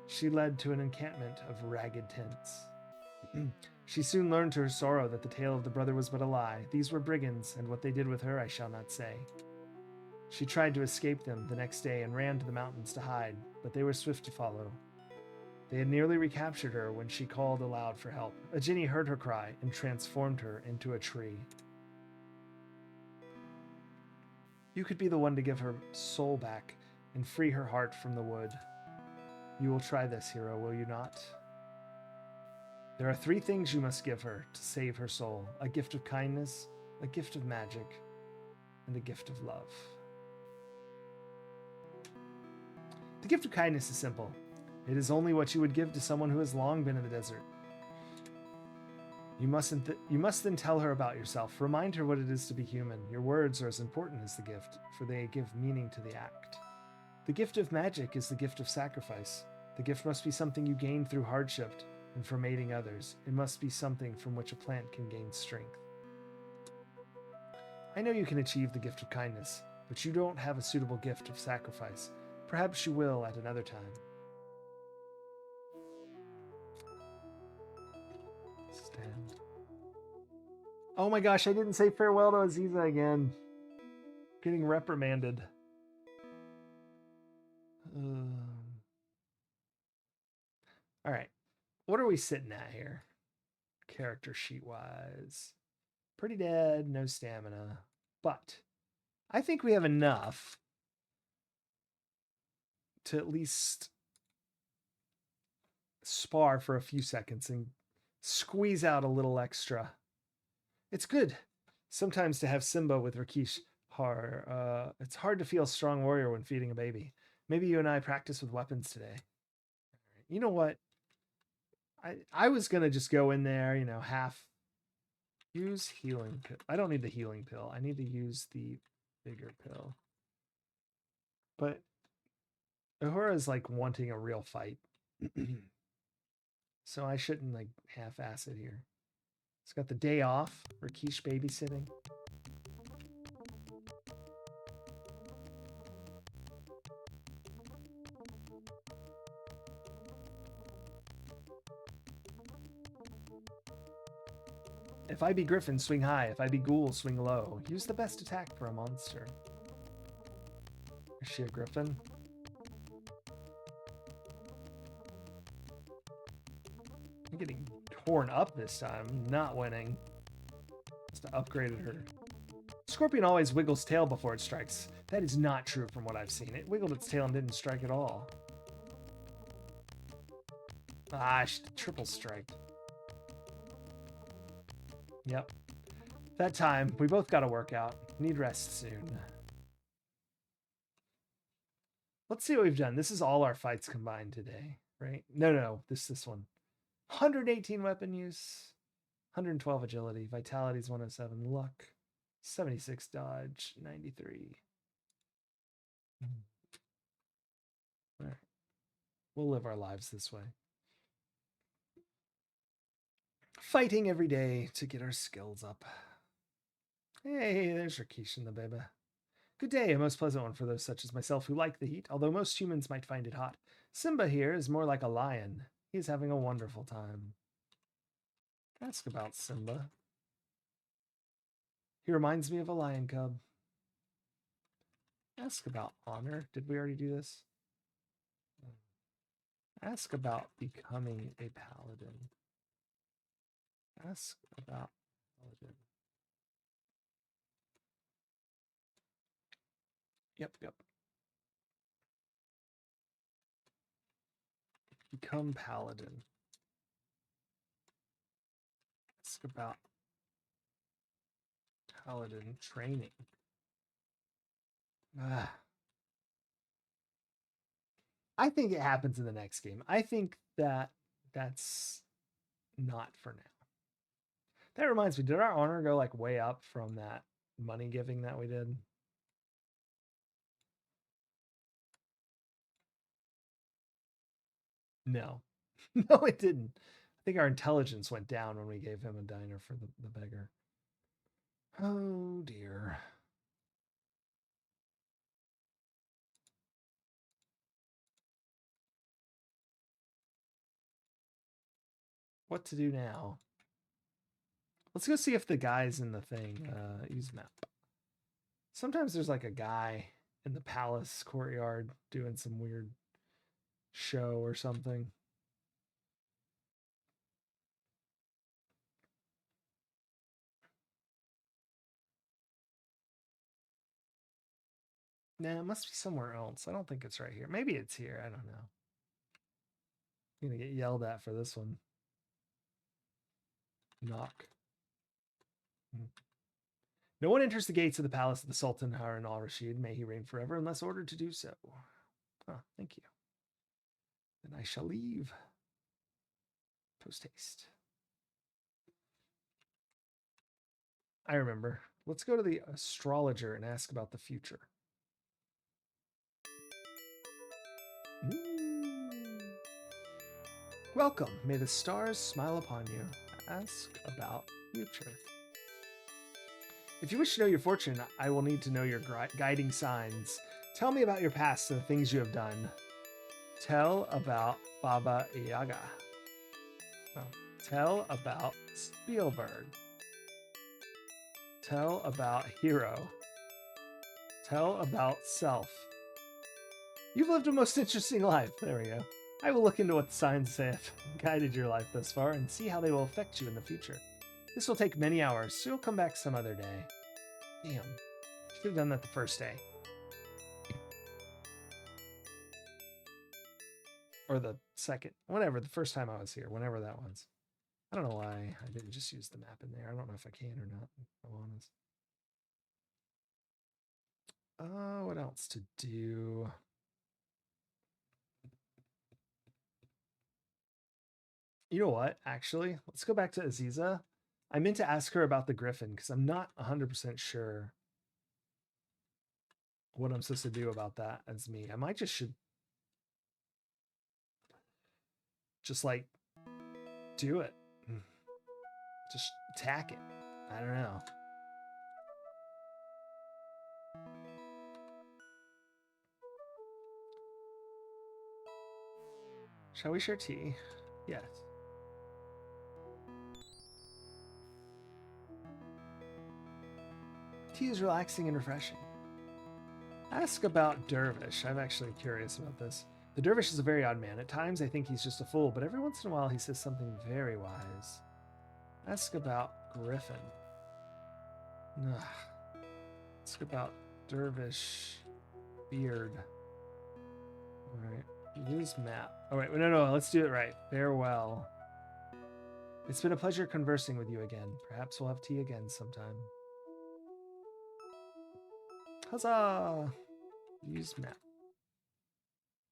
Speaker 1: She led to an encampment of ragged tents. She soon learned to her sorrow that the tale of the brother was but a lie. These were brigands, and what they did with her I shall not say. She tried to escape them the next day and ran to the mountains to hide, but they were swift to follow. They had nearly recaptured her when she called aloud for help. A genie heard her cry and transformed her into a tree. You could be the one to give her soul back and free her heart from the wood. You will try this, hero, will you not? There are 3 things you must give her to save her soul: a gift of kindness, a gift of magic, and a gift of love. The gift of kindness is simple. It is only what you would give to someone who has long been in the desert. You must then tell her about yourself. Remind her what it is to be human. Your words are as important as the gift, for they give meaning to the act. The gift of magic is the gift of sacrifice. The gift must be something you gain through hardship and from aiding others. It must be something from which a plant can gain strength. I know you can achieve the gift of kindness, but you don't have a suitable gift of sacrifice. Perhaps you will at another time. Stand. Oh my gosh, I didn't say farewell to Aziza again. Getting reprimanded. All right. What are we sitting at here? Character sheet wise. Pretty dead, no stamina. But I think we have enough to at least spar for a few seconds and squeeze out a little extra. It's good sometimes to have Simba with Rakeesh. It's hard to feel a strong warrior when feeding a baby. Maybe you and I practice with weapons today. You know what? I was going to just go in there, half use healing pill. I don't need the healing pill. I need to use the bigger pill. But Uhura is like wanting a real fight. So I shouldn't like half-ass it here. It's got the day off. Rakeesh babysitting. If I be Griffin, swing high. If I be Ghoul, swing low. Use the best attack for a monster. Is she a Griffin? I'm getting torn up this time. Not winning. Just upgraded her Scorpion always wiggles tail before it strikes. That is not true from what I've seen. It wiggled its tail and didn't strike at all. Ah, triple strike. Yep. That time, we both got to work out. Need rest soon. Let's see what we've done. This is all our fights combined today, right? No, this one. 118 weapon use, 112 agility, vitality's 107, luck, 76 dodge, 93. All right. We'll live our lives this way. Fighting every day to get our skills up. Hey, there's Rakishin the baby. Good day, a most pleasant one for those such as myself who like the heat, although most humans might find it hot. Simba here is more like a lion. He's having a wonderful time. Ask about Simba. He reminds me of a lion cub. Ask about honor. Did we already do this? Ask about becoming a paladin. Ask about paladin. Yep. Become paladin. Ask about paladin training. I think it happens in the next game. I think that's not for now. That reminds me, did our honor go like way up from that money giving that we did? No. No, it didn't. I think our intelligence went down when we gave him a diner for the beggar. Oh dear. What to do now? Let's go see if the guys in the thing use map. Sometimes there's like a guy in the palace courtyard doing some weird show or something. Nah, it must be somewhere else. I don't think it's right here. Maybe it's here. I don't know. I'm gonna get yelled at for this one. Knock. No one enters the gates of the palace of the Sultan Harun al-Rashid. May he reign forever unless ordered to do so. Oh, thank you. Then I shall leave. Post haste. I remember. Let's go to the astrologer and ask about the future. Welcome. May the stars smile upon you. Ask about future. If you wish to know your fortune, I will need to know your guiding signs. Tell me about your past and the things you have done. Tell about Baba Yaga. Oh. Tell about Spielberg. Tell about Hero. Tell about self. You've lived a most interesting life. There we go. I will look into what the signs say have guided your life thus far and see how they will affect you in the future. This will take many hours, so you'll come back some other day. Damn. Should have done that the first day. Or the second. Whatever, the first time I was here. Whenever that was. I don't know why I didn't just use the map in there. I don't know if I can or not, if I'm honest. What else to do? You know what? Actually, let's go back to Aziza. I meant to ask her about the Griffin because I'm not 100% sure what I'm supposed to do about that as me. I might should like do it. Just attack it. I don't know. Shall we share tea? Yes. Tea is relaxing and refreshing. Ask about Dervish. I'm actually curious about this. The Dervish is a very odd man. At times I think he's just a fool, but every once in a while he says something very wise. Ask about Griffin. Ugh. Skip out Dervish Beard. All right. Use map. All right. No. Let's do it right. Farewell. It's been a pleasure conversing with you again. Perhaps we'll have tea again sometime. Huzzah! Use map.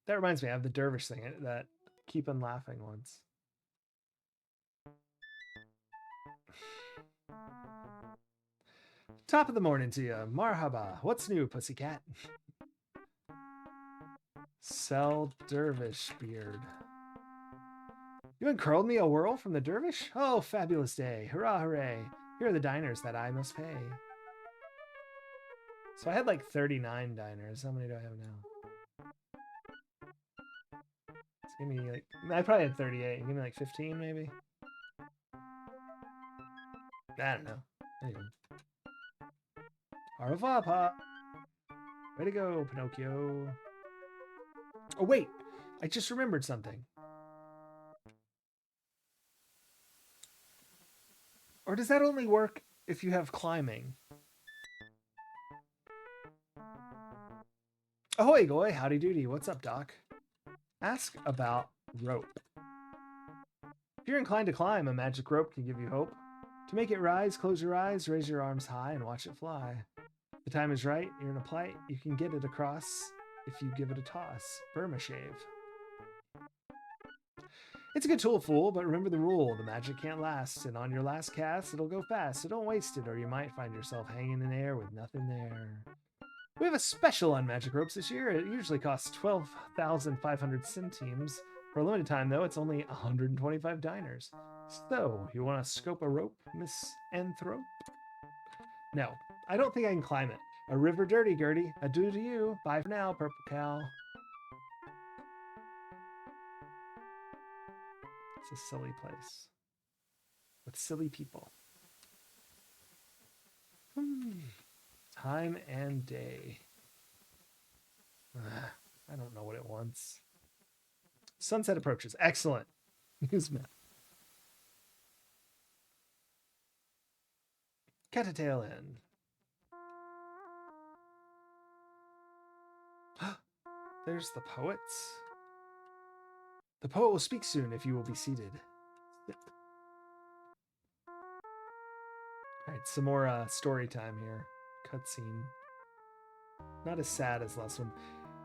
Speaker 1: That reminds me, I have the dervish thing, that keep on laughing once. Top of the morning to you. Marhaba. What's new, pussycat? Sell dervish beard. You uncurled me a whirl from the dervish? Oh, fabulous day. Hurrah, hooray. Here are the diners that I must pay. So I had like 39 diners. How many do I have now? Give me like, I probably had 38. Give me like 15 maybe. I don't know. Anyway. Au revoir, Pa. Way to go, Pinocchio. Oh wait, I just remembered something. Or does that only work if you have climbing? Ahoy, goy, howdy doody. What's up, Doc? Ask about rope. If you're inclined to climb, a magic rope can give you hope. To make it rise, close your eyes, raise your arms high, and watch it fly. If the time is right, you're in a plight, you can get it across if you give it a toss. Burma shave. It's a good tool, fool, but remember the rule. The magic can't last, and on your last cast, it'll go fast, so don't waste it, or you might find yourself hanging in air with nothing there. We have a special on magic ropes this year. It usually costs 12,500 centimes. For a limited time, though, it's only 125 diners. So, you want to scope a rope, Miss Anthrope? No, I don't think I can climb it. A river dirty, Gertie. Adieu to you. Bye for now, Purple Cow. It's a silly place. With silly people. Time and day. I don't know what it wants. Sunset approaches. Excellent. Use map. Cattail Inn. There's the poets. The poet will speak soon if you will be seated. Alright, some more story time here. Cutscene. Not as sad as last one.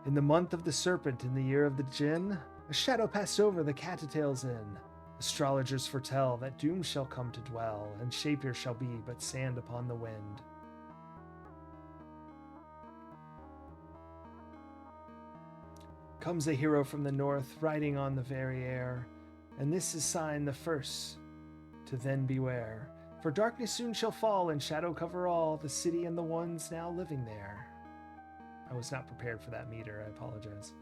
Speaker 1: In the month of the serpent, in the year of the djinn, a shadow passed over the Cattail's Inn. Astrologers foretell that doom shall come to dwell, and Shapier shall be but sand upon the wind. Comes a hero from the north, riding on the very air, and this is sign the first to then beware. For darkness soon shall fall, and shadow cover all, the city and the ones now living there. I was not prepared for that meter, I apologize.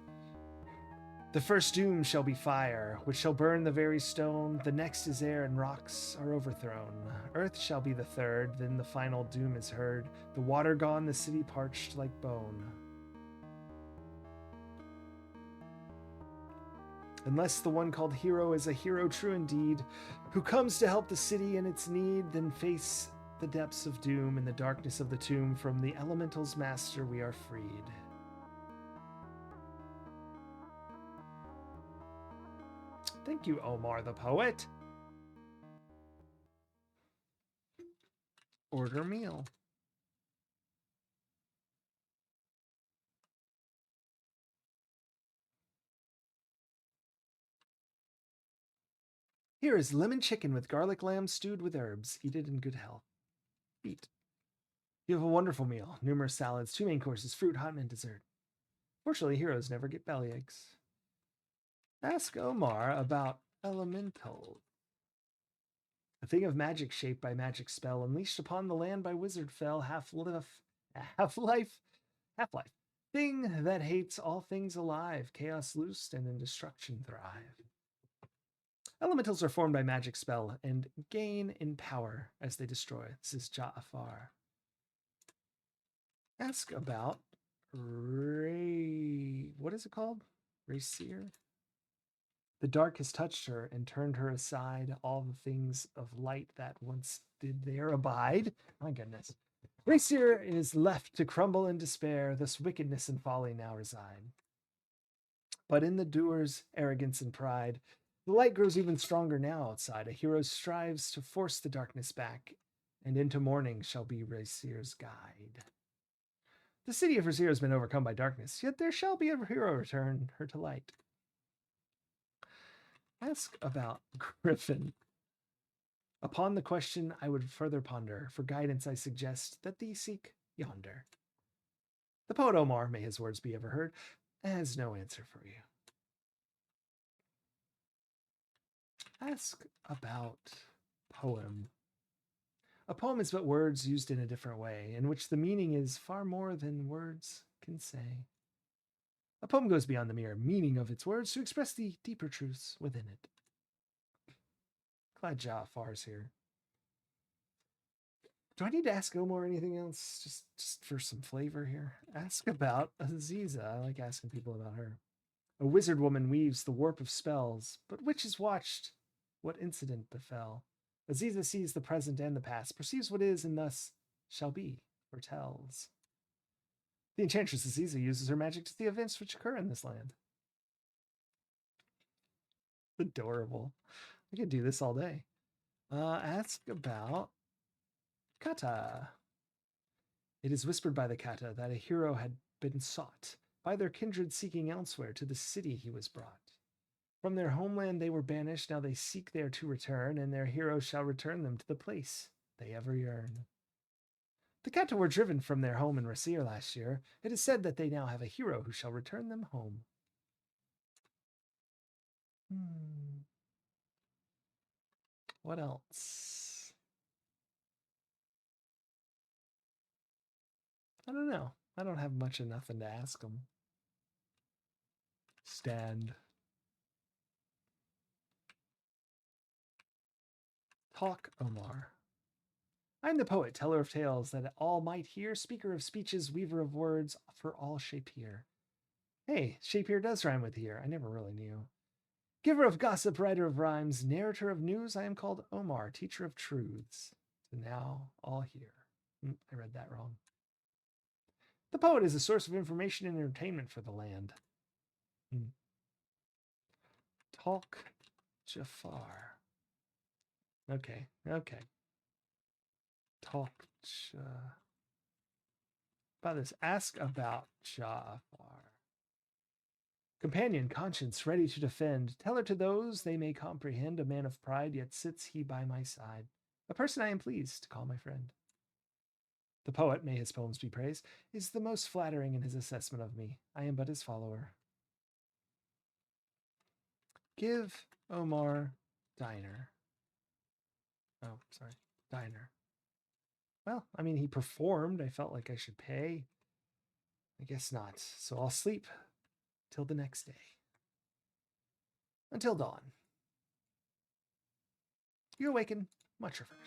Speaker 1: The first doom shall be fire, which shall burn the very stone. The next is air, and rocks are overthrown. Earth shall be the third, then the final doom is heard. The water gone, the city parched like bone. Unless the one called hero is a hero true indeed, who comes to help the city in its need, then face the depths of doom in the darkness of the tomb. From the elemental's master we are freed. Thank you, Omar the poet. Order meal. Here is lemon chicken with garlic lamb stewed with herbs. Eat it in good health. Eat. You have a wonderful meal. Numerous salads, 2 main courses, fruit, hot mint, dessert. Fortunately, heroes never get bellyaches. Ask Omar about elemental. A thing of magic shaped by magic spell, unleashed upon the land by wizard fell, half-life. Thing that hates all things alive, chaos loosed and in destruction thrive. Elementals are formed by magic spell and gain in power as they destroy. This is Ja'afar. Ask about what is it called? Rayseer? The dark has touched her and turned her aside. All the things of light that once did there abide. My goodness. Racier is left to crumble in despair, thus wickedness and folly now reside. But in the doer's arrogance and pride, the light grows even stronger now outside. A hero strives to force the darkness back, and into morning shall be Racier's guide. The city of Razier has been overcome by darkness, yet there shall be a hero return her to light. Ask about Griffin. Upon the question I would further ponder, for guidance I suggest that thee seek yonder. The poet Omar, may his words be ever heard, has no answer for you. Ask about poem. A poem is but words used in a different way, in which the meaning is far more than words can say. A poem goes beyond the mere meaning of its words to express the deeper truths within it. Glad Ja'Far's here. Do I need to ask Omar anything else? Just for some flavor here. Ask about Aziza. I like asking people about her. A wizard woman weaves the warp of spells, but witches watched what incident befell. Aziza sees the present and the past, perceives what is and thus shall be, foretells. The enchantress Aziza uses her magic to see events which occur in this land. Adorable. I could do this all day. Ask about Kata. It is whispered by the Kata that a hero had been sought, by their kindred seeking elsewhere, to the city he was brought. From their homeland they were banished, now they seek there to return, and their hero shall return them to the place they ever yearn. The Kata were driven from their home in Razier last year. It is said that they now have a hero who shall return them home. What else? I don't know. I don't have much of nothing to ask them. Stand. Talk, Omar. I am the poet, teller of tales that all might hear, speaker of speeches, weaver of words, for all shape here. Hey, shape here does rhyme with here. I never really knew. Giver of gossip, writer of rhymes, narrator of news, I am called Omar, teacher of truths. So now all hear. I read that wrong. The poet is a source of information and entertainment for the land. Talk Jafar. Okay. Talk about this. Ask about Jafar. Companion, conscience, ready to defend. Teller to those they may comprehend. A man of pride, yet sits he by my side. A person I am pleased to call my friend. The poet, may his poems be praised, is the most flattering in his assessment of me. I am but his follower. Give Omar diner. Oh, sorry. Diner. Well, I mean, he performed. I felt like I should pay. I guess not. So I'll sleep till the next day. Until dawn. You awaken much refreshed.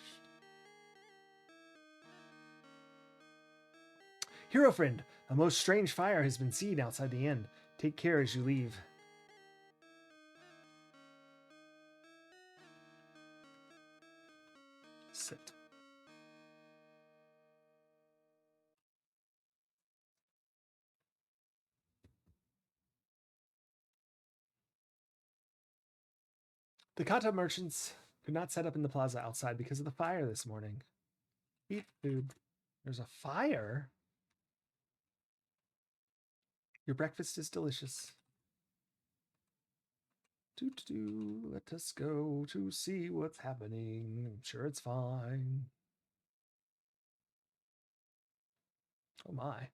Speaker 1: Hero friend, a most strange fire has been seen outside the inn. Take care as you leave. Sit. The Kata merchants could not set up in the plaza outside because of the fire this morning. Eat food. There's a fire? Your breakfast is delicious. Let us go to see what's happening. I'm sure it's fine. Oh my.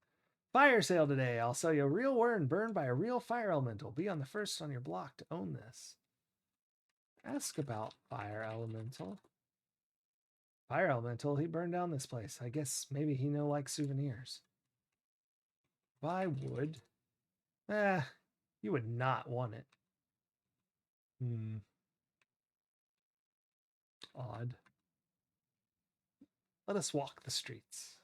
Speaker 1: Fire sale today. I'll sell you a real wern burned by a real fire elemental. Be on the first on your block to own this. Ask about fire elemental. Fire elemental, he burned down this place. I guess maybe he no like souvenirs. Buy wood. You would not want it. Odd. Let us walk the streets.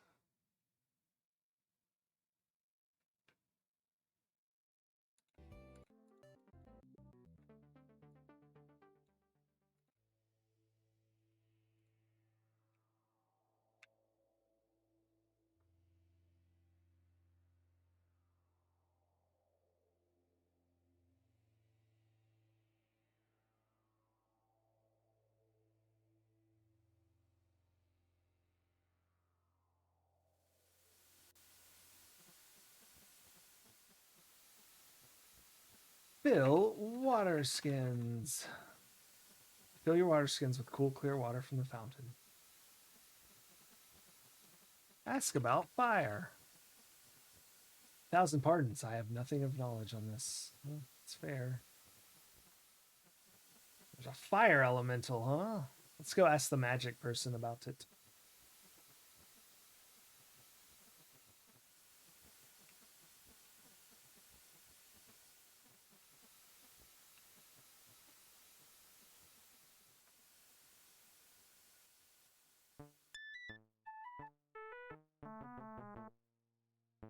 Speaker 1: Fill water skins. Fill your water skins with cool, clear water from the fountain. Ask about fire. 1,000 pardons. I have nothing of knowledge on this. Well, it's fair. There's a fire elemental, huh? Let's go ask the magic person about it.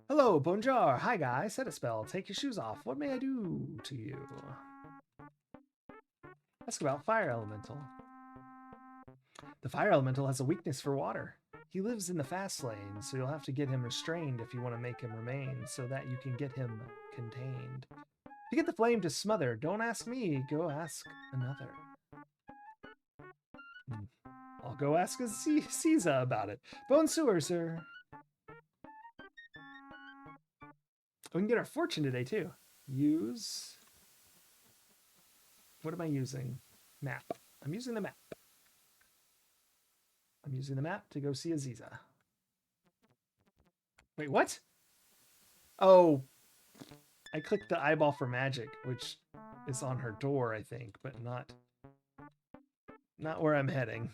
Speaker 1: Hello, Bonjour. Hi, guy. Set a spell. Take your shoes off. What may I do to you? Ask about fire elemental. The fire elemental has a weakness for water. He lives in the fast lane, so you'll have to get him restrained if you want to make him remain, so that you can get him contained. To get the flame to smother, don't ask me. Go ask another. I'll go ask Caesar about it. Bone sewer, sir. We can get our fortune today, too. Use... What am I using? Map. I'm using the map. I'm using the map to go see Aziza. Wait, what? Oh, I clicked the eyeball for magic, which is on her door, I think, but not where I'm heading.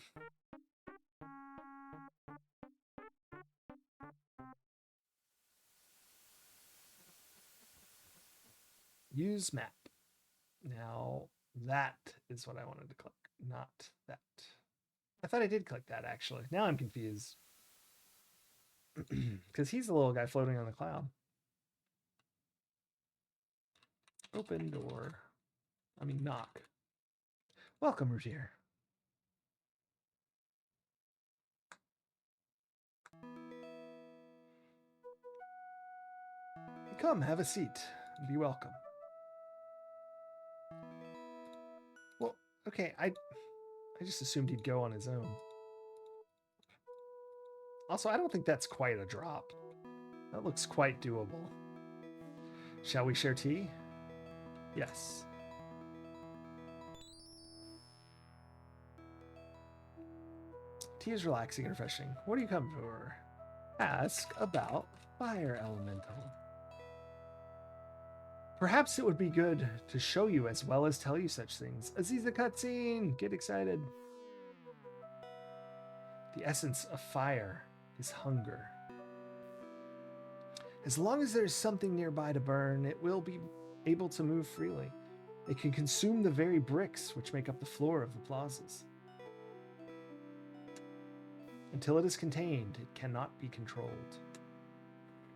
Speaker 1: Use map. Now, that is what I wanted to click, not that. I thought I did click that, actually. Now I'm confused. Because he's the little guy floating on the cloud. Open door. I mean, knock. Welcome, Routier. Come, have a seat. Be welcome. Well, okay, I just assumed he'd go on his own. Also, I don't think that's quite a drop. That looks quite doable. Shall we share tea? Yes. Tea is relaxing and refreshing. What do you come for? Ask about fire elemental. Perhaps it would be good to show you as well as tell you such things. Aziza cutscene! Get excited. The essence of fire is hunger. As long as there's something nearby to burn, it will be able to move freely. It can consume the very bricks which make up the floor of the plazas. Until it is contained, it cannot be controlled.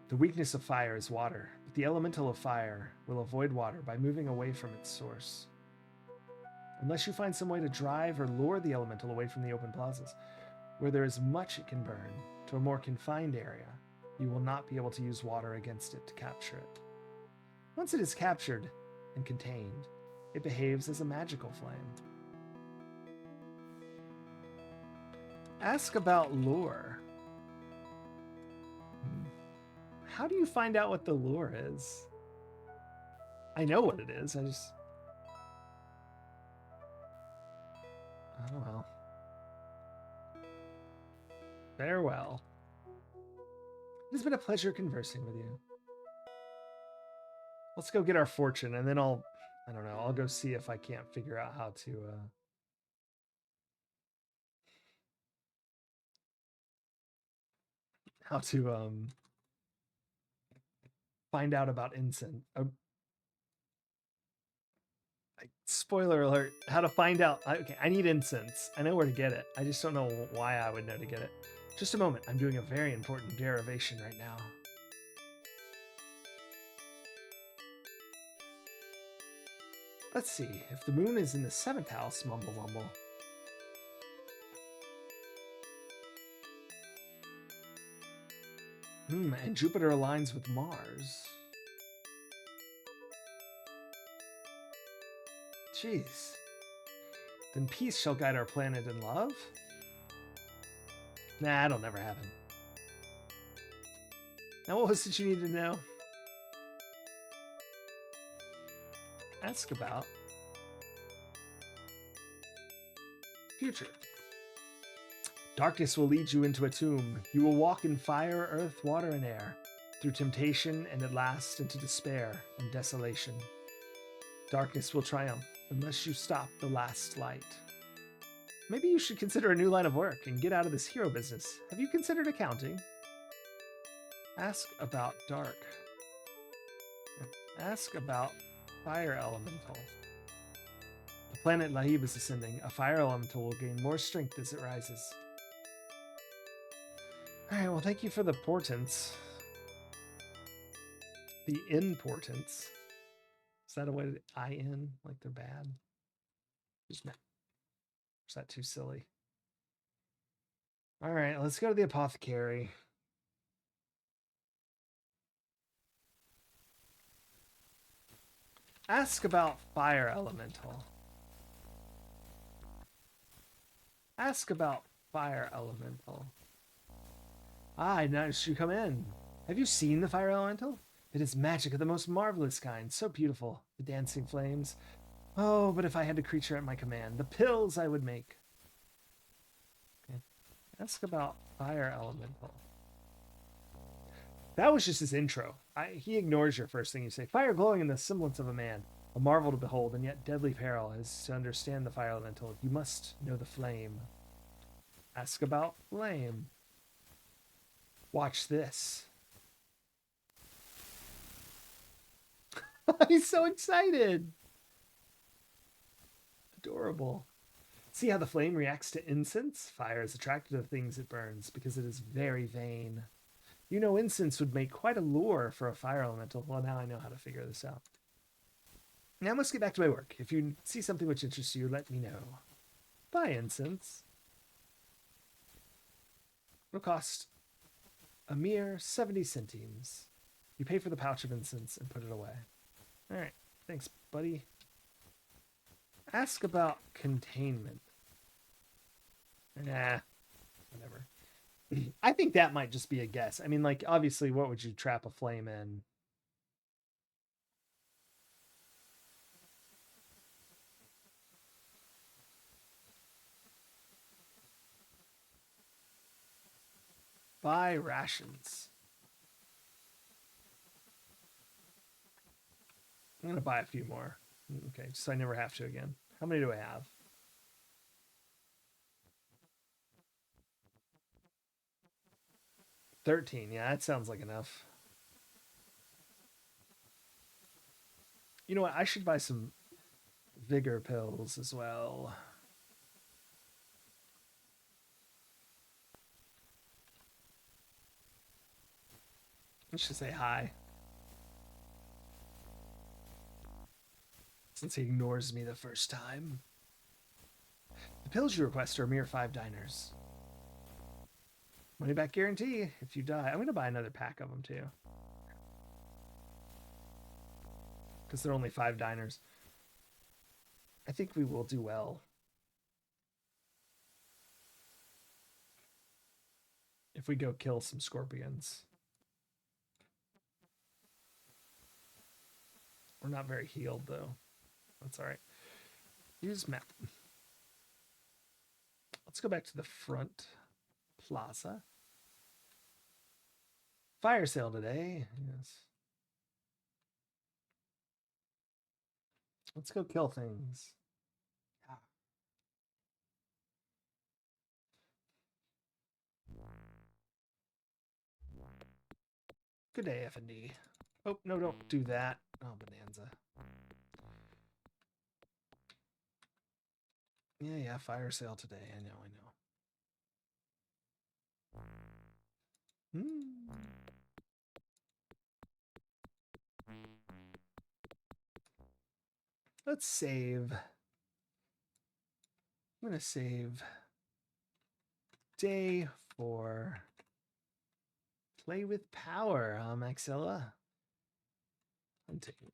Speaker 1: The weakness of fire is water, but the elemental of fire will avoid water by moving away from its source. Unless you find some way to drive or lure the elemental away from the open plazas, where there is much it can burn, to a more confined area, you will not be able to use water against it to capture it. Once it is captured and contained, it behaves as a magical flame. Ask about lure. How do you find out what the lure is? I know what it is, oh well. Farewell. It has been a pleasure conversing with you. Let's go get our fortune, and then I don't know, I'll go see if I can't figure out how to find out about incense. Spoiler alert, how to find out. Okay, I need incense. I know where to get it. I just don't know why I would know to get it. Just a moment. I'm doing a very important derivation right now. Let's see. If the moon is in the 7th house, mumble mumble. And Jupiter aligns with Mars. Jeez. Then peace shall guide our planet in love? Nah, that'll never happen. Now what was it you needed to know? Ask about future. Darkness will lead you into a tomb. You will walk in fire, earth, water, and air, through temptation and at last into despair and desolation. Darkness will triumph unless you stop the last light. Maybe you should consider a new line of work and get out of this hero business. Have you considered accounting? Ask about dark. Ask about fire elemental. The planet Lahib is ascending. A fire elemental will gain more strength as it rises. Alright, well, thank you for the portents. The importance. Is that a way to I-N? Like they're bad? Just not. Is that too silly? Alright, let's go to the apothecary. Ask about fire elemental. Ask about fire elemental. Ah, I noticed you come in. Have you seen the fire elemental? It is magic of the most marvelous kind, so beautiful. The dancing flames. Oh, but if I had a creature at my command, the pills I would make. Okay. Ask about fire elemental. That was just his intro. He ignores your first thing you say. Fire glowing in the semblance of a man. A marvel to behold, and yet deadly peril is to understand the fire elemental. You must know the flame. Ask about flame. Watch this. He's so excited. Adorable. See how the flame reacts to incense? Fire is attracted to things it burns because it is very vain. You know, incense would make quite a lure for a fire elemental. Well, now I know how to figure this out. Now I must get back to my work. If you see something which interests you, let me know. Buy incense. It'll cost a mere 70 centimes. You pay for the pouch of incense and put it away. All right. Thanks, buddy. Ask about containment. Nah, whatever. I think that might just be a guess. I mean, like, obviously, what would you trap a flame in? Buy rations. I'm going to buy a few more. Okay, so I never have to again. How many do I have? $13. Yeah, that sounds like enough. You know what? I should buy some vigor pills as well. I should say hi. Since he ignores me the first time. The pills you request are a mere 5 diners. Money back guarantee if you die. I'm going to buy another pack of them too. Because they're only 5 diners. I think we will do well. If we go kill some scorpions. We're not very healed though. That's all right. Use map. Let's go back to the front plaza. Fire sale today. Yes. Let's go kill things. Yeah. Good day, F&D. Oh, no, don't do that. Oh, bonanza. Yeah, fire sale today. I know. Let's save. I'm going to save day 4. Play with power, Maxilla. I'm taking.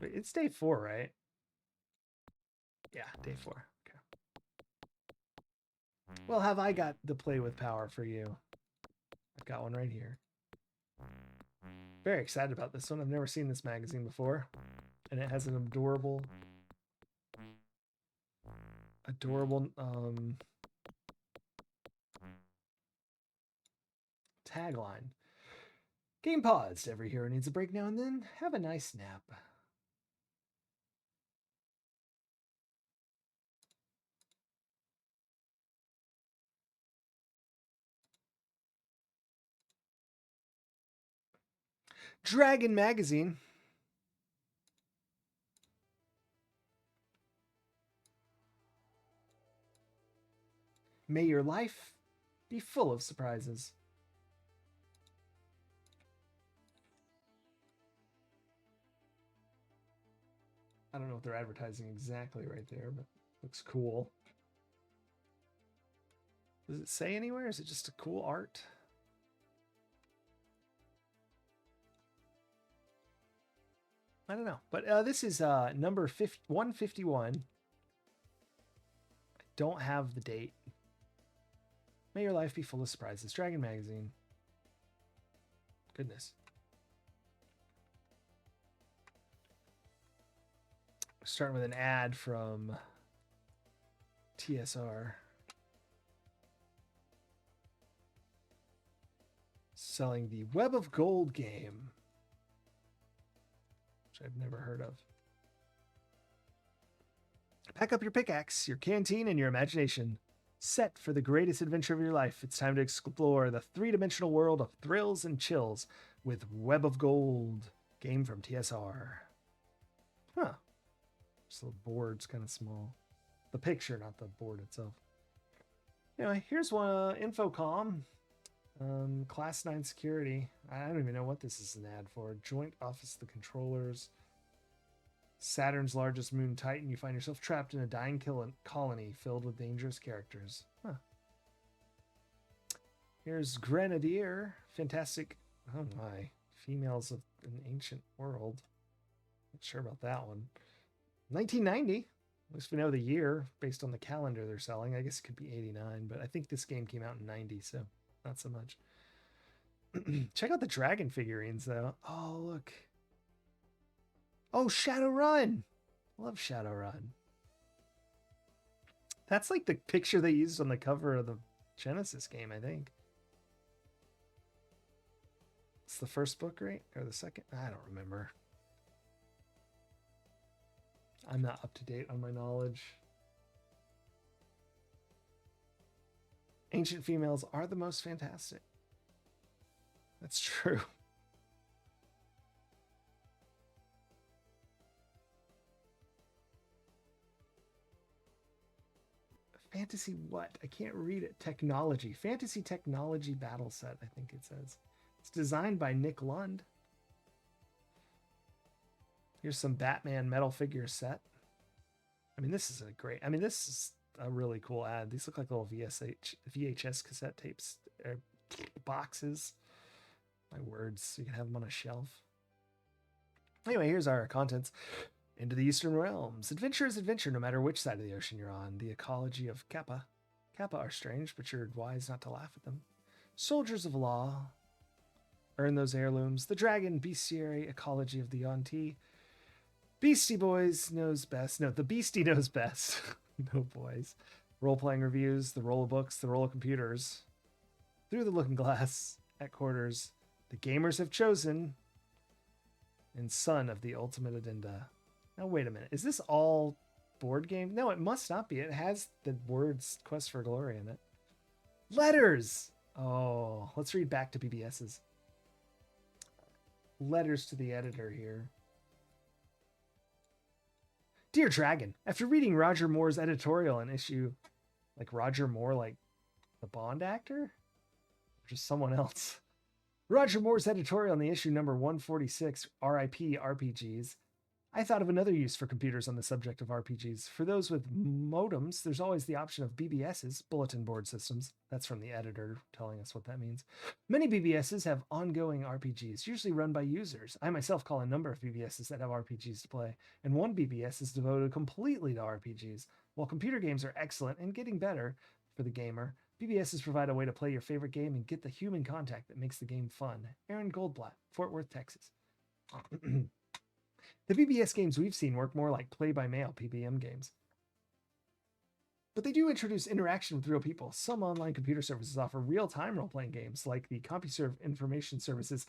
Speaker 1: Wait, it's day 4, right? Yeah, day 4. Okay. Well, have I got the play with power for you? I've got one right here. Very excited about this one. I've never seen this magazine before. And it has an adorable tagline. Game paused. Every hero needs a break now and then. Have a nice nap. Dragon Magazine. May your life be full of surprises. I don't know what they're advertising exactly right there, but looks cool. Does it say anywhere? Is it just a cool art? I don't know. But this is number 151. I don't have the date. May your life be full of surprises. Dragon Magazine. Goodness. Starting with an ad from TSR. Selling the Web of Gold game, which I've never heard of. Pack up your pickaxe, your canteen, and your imagination. Set for the greatest adventure of your life. It's time to explore the three-dimensional world of thrills and chills with Web of Gold, game from TSR. Huh. So the board's kind of small. The picture, not the board itself. Anyway, here's one Infocom. Class 9 security. I don't even know what this is an ad for. Joint Office of the Controllers. Saturn's largest moon, Titan. You find yourself trapped in a dying colony filled with dangerous characters. Huh. Here's Grenadier. Fantastic. Oh my. Females of an ancient world. Not sure about that one. 1990. At least we know the year based on the calendar they're selling. I guess it could be 89, but I think this game came out in 90, so not so much. Check out the dragon figurines, though. Oh, look. Oh, Shadowrun. Love Shadowrun. That's like the picture they used on the cover of the Genesis game, I think. It's the first book, right? Or the second? I don't remember. I'm not up to date on my knowledge. Ancient females are the most fantastic. That's true. Fantasy what? I can't read it. Technology. Fantasy Technology Battle Set, I think it says. It's designed by Nick Lund. Here's some Batman metal figure set. I mean, this is a great... I mean, this is a really cool ad. These look like little VHS cassette tapes. Boxes. My words. So you can have them on a shelf. Anyway, here's our contents. Into the Eastern Realms. Adventure is adventure, no matter which side of the ocean you're on. The ecology of Kappa. Kappa are strange, but you're wise not to laugh at them. Soldiers of Law. Earn those heirlooms. The Dragon Bestiary ecology of the Yuan-Ti. Beastie Boys knows best. No, the Beastie knows best. No boys. Role-playing reviews. The roll of books. The roll of computers. Through the Looking Glass. At quarters. The gamers have chosen. And Son of the Ultimate Addenda. Now, wait a minute. Is this all board game? No, it must not be. It has the words Quest for Glory in it. Letters! Oh, let's read back to BBS's. Letters to the editor here. Dear Dragon, after reading Roger Moore's editorial in issue... Like Roger Moore, like the Bond actor? Or just someone else? Roger Moore's editorial in the issue number 146, RIP RPGs. I thought of another use for computers on the subject of RPGs. For those with modems, there's always the option of BBSs, bulletin board systems. That's from the editor telling us what that means. Many BBSs have ongoing RPGs, usually run by users. I myself call a number of BBSs that have RPGs to play, and one BBS is devoted completely to RPGs. While computer games are excellent and getting better for the gamer, BBSs provide a way to play your favorite game and get the human contact that makes the game fun. Aaron Goldblatt, Fort Worth, Texas. The BBS games we've seen work more like play-by-mail PBM games. But they do introduce interaction with real people. Some online computer services offer real-time role-playing games like the CompuServe information services.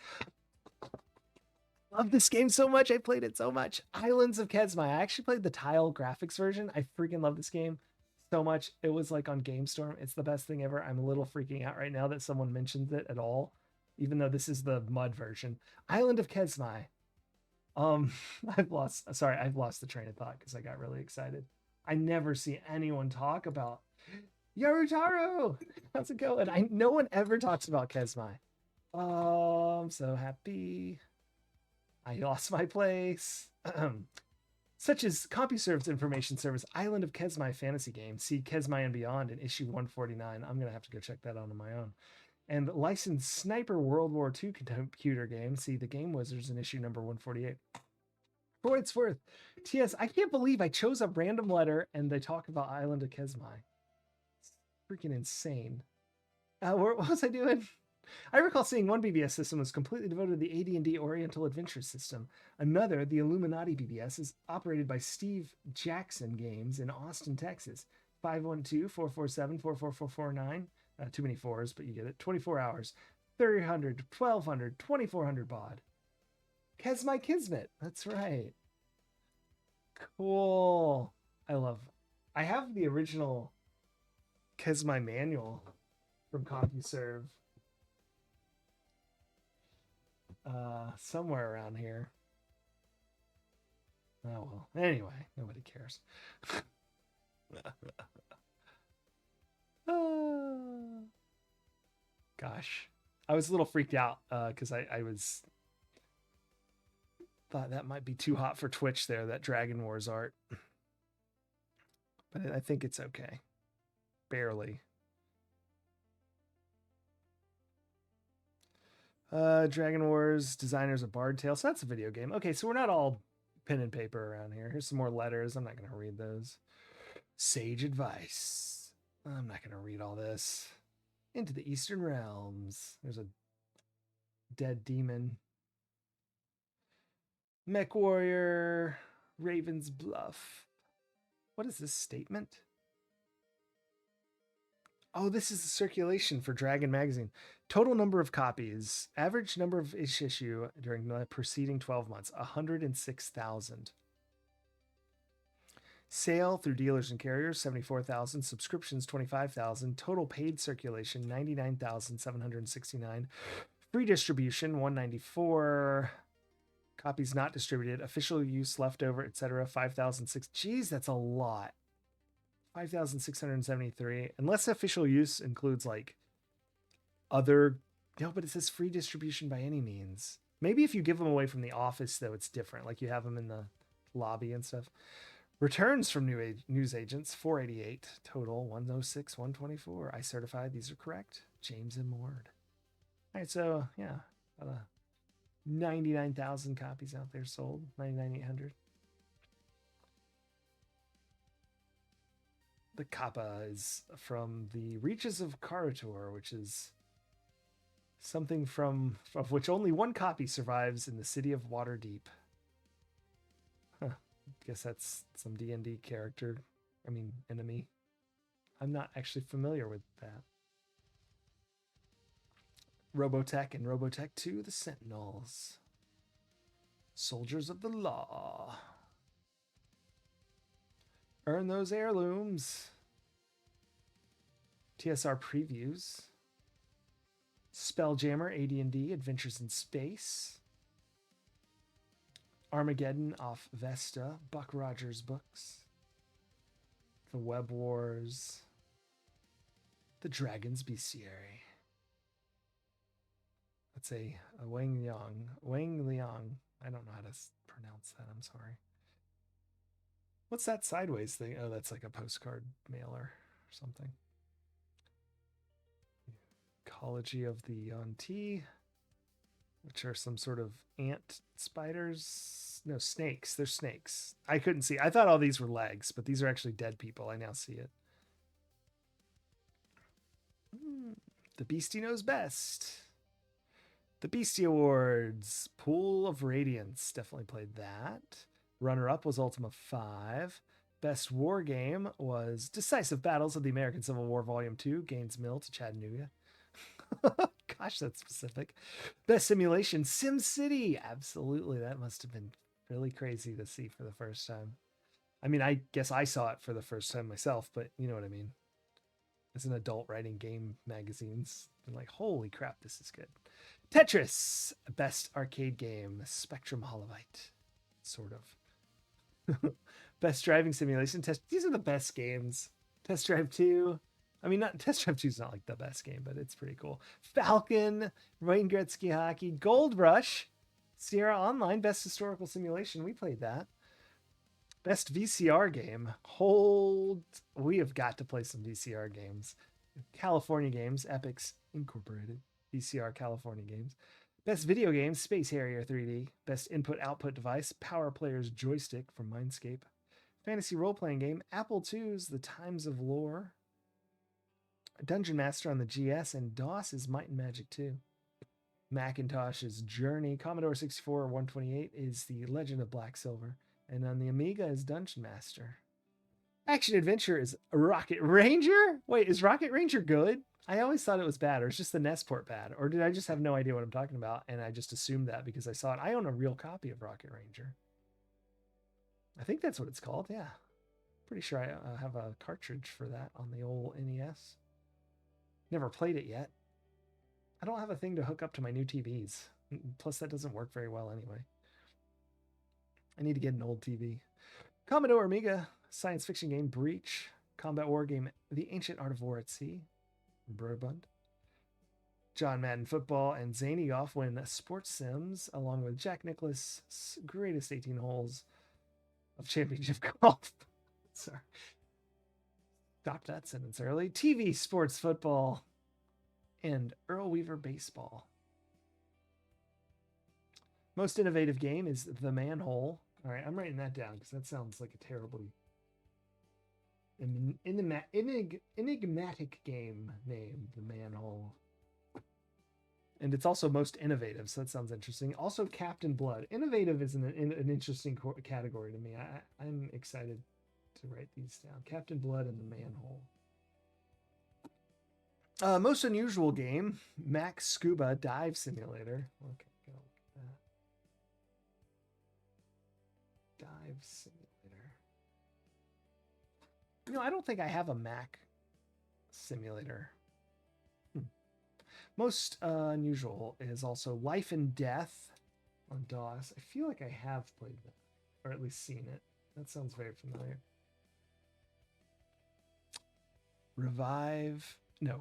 Speaker 1: Love this game so much. I played it so much. Islands of Kesmai. I actually played the tile graphics version. I freaking love this game so much. It was like on GameStorm. It's the best thing ever. I'm a little freaking out right now that someone mentions it at all, even though this is the mud version. Island of Kesmai. I've lost the train of thought because I got really excited. I never see anyone talk about Yarutaro. How's it going? No one ever talks about Kesmai. Oh, I'm so happy. I lost my place. Such as CompuServe's information service, Island of Kesmai fantasy game. See Kesmai and Beyond in issue 149. I'm going to have to go check that out on my own. And licensed Sniper World War II computer game. See the Game Wizards in issue number 148. For what it's worth, TS, I can't believe I chose a random letter and they talk about Island of Kesmai. It's freaking insane. What was I doing? I recall seeing one BBS system was completely devoted to the AD&D Oriental Adventure System. Another, the Illuminati BBS, is operated by Steve Jackson Games in Austin, Texas. 512-447-44449. Too many fours, but you get it. 24 hours. 300, 1200, 2400 baud. Kesmai Kismet. That's right. Cool. I have the original Kesmai manual from CompuServe. Somewhere around here. Oh well. Anyway, nobody cares. Gosh, I was a little freaked out because I thought that might be too hot for Twitch there, that Dragon Wars art. But I think it's okay. Barely. Dragon Wars, designers of Bard Tale. So that's a video game. Okay, so we're not all pen and paper around here. Here's some more letters. I'm not going to read those. Sage advice. I'm not going to read all this. Into the Eastern Realms. There's a dead demon. Mech Warrior. Raven's Bluff. What is this statement? Oh, this is the circulation for Dragon Magazine. Total number of copies. Average number of each issue during the preceding 12 months. 106,000. Sale through dealers and carriers, 74,000. Subscriptions, 25,000. Total paid circulation, 99,769. Free distribution, 194. Copies not distributed. Official use, leftover, etc. 5,006. Geez, that's a lot. 5,673. Unless official use includes like other. No, but it says free distribution by any means. Maybe if you give them away from the office, though, it's different. Like you have them in the lobby and stuff. Returns from news agents, 488. Total, 106, 124. I certify these are correct. James M. Ward. All right, so yeah, 99,000 copies out there sold. 99,800. The Kappa is from the Reaches of Karator, which is something of which only one copy survives in the city of Waterdeep. Huh. Guess that's some D&D character. I mean, enemy. I'm not actually familiar with that. Robotech and Robotech 2, the Sentinels. Soldiers of the Law. Earn those heirlooms. TSR previews. Spelljammer, AD&D, Adventures in Space. Armageddon off Vesta, Buck Rogers books. The Web Wars. The Dragon's Bestiary. That's a Wang Liang. I don't know how to pronounce that. I'm sorry. What's that sideways thing? Oh, that's like a postcard mailer or something. Ecology of the Yuan-Ti, which are some sort of ant spiders. No, snakes. They're snakes. I couldn't see. I thought all these were legs, but these are actually dead people. I now see it. The Beastie Knows Best. The Beastie Awards. Pool of Radiance. Definitely played that. Runner-up was Ultima 5. Best war game was Decisive Battles of the American Civil War Volume 2, Gaines Mill to Chattanooga. Gosh, that's specific. Best simulation, SimCity. Absolutely, that must have been really crazy to see for the first time. I mean, I guess I saw it for the first time myself, but you know what I mean. As an adult writing game magazines, I'm like, holy crap, this is good. Tetris, best arcade game, Spectrum Hololight, sort of. Best driving simulation test. These are the best games. Test Drive 2. I mean, not Test Drive 2 is not like the best game, but it's pretty cool. Falcon, Wayne Gretzky Hockey, Gold Rush, Sierra Online, best historical simulation. We played that. Best VCR game. We have got to play some VCR games. California Games, Epix Incorporated. VCR California Games. Best video game, Space Harrier 3D. Best input-output device, Power Player's Joystick from Mindscape. Fantasy role-playing game, Apple II's The Times of Lore. Dungeon Master on the GS, and DOS's Might and Magic 2. Macintosh's Journey. Commodore 64 128 is The Legend of Black Silver. And on the Amiga is Dungeon Master. Action Adventure is Rocket Ranger? Wait, is Rocket Ranger good? I always thought it was bad, or it's just the NES port bad. Or did I just have no idea what I'm talking about, and I just assumed that because I saw it? I own a real copy of Rocket Ranger. I think that's what it's called, yeah. Pretty sure I have a cartridge for that on the old NES. Never played it yet. I don't have a thing to hook up to my new TVs. Plus, that doesn't work very well anyway. I need to get an old TV. Commodore Amiga, science fiction game Breach, combat war game The Ancient Art of War at Sea, Brabant. John Madden Football and Zany Goff win Sports Sims, along with Jack Nicklaus' greatest 18 holes of championship golf. Sorry. Stop that sentence early. TV Sports Football and Earl Weaver Baseball. Most innovative game is The Manhole. All right, I'm writing that down because that sounds like a terribly enigmatic game name, The Manhole. And it's also most innovative, so that sounds interesting. Also, Captain Blood. Innovative is an interesting category to me. I'm excited to write these down. Captain Blood and The Manhole. Most unusual game, Max Scuba Dive Simulator. Okay, go with that. Dive Simulator. You know, I don't think I have a Mac simulator. Most unusual is also Life and Death on DOS. I feel like I have played that, or at least seen it. That sounds very familiar.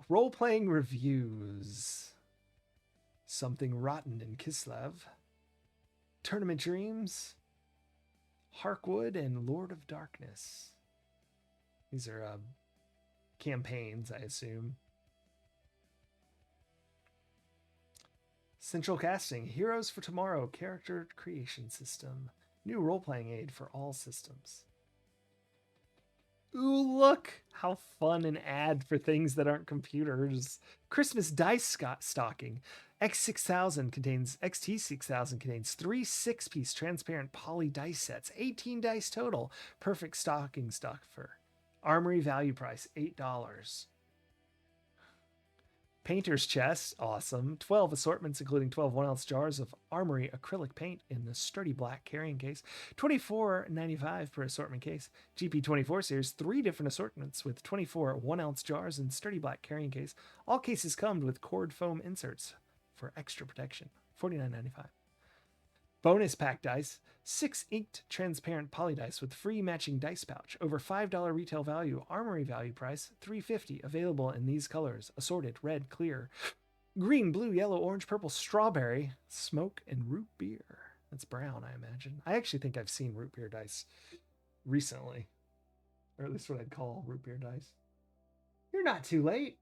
Speaker 1: Role-playing reviews. Something Rotten in Kislev. Tournament Dreams. Harkwood and Lord of Darkness. These are campaigns, I assume. Central Casting, Heroes for Tomorrow, Character Creation System. New role-playing aid for all systems. Ooh, look! How fun an ad for things that aren't computers. Christmas Dice Stocking. XT6000 contains 3 6-piece transparent poly dice sets. 18 dice total. Perfect stocking stuffer. Armory value price, $8. Painter's Chest, awesome. 12 assortments, including 12 1-ounce jars of Armory acrylic paint in the sturdy black carrying case. $24.95 per assortment case. GP24 series, 3 different assortments with 24 1-ounce jars in sturdy black carrying case. All cases come with cord foam inserts for extra protection. $49.95. Bonus pack dice, 6 inked transparent poly dice with free matching dice pouch. Over $5 retail value. Armory value price, $3.50. Available in these colors: assorted, red, clear, green, blue, yellow, orange, purple, strawberry, smoke, and root beer. That's brown, I imagine. I actually think I've seen root beer dice recently, or at least what I'd call root beer dice. You're not too late.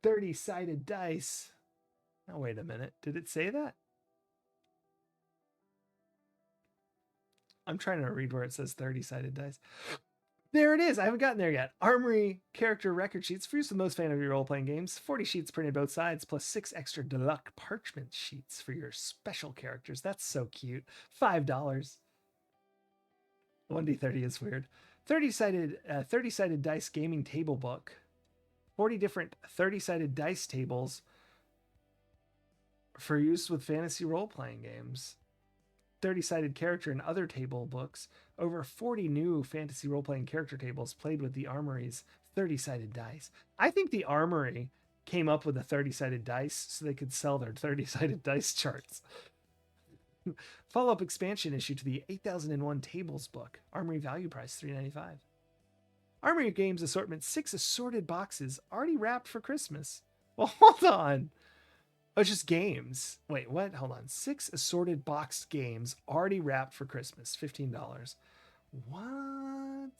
Speaker 1: 30-sided dice. Now wait a minute. Did it say that? I'm trying to read where it says 30-sided dice. There it is. I haven't gotten there yet. Armory character record sheets for use with most fantasy role-playing games. 40 sheets printed both sides, plus 6 extra deluxe parchment sheets for your special characters. That's so cute. $5. 1d30 is weird. 30-sided dice gaming table book. 40 different 30-sided dice tables for use with fantasy role-playing games. 30-sided character and other table books. Over 40 new fantasy role-playing character tables played with the Armory's 30-sided dice. I think the Armory came up with a 30-sided dice so they could sell their 30-sided dice charts. Follow-up expansion issue to the 8001 Tables book. Armory value price $3.95. Armory Games assortment, 6 assorted boxes already wrapped for Christmas. Well, hold on. Oh, it's just games. Wait, what? Hold on. 6 assorted boxed games already wrapped for Christmas. $15. What?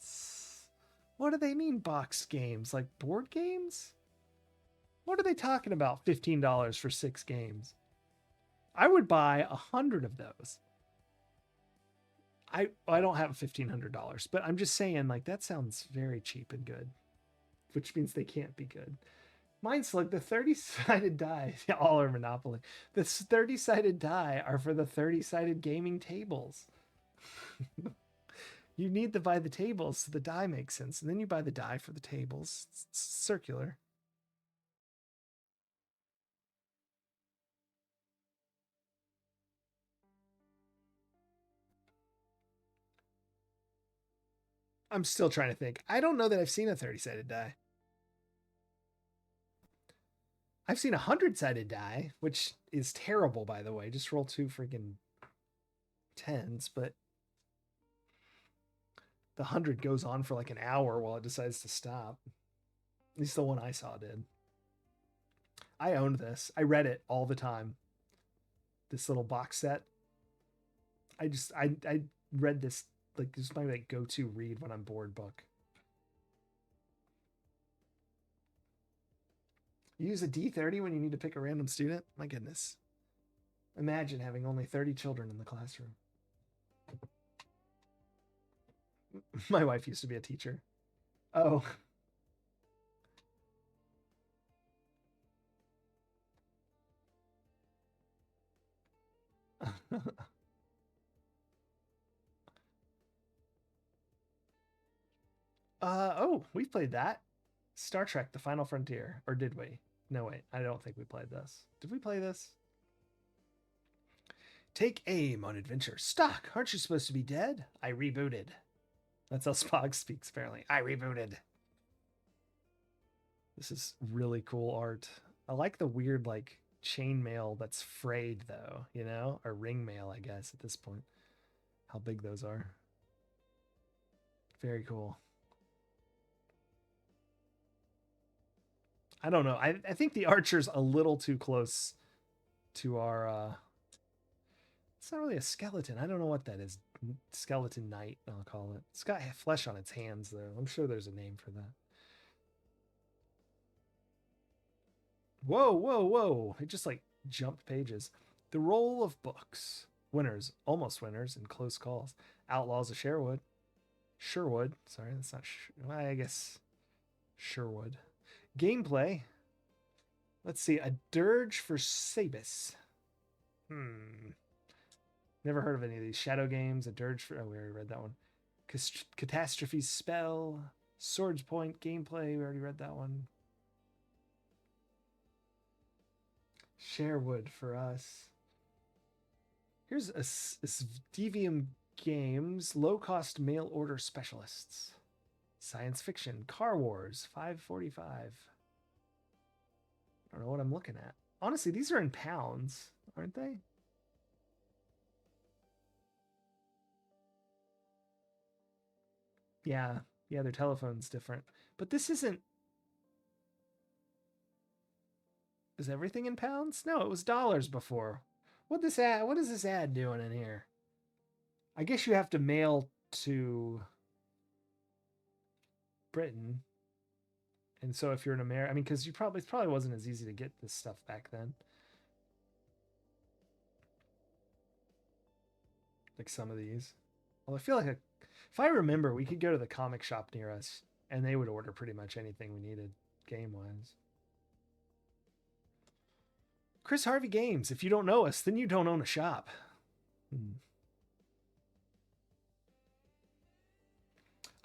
Speaker 1: What do they mean boxed games? Like board games? What are they talking about? $15 for 6 games. I would buy 100 of those. I don't have $1,500, but I'm just saying, like, that sounds very cheap and good, which means they can't be good. Mine's like the 30-sided die. All are Monopoly. The 30-sided die are for the 30-sided gaming tables. You need to buy the tables so the die makes sense, and then you buy the die for the tables. It's circular. I'm still trying to think. I don't know that I've seen a 30-sided die. I've seen a 100-sided die, which is terrible, by the way. Just roll 2 freaking 10s, but the 100 goes on for like an hour while it decides to stop. At least the one I saw did. I owned this. I read it all the time. This little box set. I read this, like, this is my like go-to read when I'm bored book. You use a D30 when you need to pick a random student? My goodness. Imagine having only 30 children in the classroom. My wife used to be a teacher. Oh. Oh, we played that. Star Trek: The Final Frontier. Or did we? No, wait. I don't think we played this. Did we play this? Take aim on adventure. Stock, aren't you supposed to be dead? I rebooted. That's how Spock speaks, apparently. I rebooted. This is really cool art. I like the weird, like, chainmail that's frayed, though, you know? Or ring mail, I guess, at this point. How big those are. Very cool. I don't know. I think the Archer's a little too close to our... It's not really a skeleton. I don't know what that is. Skeleton Knight, I'll call it. It's got flesh on its hands, though. I'm sure there's a name for that. Whoa, whoa, whoa. It just, like, jumped pages. The Roll of Books. Winners, almost winners, and close calls. Outlaws of Sherwood. Sherwood. Sorry, that's not... I guess... Sherwood. Gameplay. Let's see. A Dirge for Sabis. Never heard of any of these. Shadow Games. A Dirge for... Oh, we already read that one. Catastrophe Spell. Swords Point. Gameplay. We already read that one. Sherwood for us. Here's a Devium Games. Low-cost mail order specialists. Science fiction. Car Wars. $5.45. I don't know what I'm looking at. Honestly, these are in pounds, aren't they? Yeah, their telephone's different. But this isn't... Is everything in pounds? No, it was dollars before. What is this ad doing in here? I guess you have to mail to Britain. And so if you're an American, I mean, because it probably wasn't as easy to get this stuff back then. Like some of these. Well, I feel like If I remember, we could go to the comic shop near us, and they would order pretty much anything we needed, game-wise. Chris Harvey Games. If you don't know us, then you don't own a shop.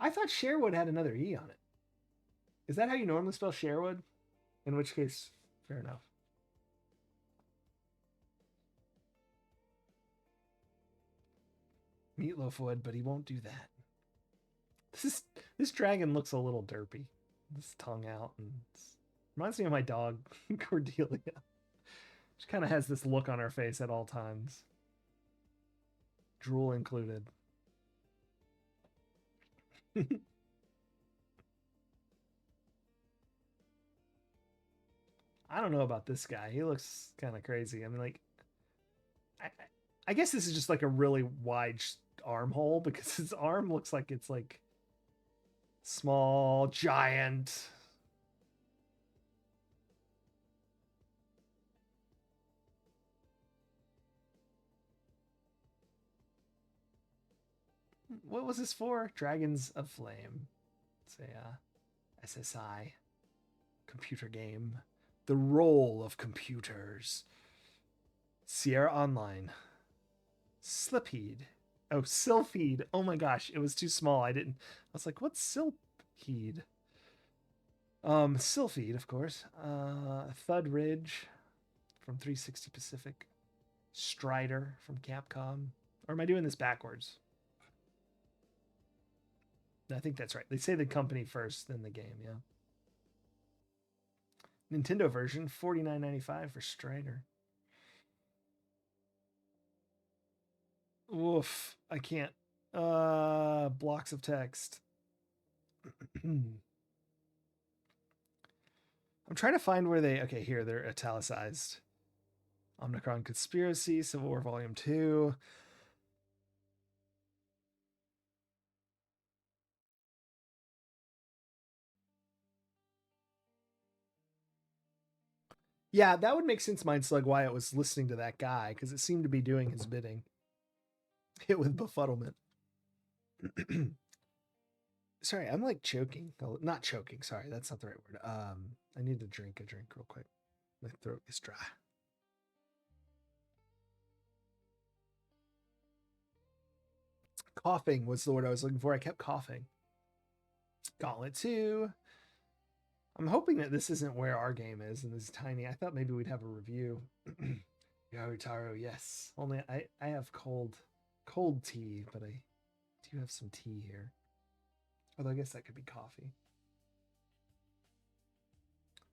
Speaker 1: I thought Sherwood had another E on it. Is that how you normally spell Sherwood? In which case, fair enough. Meatloaf would, but he won't do that. This dragon looks a little derpy. This tongue out, and reminds me of my dog Cordelia. She kind of has this look on her face at all times, drool included. I don't know about this guy. He looks kind of crazy. I mean, like, I guess this is just like a really wide armhole because his arm looks like it's like small, giant. What was this for? Dragons of Flame. It's a SSI computer game. The role of computers. Sierra Online. Slipheed. Oh, Sylpheed. Oh my gosh, it was too small. I was like, what's Sylpheed? Sylpheed, of course. Thud Ridge from 360 Pacific. Strider from Capcom. Or am I doing this backwards? I think that's right. They say the company first, then the game, yeah. Nintendo version, $49.95 for Strider. Woof. I can't. Blocks of text. I'm trying to find where they... Okay, here, they're italicized. Omnicron Conspiracy, Civil War Volume 2. Yeah, that would make sense, Mindslug, why it was listening to that guy, because it seemed to be doing his bidding. Hit with befuddlement. Sorry, I'm like choking. Not choking, sorry, that's not the right word. I need to drink a drink real quick. My throat is dry. Coughing was the word I was looking for. I kept coughing. Gauntlet 2. I'm hoping that this isn't where our game is, and this is tiny. I thought maybe we'd have a review. Yarutaro, yes. Only I have cold tea, but I do have some tea here. Although I guess that could be coffee.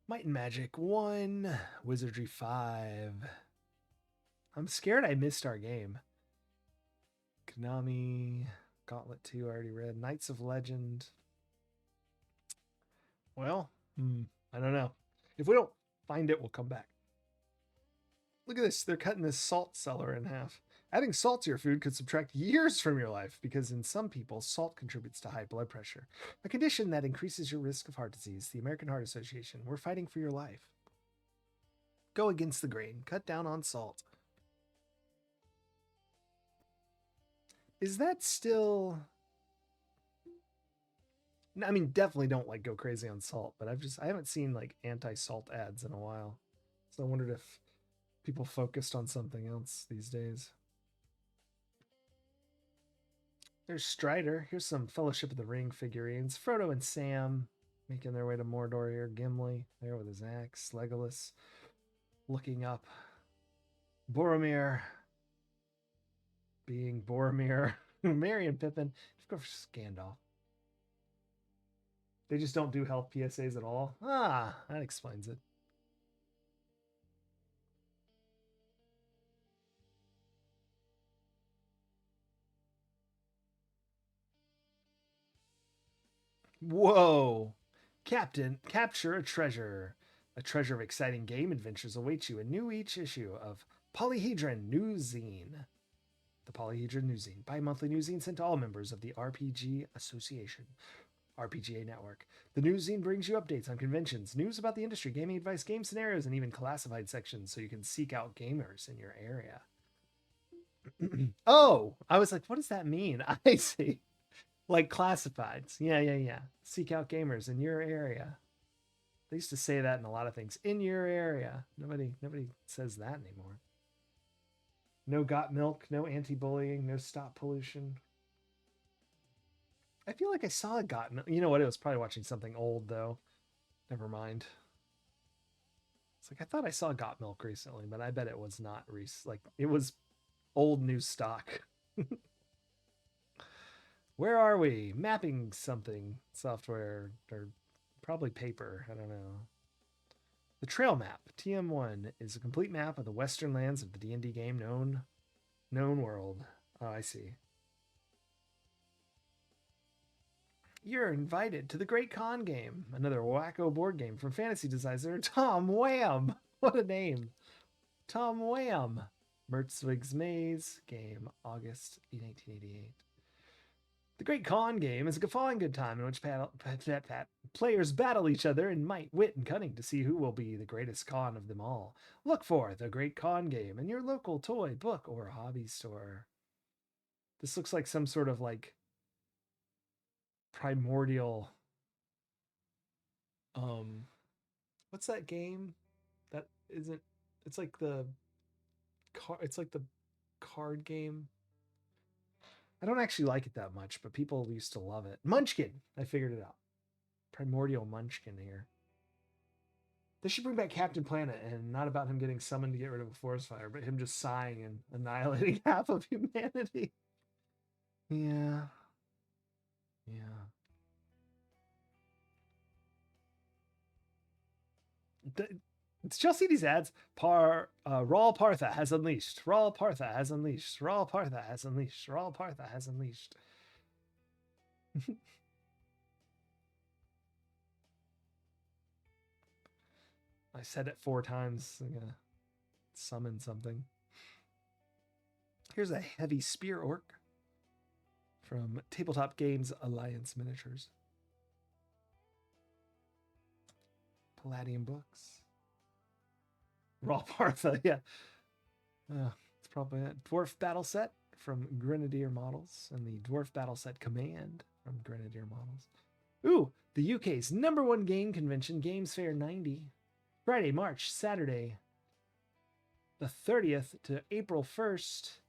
Speaker 1: Might and Magic 1, Wizardry 5. I'm scared I missed our game. Konami, Gauntlet 2, I already read. Knights of Legend. Well, I don't know. If we don't find it, we'll come back. Look at this. They're cutting this salt cellar in half. Adding salt to your food could subtract years from your life because in some people, salt contributes to high blood pressure, a condition that increases your risk of heart disease. The American Heart Association, we're fighting for your life. Go against the grain. Cut down on salt. Is that still... I mean, definitely don't like go crazy on salt, but I haven't seen like anti-salt ads in a while. So I wondered if people focused on something else these days. There's Strider. Here's some Fellowship of the Ring figurines. Frodo and Sam making their way to Mordor here. Gimli there with his axe. Legolas looking up. Boromir being Boromir. Merry and Pippin. Of course, Gandalf. They just don't do health PSAs at all. Ah, that explains it. Whoa. Captain, capture a treasure. A treasure of exciting game adventures awaits you in new each issue of Polyhedron Newzine. The Polyhedron Newzine, bi-monthly newzine sent to all members of the RPG Association. RPGA Network. The Newzine brings you updates on conventions, news about the industry, gaming advice, game scenarios, and even classified sections so you can seek out gamers in your area. Oh, I was like, what does that mean? I see. Like classifieds. Yeah. Seek out gamers in your area. They used to say that in a lot of things. In your area. Nobody says that anymore. No got milk, no anti-bullying, no stop pollution. I feel like I saw a got milk. You know what? It was probably watching something old though. Never mind. It's like I thought I saw got milk recently, but I bet it was not like it was old news stock. Where are we? Mapping something software or probably paper. I don't know. The trail map, TM1, is a complete map of the western lands of the D&D game known world. Oh, I see. You're invited to the Great Con game, another wacko board game from fantasy designer Tom Wham. What a name. Tom Wham. Mertzwig's Maze game, August 1988. The Great Con game is a guffawing good time in which players battle each other in might, wit, and cunning to see who will be the greatest con of them all. Look for The Great Con game in your local toy, book, or hobby store. This looks like some sort of like primordial what's that game that isn't it's like the card game. I don't actually like it that much, but people used to love it. Munchkin. I figured it out. Primordial Munchkin here. They should bring back Captain Planet, and not about him getting summoned to get rid of a forest fire, but him just sighing and annihilating half of humanity. Yeah. Did y'all see these ads? Rawl Partha has unleashed. Rawl Partha has unleashed. Rawl Partha has unleashed. Rawl Partha has unleashed. I said it 4 times. I'm gonna summon something. Here's a heavy spear orc from Tabletop Games Alliance Miniatures. Palladium books. Raw Partha, yeah. It's probably it. Dwarf Battle Set from Grenadier Models and the Dwarf Battle Set Command from Grenadier Models. Ooh, the UK's #1 game convention, Games Fair 90. Friday, March, Saturday, the 30th to April 1st.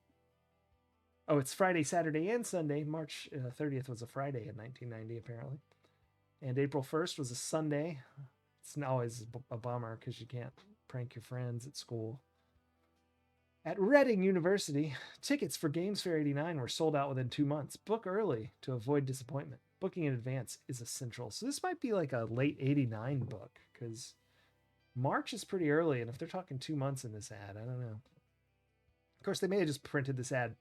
Speaker 1: Oh, it's Friday, Saturday, and Sunday. March 30th was a Friday in 1990, apparently. And April 1st was a Sunday. It's always a bummer because you can't prank your friends at school. At Reading University, tickets for Games Fair 89 were sold out within 2 months. Book early to avoid disappointment. Booking in advance is essential. So this might be like a late 89 book because March is pretty early. And if they're talking 2 months in this ad, I don't know. Of course, they may have just printed this ad,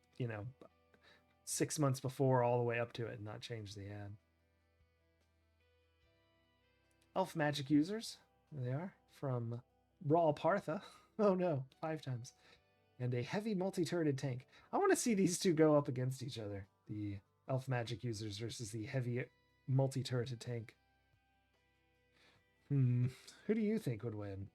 Speaker 1: 6 months before all the way up to it and not changed the ad. Elf Magic users, there they are, from Rawl Partha. Oh no, 5 times. And a heavy multi-turreted tank. I want to see these two go up against each other. The Elf Magic users versus the heavy multi-turreted tank. Who do you think would win?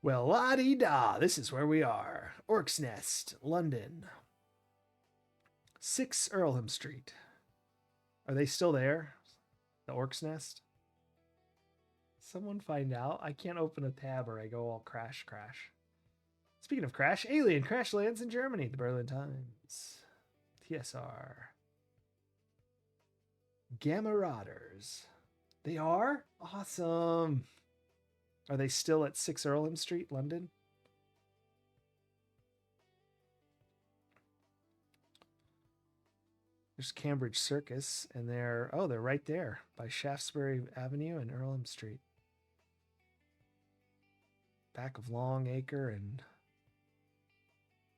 Speaker 1: Well, la-di-da, this is where we are. Orc's Nest, London. 6 Earlham Street. Are they still there? The Orc's Nest? Someone find out. I can't open a tab or I go all crash. Speaking of crash, Alien crash lands in Germany. The Berlin Times. TSR. Gamma Marauders. They are? Awesome. Are they still at 6 Earlham Street, London? There's Cambridge Circus, and they're right there by Shaftesbury Avenue and Earlham Street. Back of Longacre and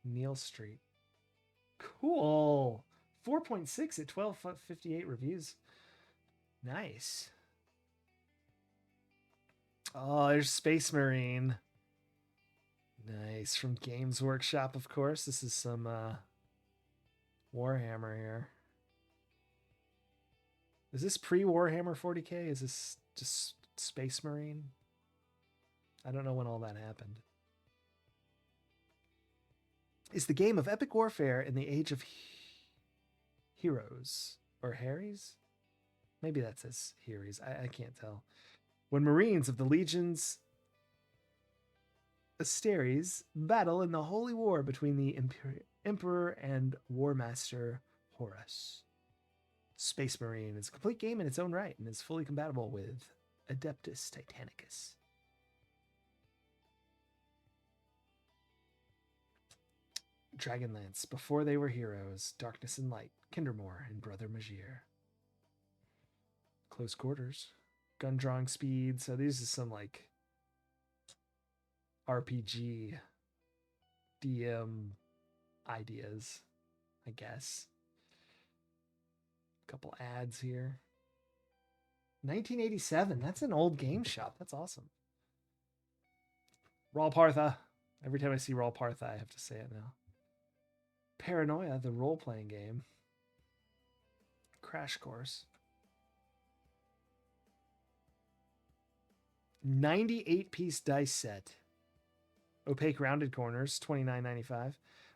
Speaker 1: Neal Street. Cool. 4.6 at 1258 reviews. Nice. Oh, there's Space Marine. Nice. From Games Workshop, of course. This is some Warhammer here. Is this pre-Warhammer 40k? Is this just Space Marine? I don't know when all that happened. Is the game of epic warfare in the age of heroes or Harry's? Maybe that says Harry's. I can't tell. When Marines of the legions Asteres battle in the holy war between the Emperor and War Master Horus. Space Marine is a complete game in its own right and is fully compatible with Adeptus Titanicus. Dragonlance, Before They Were Heroes, Darkness and Light, Kindermore, and Brother Magier. Close Quarters, Gun Drawing Speed. So these are some like RPG DM ideas, I guess. A couple ads here. 1987. That's an old game shop. That's awesome. Raw Partha. Every time I see Raw Partha, I have to say it now. Paranoia, the role-playing game. Crash Course. 98-piece dice set. Opaque rounded corners, $29.95.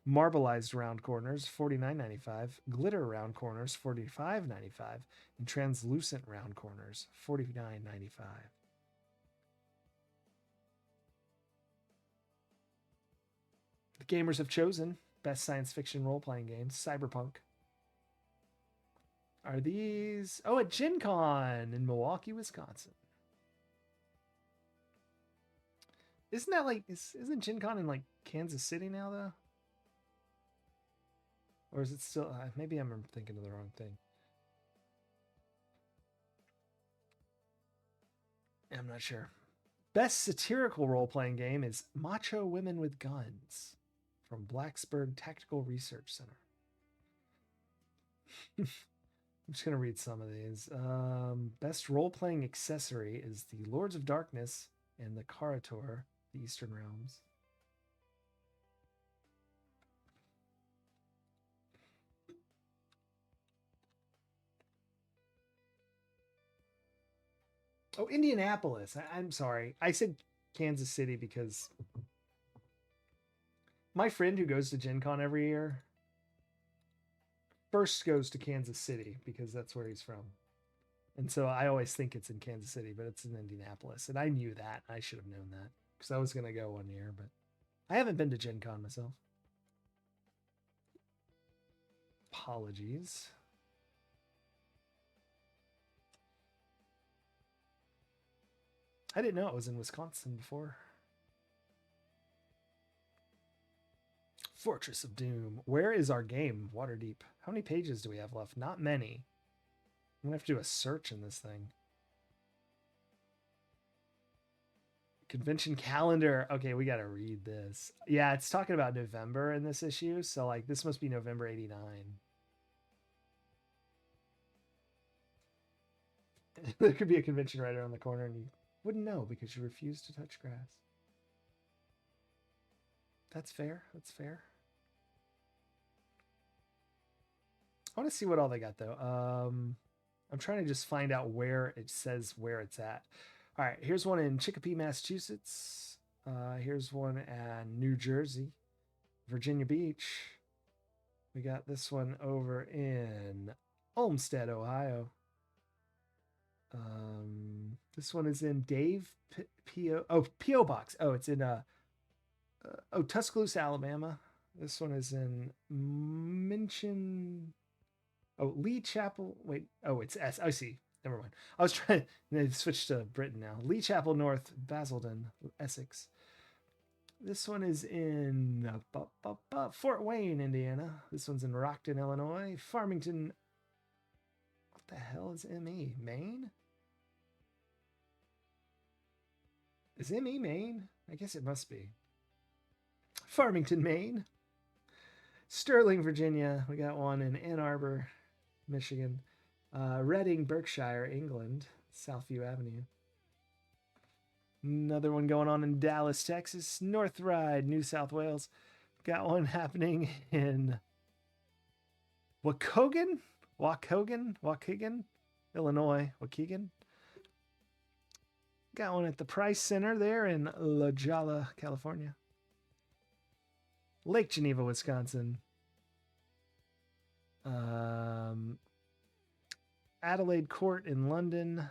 Speaker 1: Marbleized round corners, $49.95. Glitter round corners, $45.95. And translucent round corners, $49.95. The gamers have chosen best science fiction role-playing game, Cyberpunk. Are these... Oh, at Gen Con in Milwaukee, Wisconsin. Isn't that like... Isn't Gen Con in like Kansas City now, though? Or is it still... maybe I'm thinking of the wrong thing. I'm not sure. Best satirical role-playing game is Macho Women with Guns from Blacksburg Tactical Research Center. I'm just going to read some of these. Best role-playing accessory is the Lords of Darkness and the Karator, the Eastern Realms. Oh, Indianapolis. I'm sorry. I said Kansas City because my friend who goes to Gen Con every year first goes to Kansas City because that's where he's from. And so I always think it's in Kansas City, but it's in Indianapolis. And I knew that. I should have known that because I was going to go one year, but I haven't been to Gen Con myself. Apologies. I didn't know it was in Wisconsin before. Fortress of Doom. Where is our game? Waterdeep. How many pages do we have left? Not many. I'm going to have to do a search in this thing. Convention calendar. Okay, we got to read this. Yeah, it's talking about November in this issue. So, like, this must be November 89. There could be a convention right around the corner and you wouldn't know because you refuse to touch grass. That's fair. That's fair. I want to see what all they got, though. I'm trying to just find out where it says where it's at. All right, here's one in Chicopee, Massachusetts. Here's one at New Jersey, Virginia Beach. We got this one over in Olmsted, Ohio. This one is in Dave P.O. Box. Oh, it's in Tuscaloosa, Alabama. This one is in Lee Chapel. Wait. Oh, it's S. I see. Never mind. I was trying. They switched to Britain now. Lee Chapel North, Basildon, Essex. This one is in Fort Wayne, Indiana. This one's in Rockton, Illinois. Farmington. What the hell is ME? Maine? Is ME Maine? I guess it must be. Farmington, Maine. Sterling, Virginia. We got one in Ann Arbor, Michigan. Reading, Berkshire, England. Southview Avenue. Another one going on in Dallas, Texas. North Ryde, New South Wales. Got one happening in Waukegan, Illinois. Waukegan. Got one at the Price Center there in La Jolla, California. Lake Geneva, Wisconsin. Adelaide Court in London.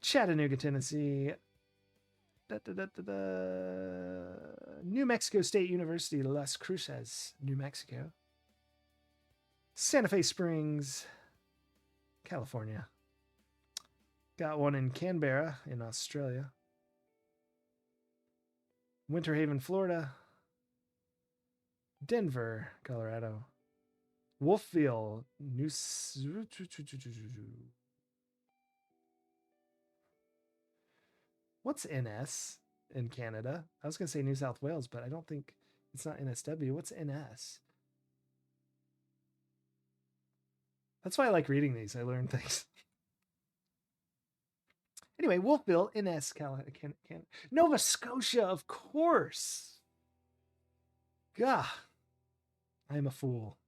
Speaker 1: Chattanooga, Tennessee. New Mexico State University, Las Cruces, New Mexico. Santa Fe Springs, California. Got one in Canberra in Australia. Winter Haven, Florida. Denver, Colorado. Wolfville, New. What's NS in Canada? I was going to say New South Wales, but I don't think it's not NSW. What's NS? That's why I like reading these. I learn things. Anyway, Wolfville, NS, Nova Scotia, of course. Gah, I'm a fool.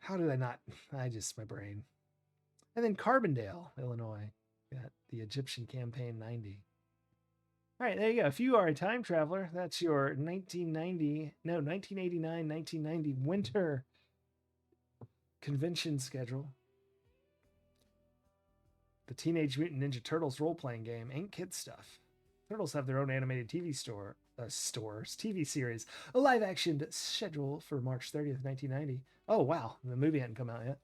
Speaker 1: How did I not? My brain. And then Carbondale, Illinois. Got the Egyptian Campaign 90. All right, there you go. If you are a time traveler, that's your 1989-1990 winter convention schedule. The Teenage Mutant Ninja Turtles role-playing game ain't kid stuff. Turtles have their own animated TV TV series, a live-action schedule for March 30th, 1990. Oh, wow, the movie hadn't come out yet.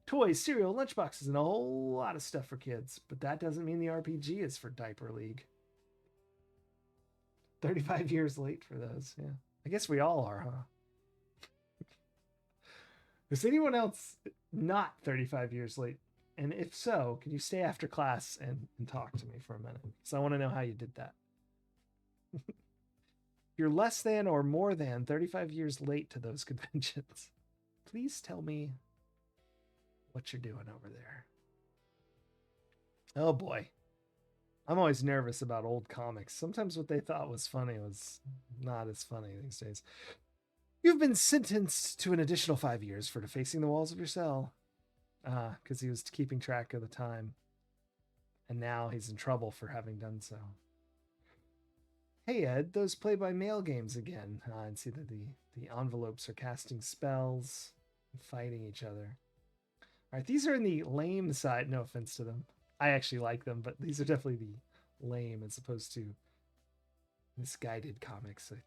Speaker 1: Toys, cereal, lunchboxes, and a whole lot of stuff for kids. But that doesn't mean the RPG is for Diaper League. 35 years late for those, yeah. I guess we all are, huh? Is anyone else not 35 years late? And if so, can you stay after class and talk to me for a minute? Because I want to know how you did that. You're less than or more than 35 years late to those conventions. Please tell me what you're doing over there. Oh boy. I'm always nervous about old comics. Sometimes what they thought was funny was not as funny these days. You've been sentenced to an additional 5 years for defacing the walls of your cell. Because he was keeping track of the time. And now he's in trouble for having done so. Hey Ed, those play-by-mail games again. And see that the envelopes are casting spells and fighting each other. All right, these are in the lame side. No offense to them. I actually like them, but these are definitely the lame as opposed to misguided comics. I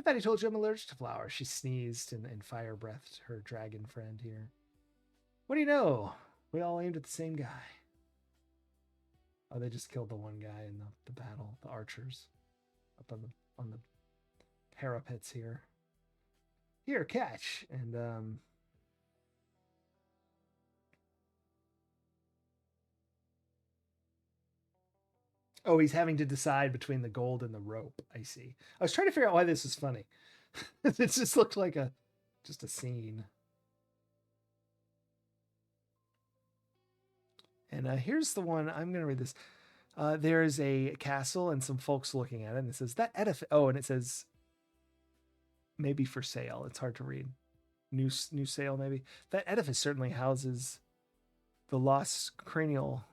Speaker 1: thought he told you I'm allergic to flowers. She sneezed and fire breathed her dragon friend here. What do you know? We all aimed at the same guy. Oh, they just killed the one guy in the battle, the archers, up on the parapets here. Here, catch. And oh, he's having to decide between the gold and the rope. I see. I was trying to figure out why this was funny. It just looked like just a scene. And here's the one. I'm going to read this. There is a castle and some folks looking at it. And it says, that edifice. Oh, and it says, maybe for sale. It's hard to read. New sale, maybe. That edifice certainly houses the lost cranial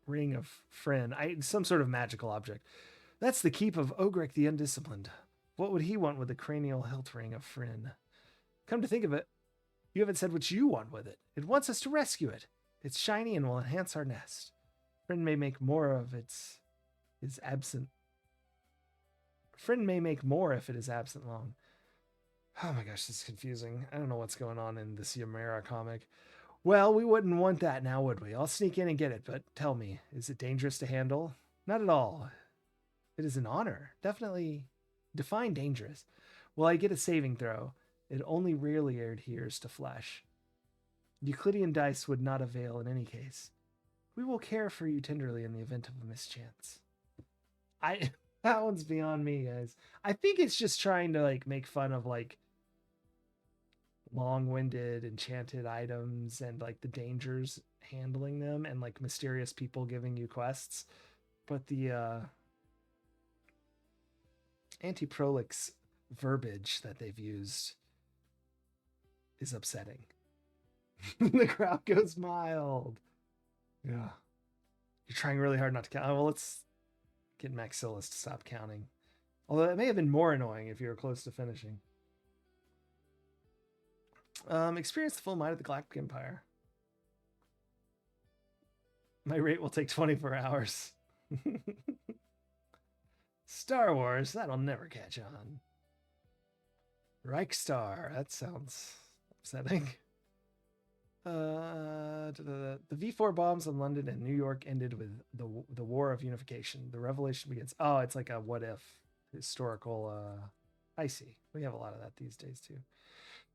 Speaker 1: ring of Fryn. Some sort of magical object. That's the keep of Ogric the Undisciplined. What would he want with the cranial hilt ring of Fryn? Come to think of it, you haven't said what you want with it. It wants us to rescue it. It's shiny and will enhance our nest. Fryn may make more of is absent. Fryn may make more if it is absent long. Oh my gosh, this is confusing. I don't know what's going on in this Ymera comic. Well, we wouldn't want that now, would we? I'll sneak in and get it, but tell me, is it dangerous to handle? Not at all. It is an honor. Definitely define dangerous. Will I get a saving throw? It only rarely adheres to flesh. Euclidean dice would not avail in any case. We will care for you tenderly in the event of a mischance. That one's beyond me, guys. I think it's just trying to make fun of long-winded enchanted items and the dangers handling them and mysterious people giving you quests. But the anti-prolix verbiage that they've used is upsetting. The crowd goes mild. Yeah. You're trying really hard not to count. Oh, well, let's get Maxilis to stop counting. Although it may have been more annoying if you were close to finishing. Experience the full might of the Galactic Empire. My rate will take 24 hours. Star Wars, that'll never catch on. Reichstar, that sounds upsetting. The V4 bombs on London and New York ended with the War of Unification. The revelation begins. Oh, it's like a what if historical. I see. We have a lot of that these days too.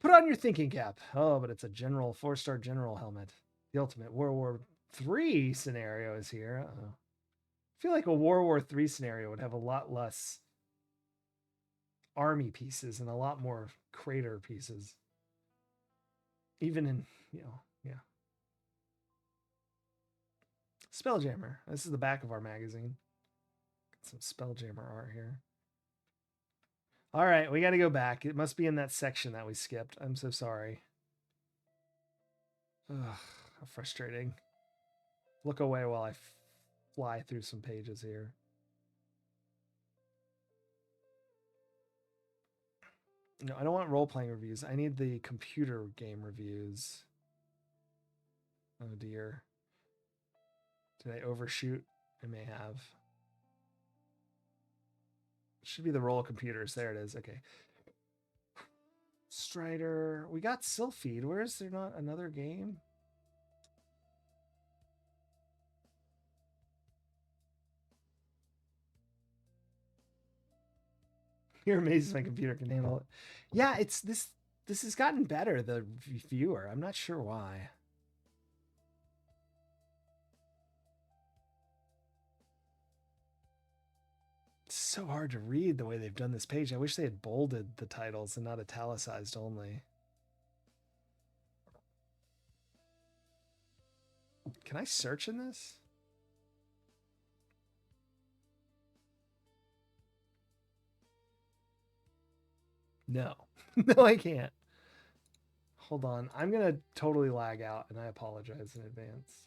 Speaker 1: Put on your thinking cap. Oh, but it's a general 4-star general helmet. The ultimate World War III scenario is here. Uh-oh. I feel like a World War III scenario would have a lot less army pieces and a lot more crater pieces. Even in, yeah. Spelljammer. This is the back of our magazine. Got some Spelljammer art here. All right, we got to go back. It must be in that section that we skipped. I'm so sorry. Ugh, how frustrating. Look away while I fly through some pages here. No, I don't want role-playing reviews. I need the computer game reviews. Oh dear. Did I overshoot? I may have. It should be the roll of computers. There it is. Okay. Strider. We got Sylphid. Where is there not another game? You're amazed my computer can handle it. Yeah, it's this has gotten better, the viewer. I'm not sure why. It's so hard to read the way they've done this page. I wish they had bolded the titles and not italicized only. Can I search in this? No. No, I can't. Hold on. I'm going to totally lag out, and I apologize in advance.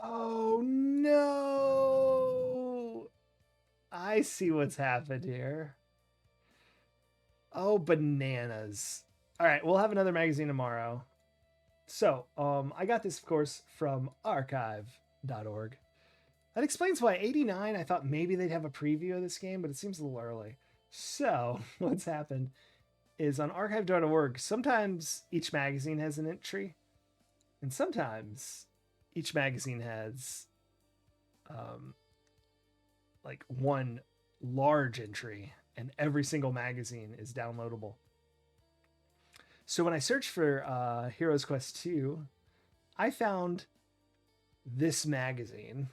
Speaker 1: Oh, no. I see what's happened here. Oh, bananas. All right, we'll have another magazine tomorrow. So, I got this, of course, from archive.org. That explains why 89, I thought maybe they'd have a preview of this game, but it seems a little early. So, what's happened is on archive.org, sometimes each magazine has an entry, and sometimes each magazine has like one large entry, and every single magazine is downloadable. So when I searched for Heroes Quest 2, I found this magazine.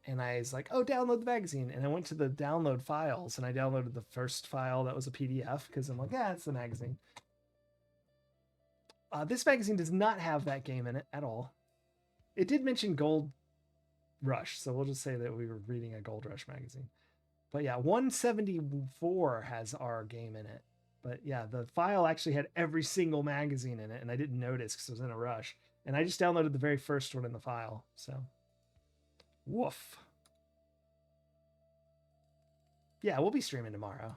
Speaker 1: And I was like, oh, download the magazine. And I went to the download files and I downloaded the first file that was a PDF because I'm like, yeah, it's the magazine. This magazine does not have that game in it at all. It did mention Gold Rush, so we'll just say that we were reading a Gold Rush magazine. But yeah, 174 has our game in it. But yeah, the file actually had every single magazine in it, and I didn't notice because I was in a rush. And I just downloaded the very first one in the file. So, woof. Yeah, we'll be streaming tomorrow.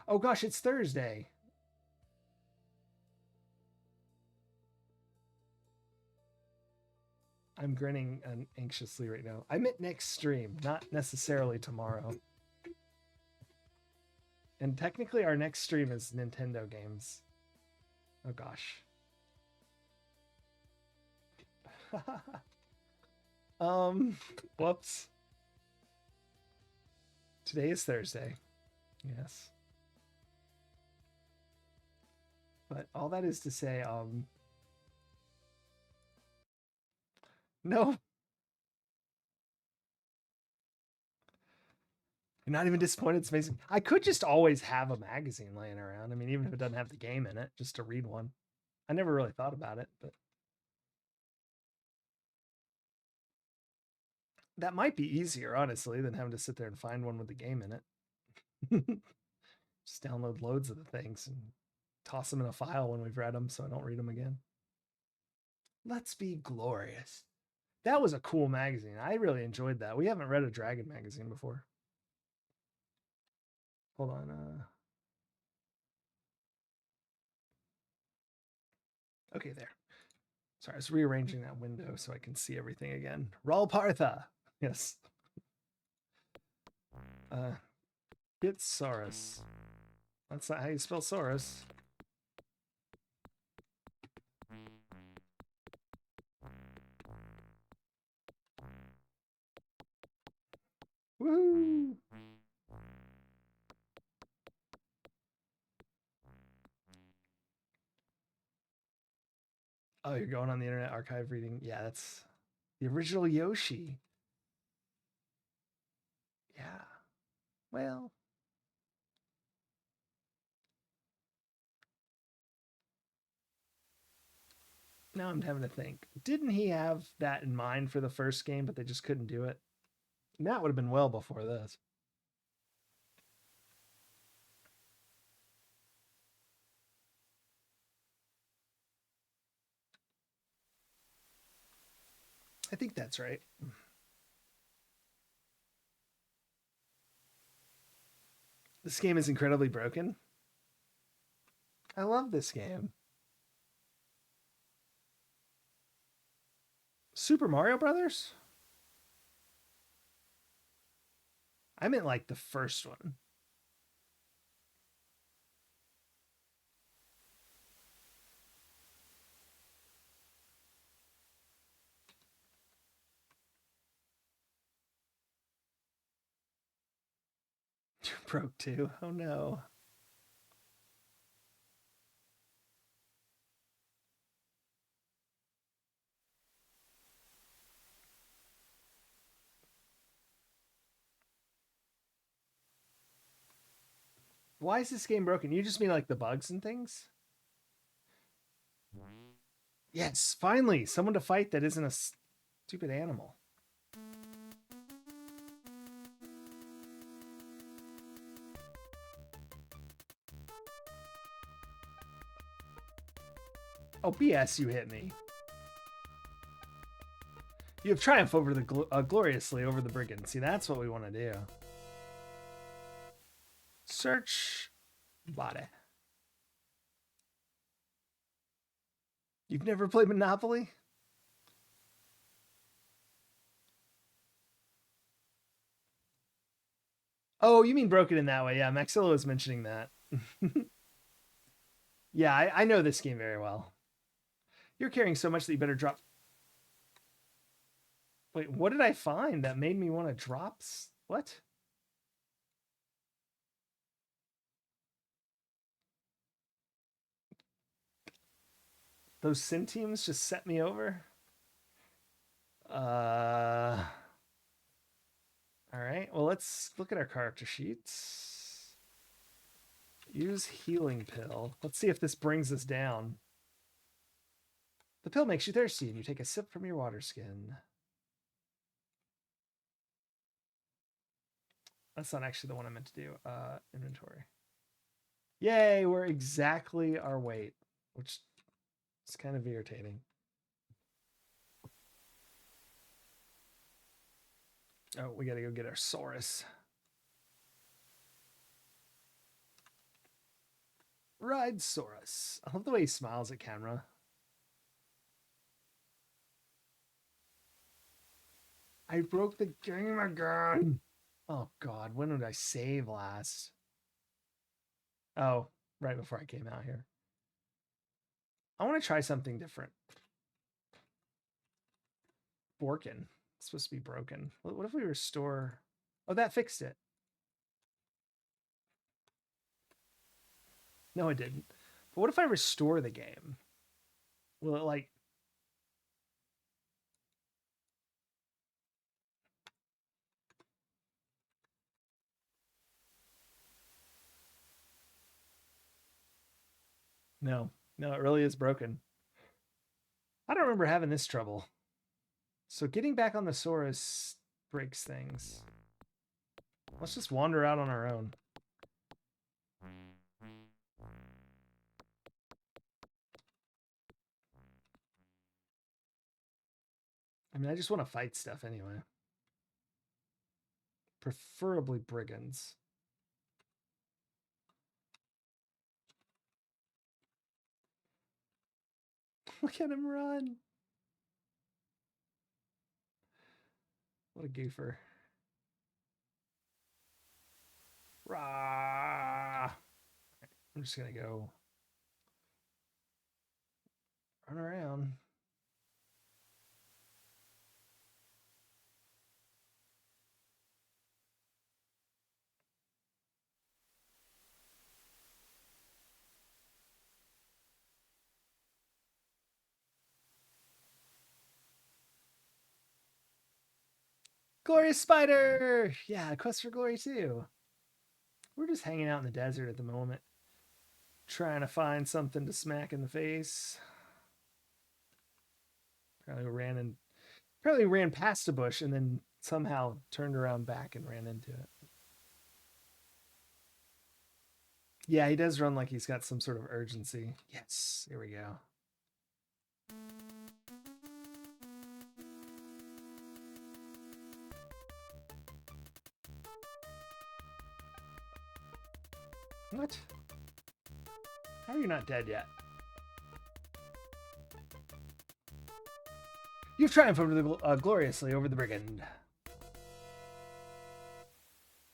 Speaker 1: Oh gosh, it's Thursday. I'm grinning anxiously right now. I meant next stream, not necessarily tomorrow. And technically our next stream is Nintendo games. Oh gosh. Whoops. Today is Thursday. Yes. But all that is to say, no. You're not even disappointed. It's amazing. I could just always have a magazine laying around. I mean, even if it doesn't have the game in it, just to read one. I never really thought about it, but that might be easier, honestly, than having to sit there and find one with the game in it. Just download loads of the things and toss them in a file when we've read them so I don't read them again. Let's Be Glorious. That was a cool magazine. I really enjoyed that. We haven't read a Dragon magazine before. Hold on. Okay, there. Sorry, I was rearranging that window so I can see everything again. Ral Partha. Yes. Bitsaurus. That's not how you spell Saurus. Woo! Oh, you're going on the Internet Archive reading? Yeah, that's the original Yoshi. Yeah. Well. Now I'm having to think. Didn't he have that in mind for the first game, but they just couldn't do it? And that would have been well before this. I think that's right. This game is incredibly broken. I love this game. Super Mario Brothers? I meant like the first one. Broke too. Oh no. Why is this game broken? You just mean like the bugs and things? Yes, finally, someone to fight that isn't a stupid animal. Oh, BS, you hit me. You have triumphed over the gloriously over the brigand. See, that's what we want to do. Search body. You've never played Monopoly? Oh, you mean broken in that way. Yeah, Maxilla was mentioning that. Yeah, I know this game very well. You're carrying so much that you better drop. Wait, what did I find that made me want to drop? What? Those Centimes just set me over? All right, well, let's look at our character sheets. Use healing pill. Let's see if this brings us down. The pill makes you thirsty and you take a sip from your water skin. That's not actually the one I meant to do. Inventory. Yay, we're exactly our weight, which is kind of irritating. Oh, we gotta go get our Saurus. Ride Saurus. I love the way he smiles at camera. I broke the game again. Oh God, when did I save last? Oh, right before I came out here. I want to try something different. Borkin. It's supposed to be broken. What if we restore? Oh, that fixed it. No, it didn't. But what if I restore the game? Will it like... No, no, it really is broken. I don't remember having this trouble. So getting back on the Saurus breaks things. Let's just wander out on our own. I mean, I just want to fight stuff anyway. Preferably brigands. Look at him run. What a goofer. Rah! I'm just going to go run around. Glorious Spider! Yeah, Quest for Glory too. We're just hanging out in the desert at the moment. Trying to find something to smack in the face. Apparently ran past a bush and then somehow turned around back and ran into it. Yeah, he does run like he's got some sort of urgency. Yes, here we go. What? How are you not dead yet? You've triumphed gloriously over the brigand.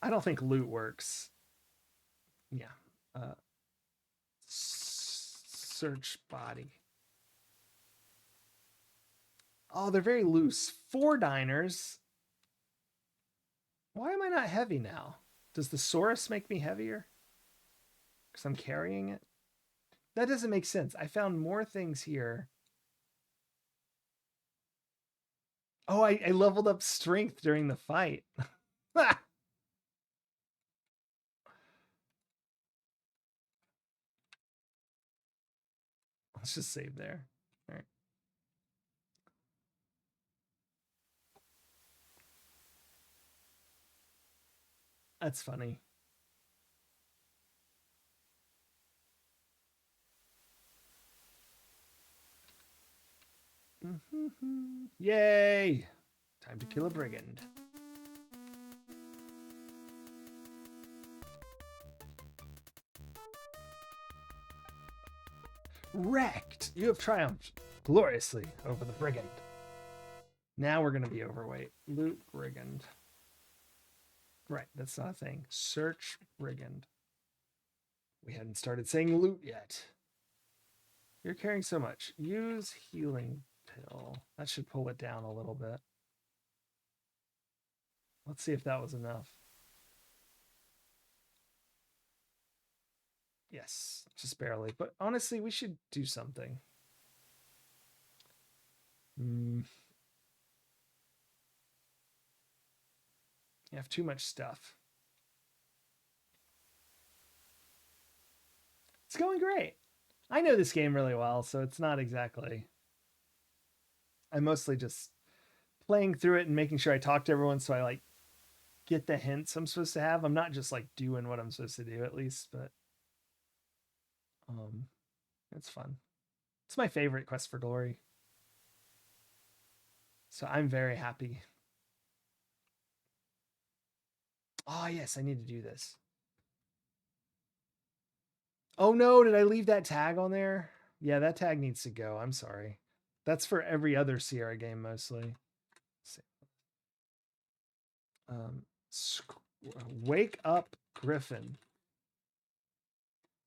Speaker 1: I don't think loot works. Yeah. Search body. Oh, they're very loose. 4 diners. Why am I not heavy now? Does the Saurus make me heavier? Because I'm carrying it? That doesn't make sense. I found more things here. Oh, I leveled up strength during the fight. Let's just save there. All right. That's funny. Yay! Time to kill a brigand. Wrecked! You have triumphed gloriously over the brigand. Now we're going to be overweight. Loot brigand. Right, that's not a thing. Search brigand. We hadn't started saying loot yet. You're carrying so much. Use healing pill. That should pull it down a little bit. Let's see if that was enough. Yes, just barely. But honestly, we should do something. You have too much stuff. It's going great. I know this game really well, so it's not exactly... I'm mostly just playing through it and making sure I talk to everyone so I like get the hints I'm supposed to have. I'm not just like doing what I'm supposed to do at least, but it's fun. It's my favorite Quest for Glory. So I'm very happy. Oh yes, I need to do this. Oh no, did I leave that tag on there? Yeah, that tag needs to go. I'm sorry. That's for every other Sierra game mostly. Wake up, Griffin.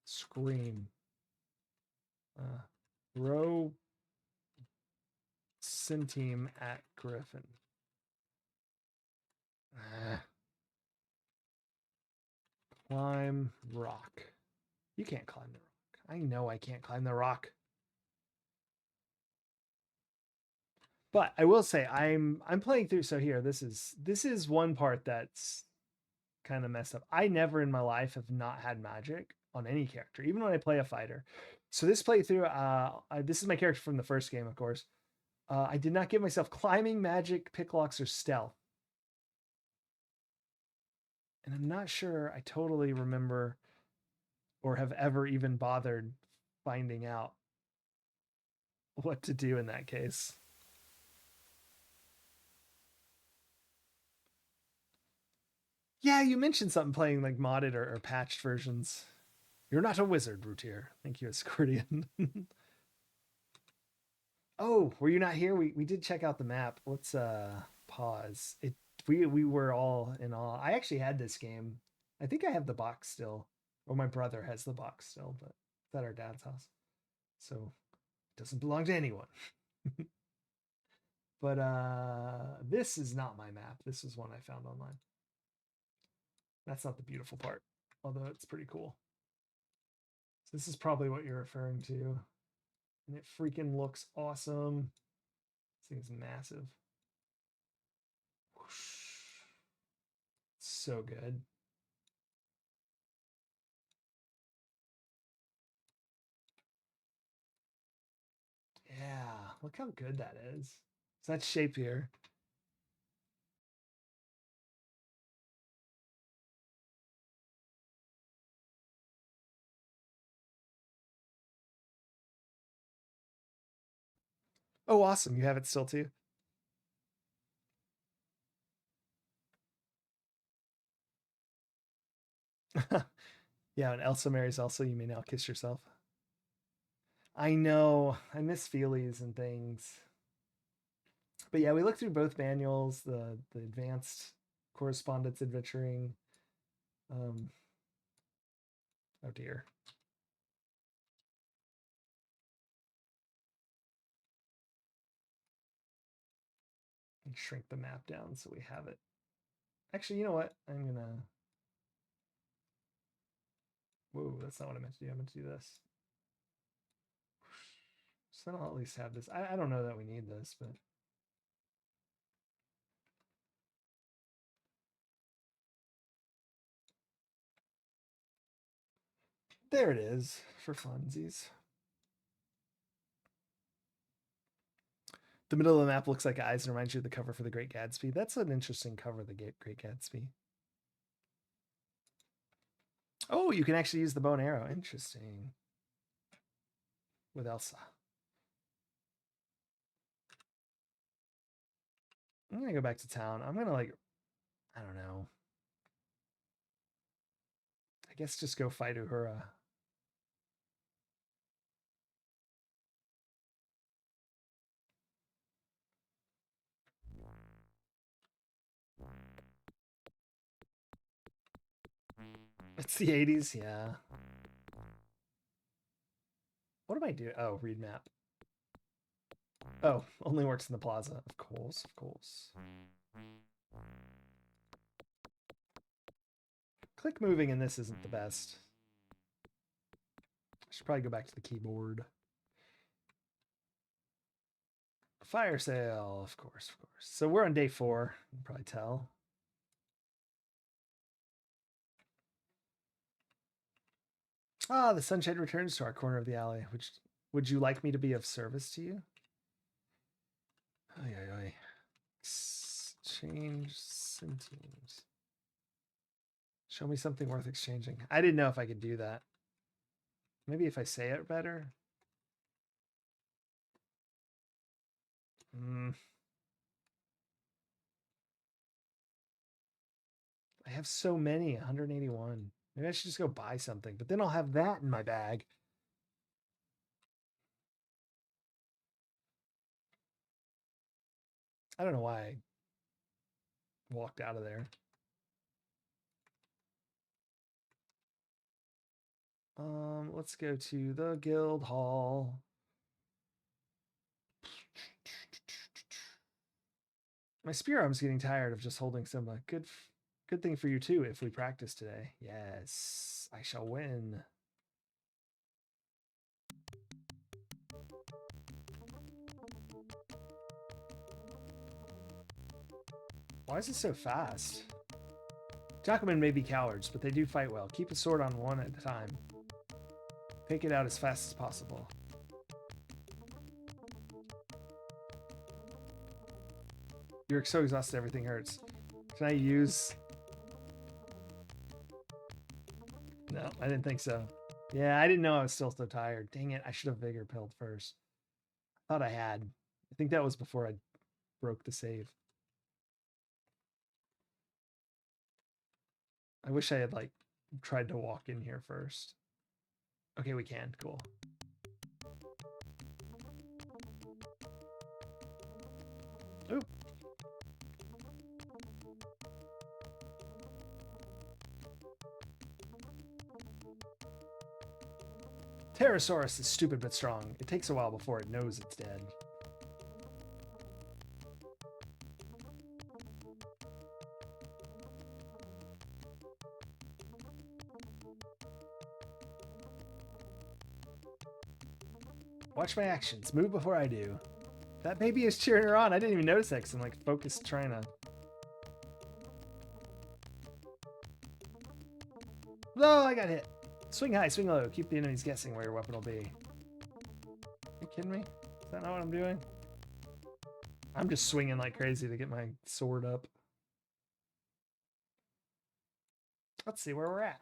Speaker 1: Scream. Row Centime at Griffin. Climb rock. You can't climb the rock. I know I can't climb the rock. But I will say I'm playing through. So here, this is one part that's kind of messed up. I never in my life have not had magic on any character, even when I play a fighter. So this playthrough, this is my character from the first game, of course. I did not give myself climbing, magic, pick locks, or stealth. And I'm not sure I totally remember or have ever even bothered finding out what to do in that case. Yeah, you mentioned something playing like modded or patched versions. You're not a wizard, Routier. Thank you, Escortian. Oh, were you not here? We did check out the map. Let's pause. We were all in awe. I actually had this game. I think I have the box still. Or my brother has the box still, but it's at our dad's house. So it doesn't belong to anyone. But this is not my map. This is one I found online. That's not the beautiful part, although it's pretty cool. So this is probably what you're referring to. And it freaking looks awesome. This thing's massive. Whoosh. So good. Yeah, look how good that is. So that's Shapier. Oh, awesome. You have it still too? Yeah, and Elsa marries Elsa, you may now kiss yourself. I know. I miss feelies and things. But yeah, we looked through both manuals, the advanced correspondence adventuring. Oh dear. And shrink the map down so we have it. Actually, you know what? I'm gonna. Whoa, that's not what I meant to do. I meant to do this. So I'll at least have this. I don't know that we need this, but there it is for funsies. The middle of the map looks like eyes and reminds you of the cover for The Great Gatsby. That's an interesting cover, The Great Gatsby. Oh, you can actually use the bow and arrow. Interesting. With Elsa. I'm going to go back to town. I'm going to like, I don't know. I guess just go fight Uhura. It's the 80s, yeah. What am I doing? Oh, read map. Oh, only works in the plaza. Of course, of course. Click moving in this isn't the best. I should probably go back to the keyboard. Fire sale, of course, of course. So we're on day 4. You can probably tell. Ah, the sunshine returns to our corner of the alley. Which would you like me to be of service to you? Oy, oy, oy. Exchange centimes. Show me something worth exchanging. I didn't know if I could do that. Maybe if I say it better. I have so many, 181. Maybe I should just go buy something, but then I'll have that in my bag. I don't know why I walked out of there. Let's go to the guild hall. My spear arm's getting tired of just holding some good thing for you too if we practice today. Yes, I shall win. Why is it so fast? Jackalmen may be cowards, but they do fight well. Keep a sword on one at a time. Take it out as fast as possible. You're so exhausted, everything hurts. Can I use... No, I didn't think so. Yeah, I didn't know I was still so tired. Dang it, I should have vigor pilled first. I thought I had. I think that was before I broke the save. I wish I had, like, tried to walk in here first. Okay, we can. Cool. Oop. Pterosaurus is stupid but strong. It takes a while before it knows it's dead. Watch my actions. Move before I do. That baby is cheering her on. I didn't even notice that because I'm like focused trying to... No, I got hit. Swing high, swing low. Keep the enemies guessing where your weapon will be. Are you kidding me? Is that not what I'm doing? I'm just swinging like crazy to get my sword up. Let's see where we're at.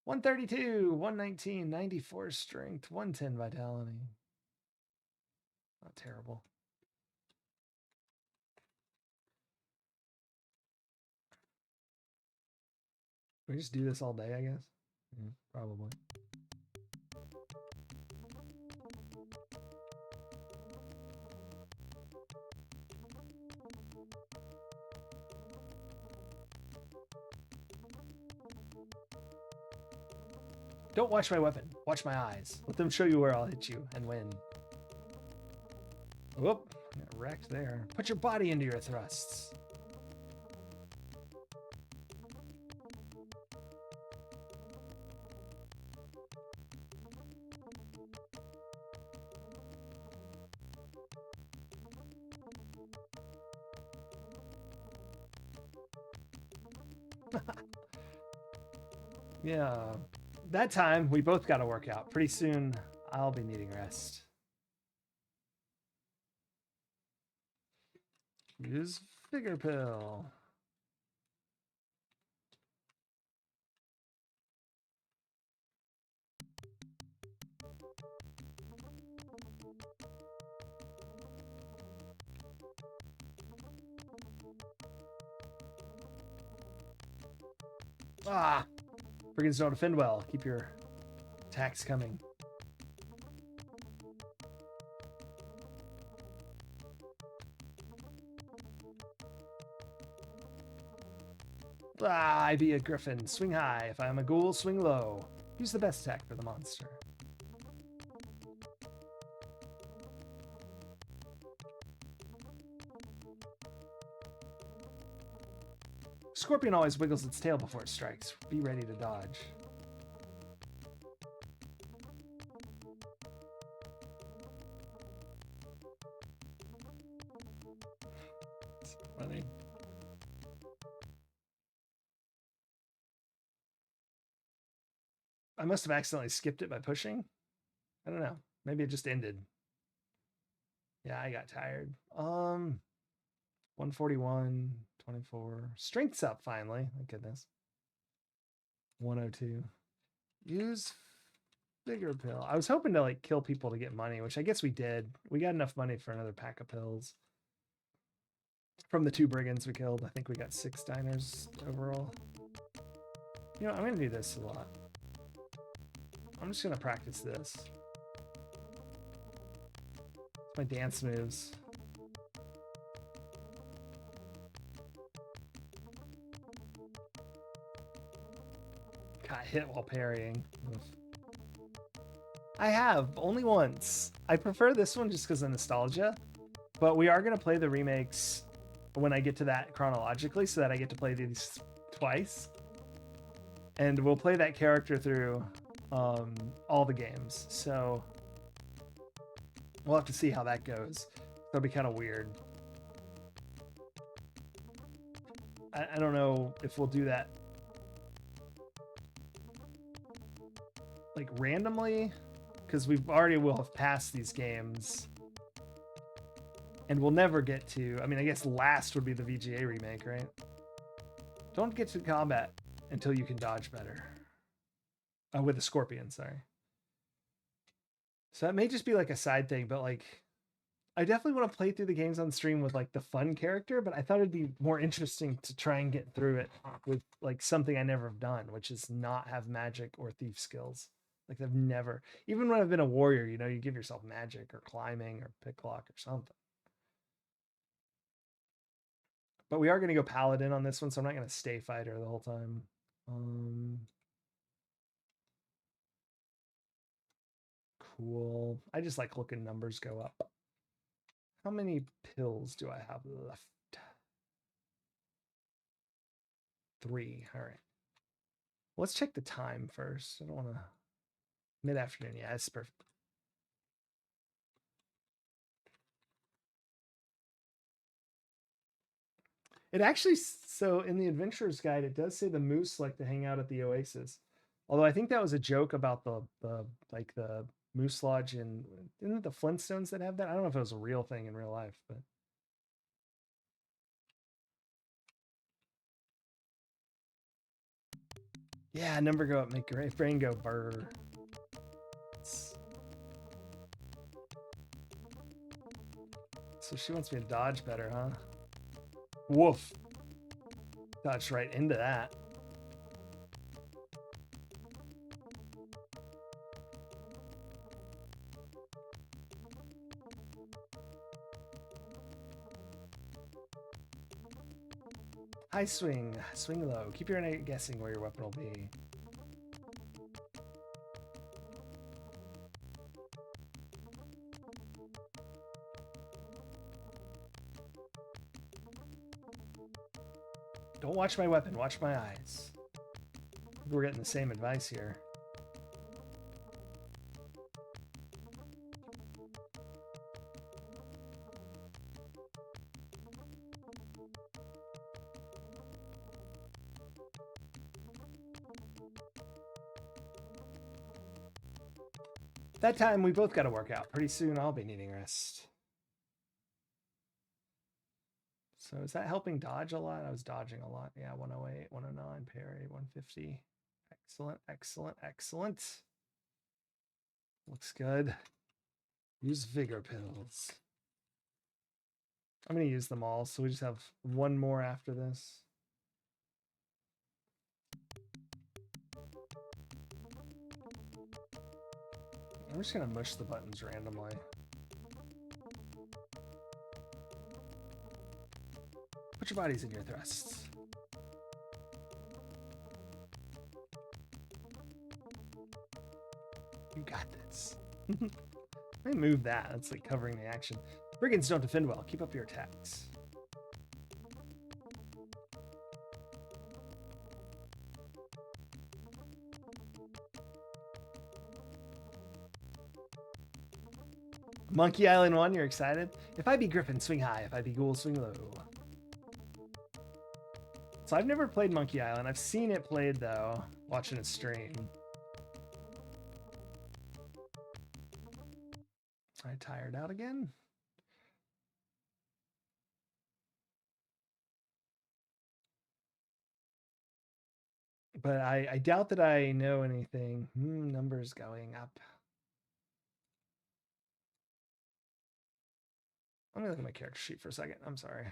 Speaker 1: 132, 119, 94 strength, 110 vitality. Not terrible. Can we just do this all day, I guess? Yeah, probably. Don't watch my weapon. Watch my eyes. Let them show you where I'll hit you and when. Whoop. Got wrecked there. Put your body into your thrusts. Yeah. That time, we both got to work out. Pretty soon, I'll be needing rest. Use Vigor Pill. Ah! Brigands don't defend well. Keep your attacks coming. Ah, I be a griffin. Swing high. If I am a ghoul, swing low. Use the best attack for the monster. Scorpion always wiggles its tail before it strikes. Be ready to dodge. It's funny. I must have accidentally skipped it by pushing. I don't know. Maybe it just ended. Yeah, I got tired. 141, 24. Strength's up finally. Thank goodness. 102. Use Vigor Pill. I was hoping to like kill people to get money, which I guess we did. We got enough money for another pack of pills. From the 2 brigands we killed, I think we got 6 diners overall. You know, I'm going to do this a lot. I'm just going to practice this. My dance moves. Got hit while parrying. I have, only once. I prefer this one just because of nostalgia, but we are going to play the remakes when I get to that chronologically so that I get to play these twice. And we'll play that character through all the games. So we'll have to see how that goes. That'll be kind of weird. I don't know if we'll do that. like randomly, because we already will have passed these games, and we'll never get to. I mean, I guess last would be the VGA remake, right? Don't get to combat until you can dodge better. With the scorpion, sorry. So that may just be like a side thing, but like I definitely want to play through the games on stream with like the fun character, but I thought it'd be more interesting to try and get through it with like something I never have done, which is not have magic or thief skills. Like I've never, even when I've been a warrior, you know, you give yourself magic or climbing or pick lock or something. But we are going to go paladin on this one, so I'm not going to stay fighter the whole time. Cool. I just like looking numbers go up. How many pills do I have left? 3. All right. Let's check the time first. I don't want to. Mid-afternoon. Yeah, it's perfect. It actually, so in the adventurer's guide, it does say the moose like to hang out at the oasis. Although I think that was a joke about the like the moose lodge in, isn't it the Flintstones that have that? I don't know if it was a real thing in real life, but yeah, number go up, make your brain go burr. So she wants me to dodge better, huh? Woof. Dodged right into that. High swing. Swing low. Keep your knight guessing where your weapon will be. Don't watch my weapon. Watch my eyes. We're getting the same advice here. That time we both got to work out. Pretty soon I'll be needing rest. So is that helping dodge a lot? I was dodging a lot. Yeah, 108, 109, parry, 150. Excellent, excellent, excellent. Looks good. Use vigor pills. I'm going to use them all, so we just have one more after this. I'm just going to mush the buttons randomly. Put your bodies in your thrusts. You got this. Let me move that. That's like covering the action. Brigands don't defend well. Keep up your attacks. Monkey Island 1, you're excited? If I be Griffin, swing high. If I be Ghoul, swing low. So I've never played Monkey Island. I've seen it played, though, watching a stream. I tired out again? But I doubt that I know anything. Numbers going up. Let me look at my character sheet for a second. I'm sorry.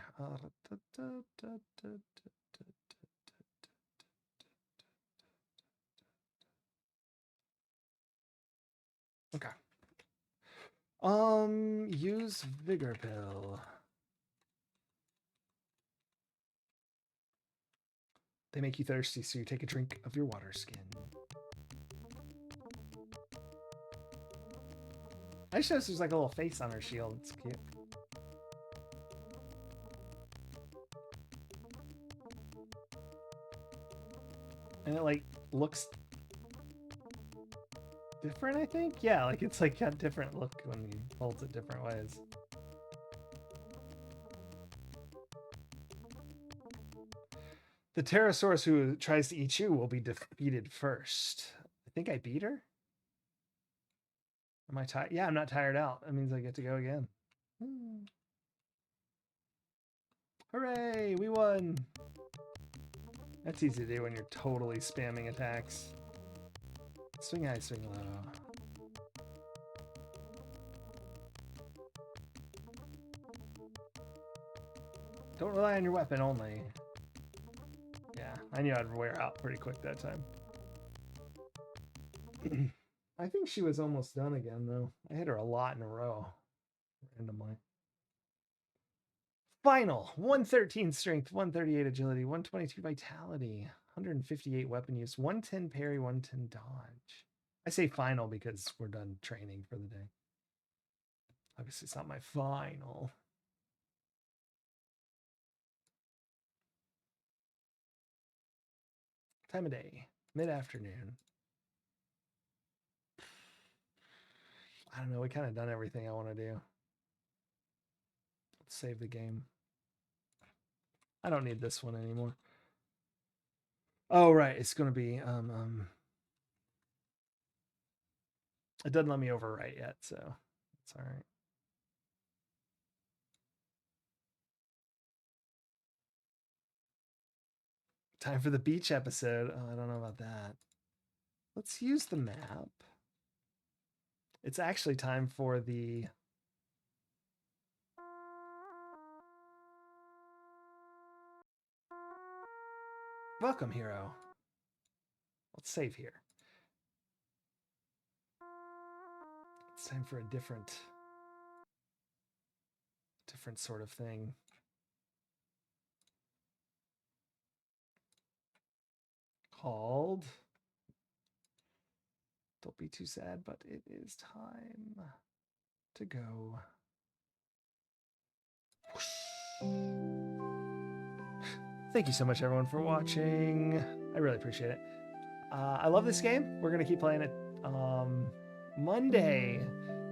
Speaker 1: Okay. Use Vigor Pill. They make you thirsty, so you take a drink of your water skin. I just noticed there's like a little face on her shield. It's cute. And it like looks different, I think. Yeah, like it's like got a different look when you hold it different ways. The Pterosaurus who tries to eat you will be defeated first. I think I beat her. Am I tired? Yeah, I'm not tired out. That means I get to go again. Hooray, we won. That's easy to do when you're totally spamming attacks. Swing high, swing low. Don't rely on your weapon only. Yeah, I knew I'd wear out pretty quick that time. I think she was almost done again, though. I hit her a lot in a row, randomly. Final 113 strength, 138 agility, 122 vitality, 158 weapon use, 110 parry, 110 dodge. I say final because we're done training for the day. Obviously, it's not my final. Time of day, mid-afternoon. I don't know. We kind of done everything I want to do. Let's save the game. I don't need this one anymore. Oh, right. It's going to be... It doesn't let me overwrite yet, so it's all right. Time for the beach episode. Oh, I don't know about that. Let's use the map. It's actually time for the... Welcome, hero. Let's save here. It's time for a different sort of thing. Called... Don't be too sad, but it is time to go. Thank you so much, everyone, for watching. I really appreciate it. I love this game. We're going to keep playing it Monday.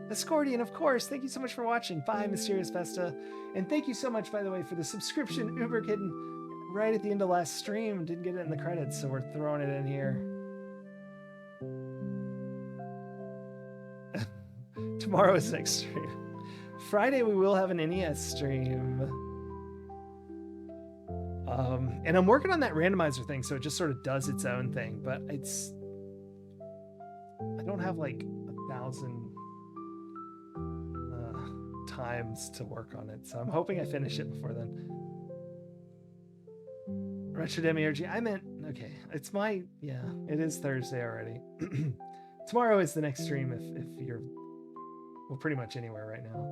Speaker 1: Ascordian, of course. Thank you so much for watching. Bye, Mysterious Vesta. And thank you so much, by the way, for the subscription, Uber Kitten, right at the end of last stream. Didn't get it in the credits, so we're throwing it in here. Tomorrow is next stream. Friday, we will have an NES stream. And I'm working on that randomizer thing, so it just sort of does its own thing, but I don't have like 1,000 times to work on it, so I'm hoping I finish it before then. Retro Demiurgy, I meant, okay, it's my, yeah, it is Thursday already. Tomorrow is the next stream if you're, well, pretty much anywhere right now.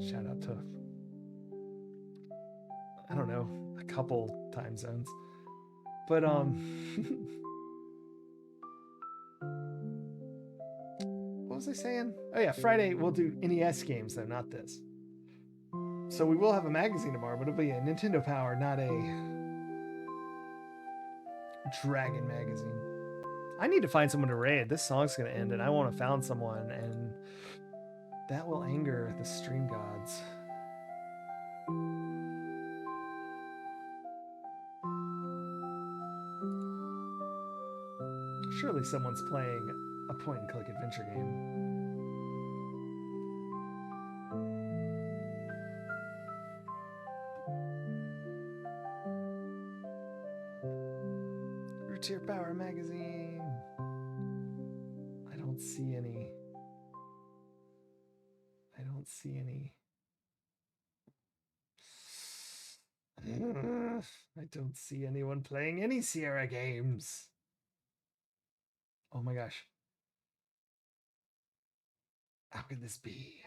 Speaker 1: Shout out to, I don't know, a couple time zones. But, what was I saying? Oh yeah, Friday we'll do NES games though, not this. So we will have a magazine tomorrow, but it'll be a Nintendo Power, not a Dragon magazine. I need to find someone to raid. This song's gonna end and I want to found someone, and that will anger the stream gods. Surely someone's playing a point-and-click adventure game. Routier Power magazine. I don't see any. I don't see any. I don't see anyone playing any Sierra games. Oh my gosh. How could this be?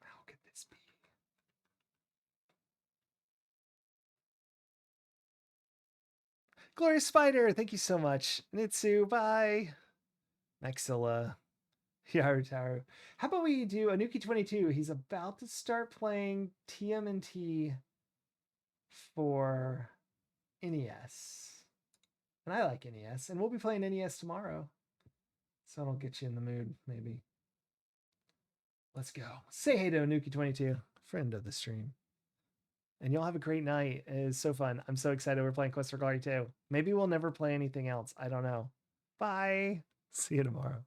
Speaker 1: How could this be? Glorious Spider, thank you so much. Nitsu, bye. Maxilla, Yarutaru. How about we do Anuki22? He's about to start playing TMNT for NES. And I like NES. And we'll be playing NES tomorrow. So it'll get you in the mood, maybe. Let's go. Say hey to Anuki22, friend of the stream. and y'all have a great night. It's so fun. I'm so excited we're playing Quest for Glory 2. Maybe we'll never play anything else. I don't know. Bye. See you tomorrow.